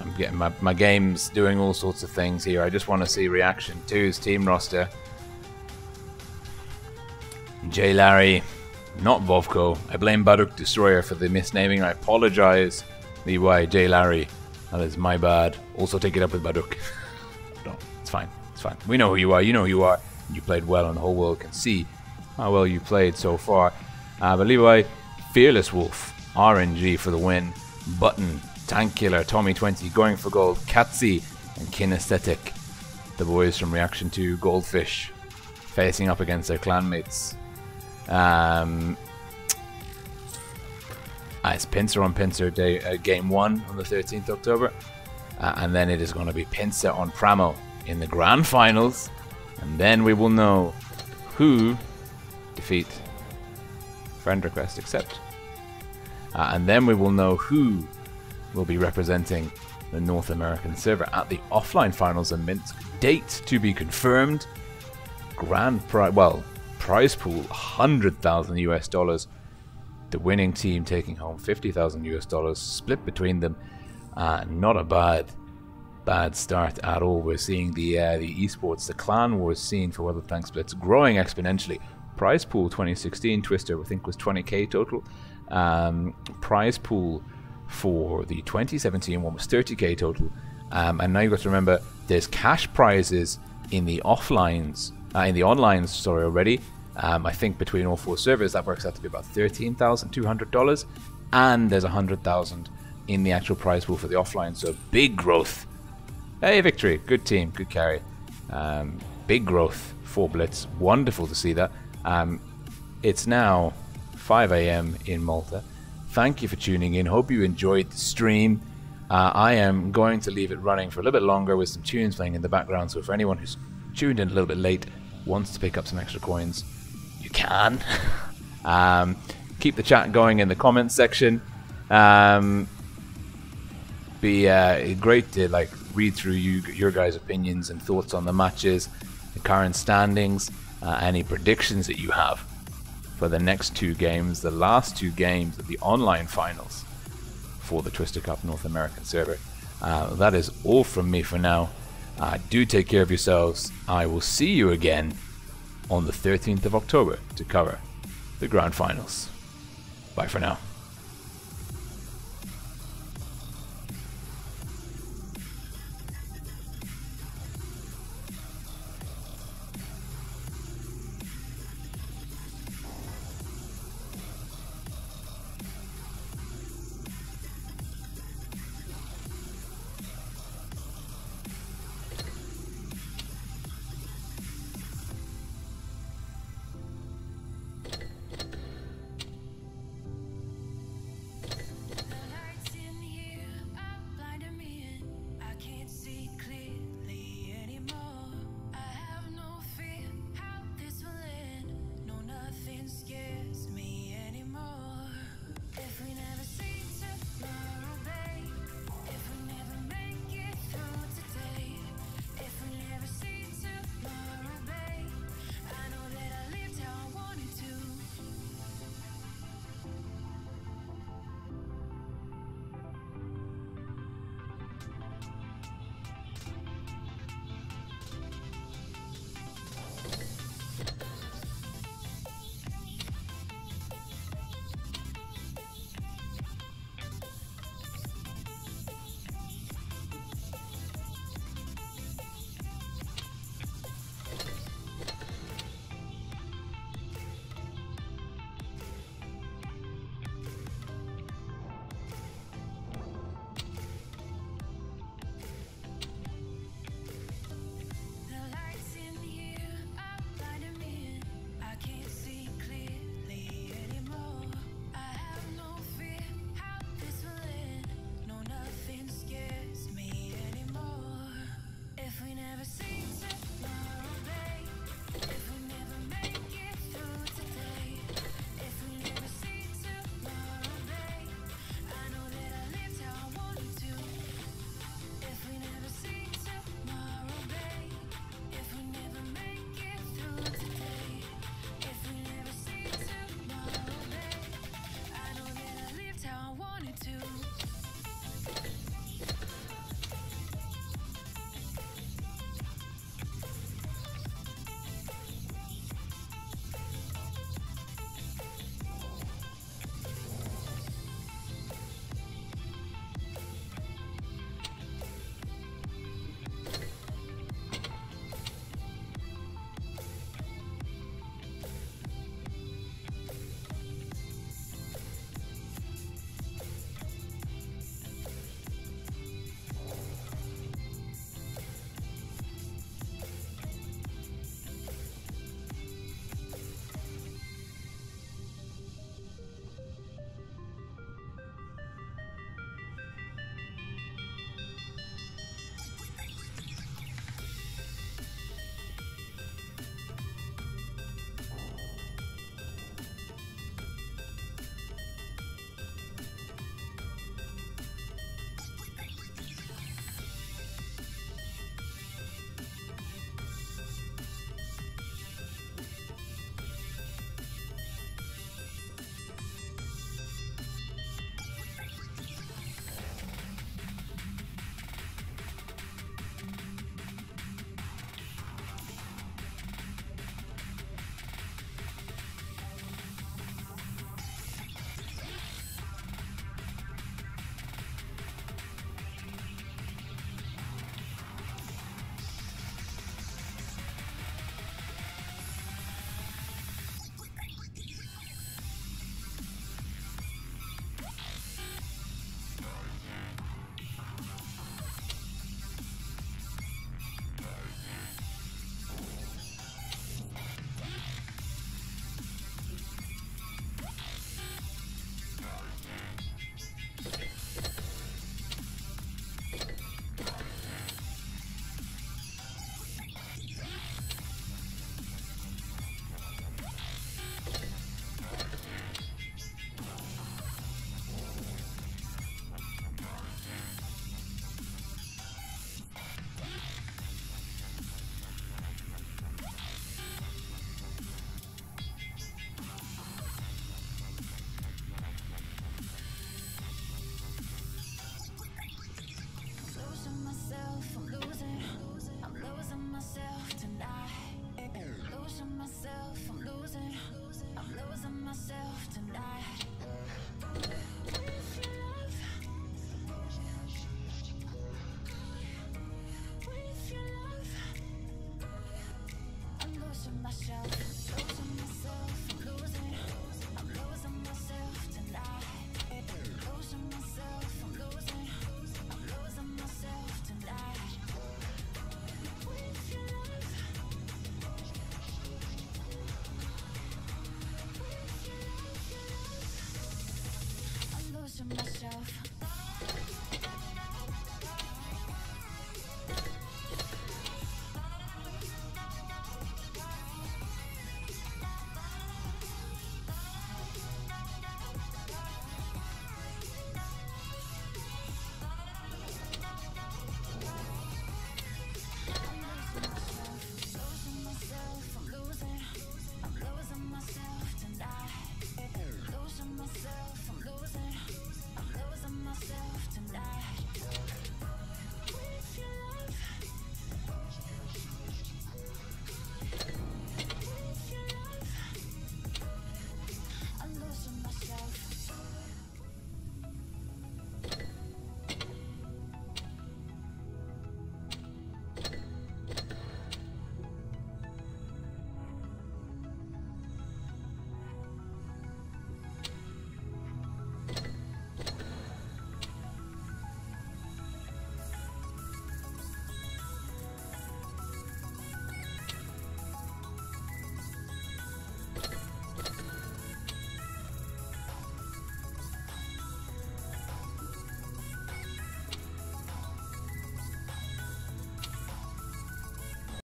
I'm getting my game's doing all sorts of things here. I just want to see Reaction 2's team roster. J. Larry, not Vovko. I blame Baruk Destroyer for the misnaming. I apologize. Levi, J. Larry. That is my bad. Also take it up with Baruk. No, it's fine. It's fine. We know who you are. You know who you are. You played well, and the whole world can see how well you played so far. But Levi, Fearless Wolf, RNG for the win. Button, Tankular, Tommy 20 going for gold, Katsi and Kinesthetic, the boys from Reaction 2, Goldfish, facing up against their clanmates. It's PNCR on PNCR day, game 1 on the 13th October, and then it is going to be PNCR on PRAMO in the grand finals, and then we will know who defeat. Friend request accept. And then we will know who will be representing the North American server at the offline finals in Minsk. Date to be confirmed. Prize pool $100,000 US. The winning team taking home $50,000 US, split between them. Not a bad start at all. We're seeing the esports, the clan wars scene for Weather Tank Splits growing exponentially. Prize pool 2016 Twister, I think, was 20k total. Prize pool for the 2017 one was 30k total, and now you've got to remember there's cash prizes in the onlines already. I think between all 4 servers that works out to be about $13,200, and there's $100,000 in the actual prize pool for the offline. So big growth. Hey, victory! Good team, good carry. Big growth for Blitz. Wonderful to see that. It's now 5 AM in Malta. Thank you for tuning in. Hope you enjoyed the stream. I am going to leave it running for a little bit longer with some tunes playing in the background, so for anyone who's tuned in a little bit late, wants to pick up some extra coins, you can. Keep the chat going in the comments section. Be great to like read through your guys' opinions and thoughts on the matches, the current standings, any predictions that you have for the next 2 games, the last 2 games of the online finals for the Twister Cup North American server. That is all from me for now. Do take care of yourselves. I will see you again on the 13th of October to cover the Grand Finals. Bye for now.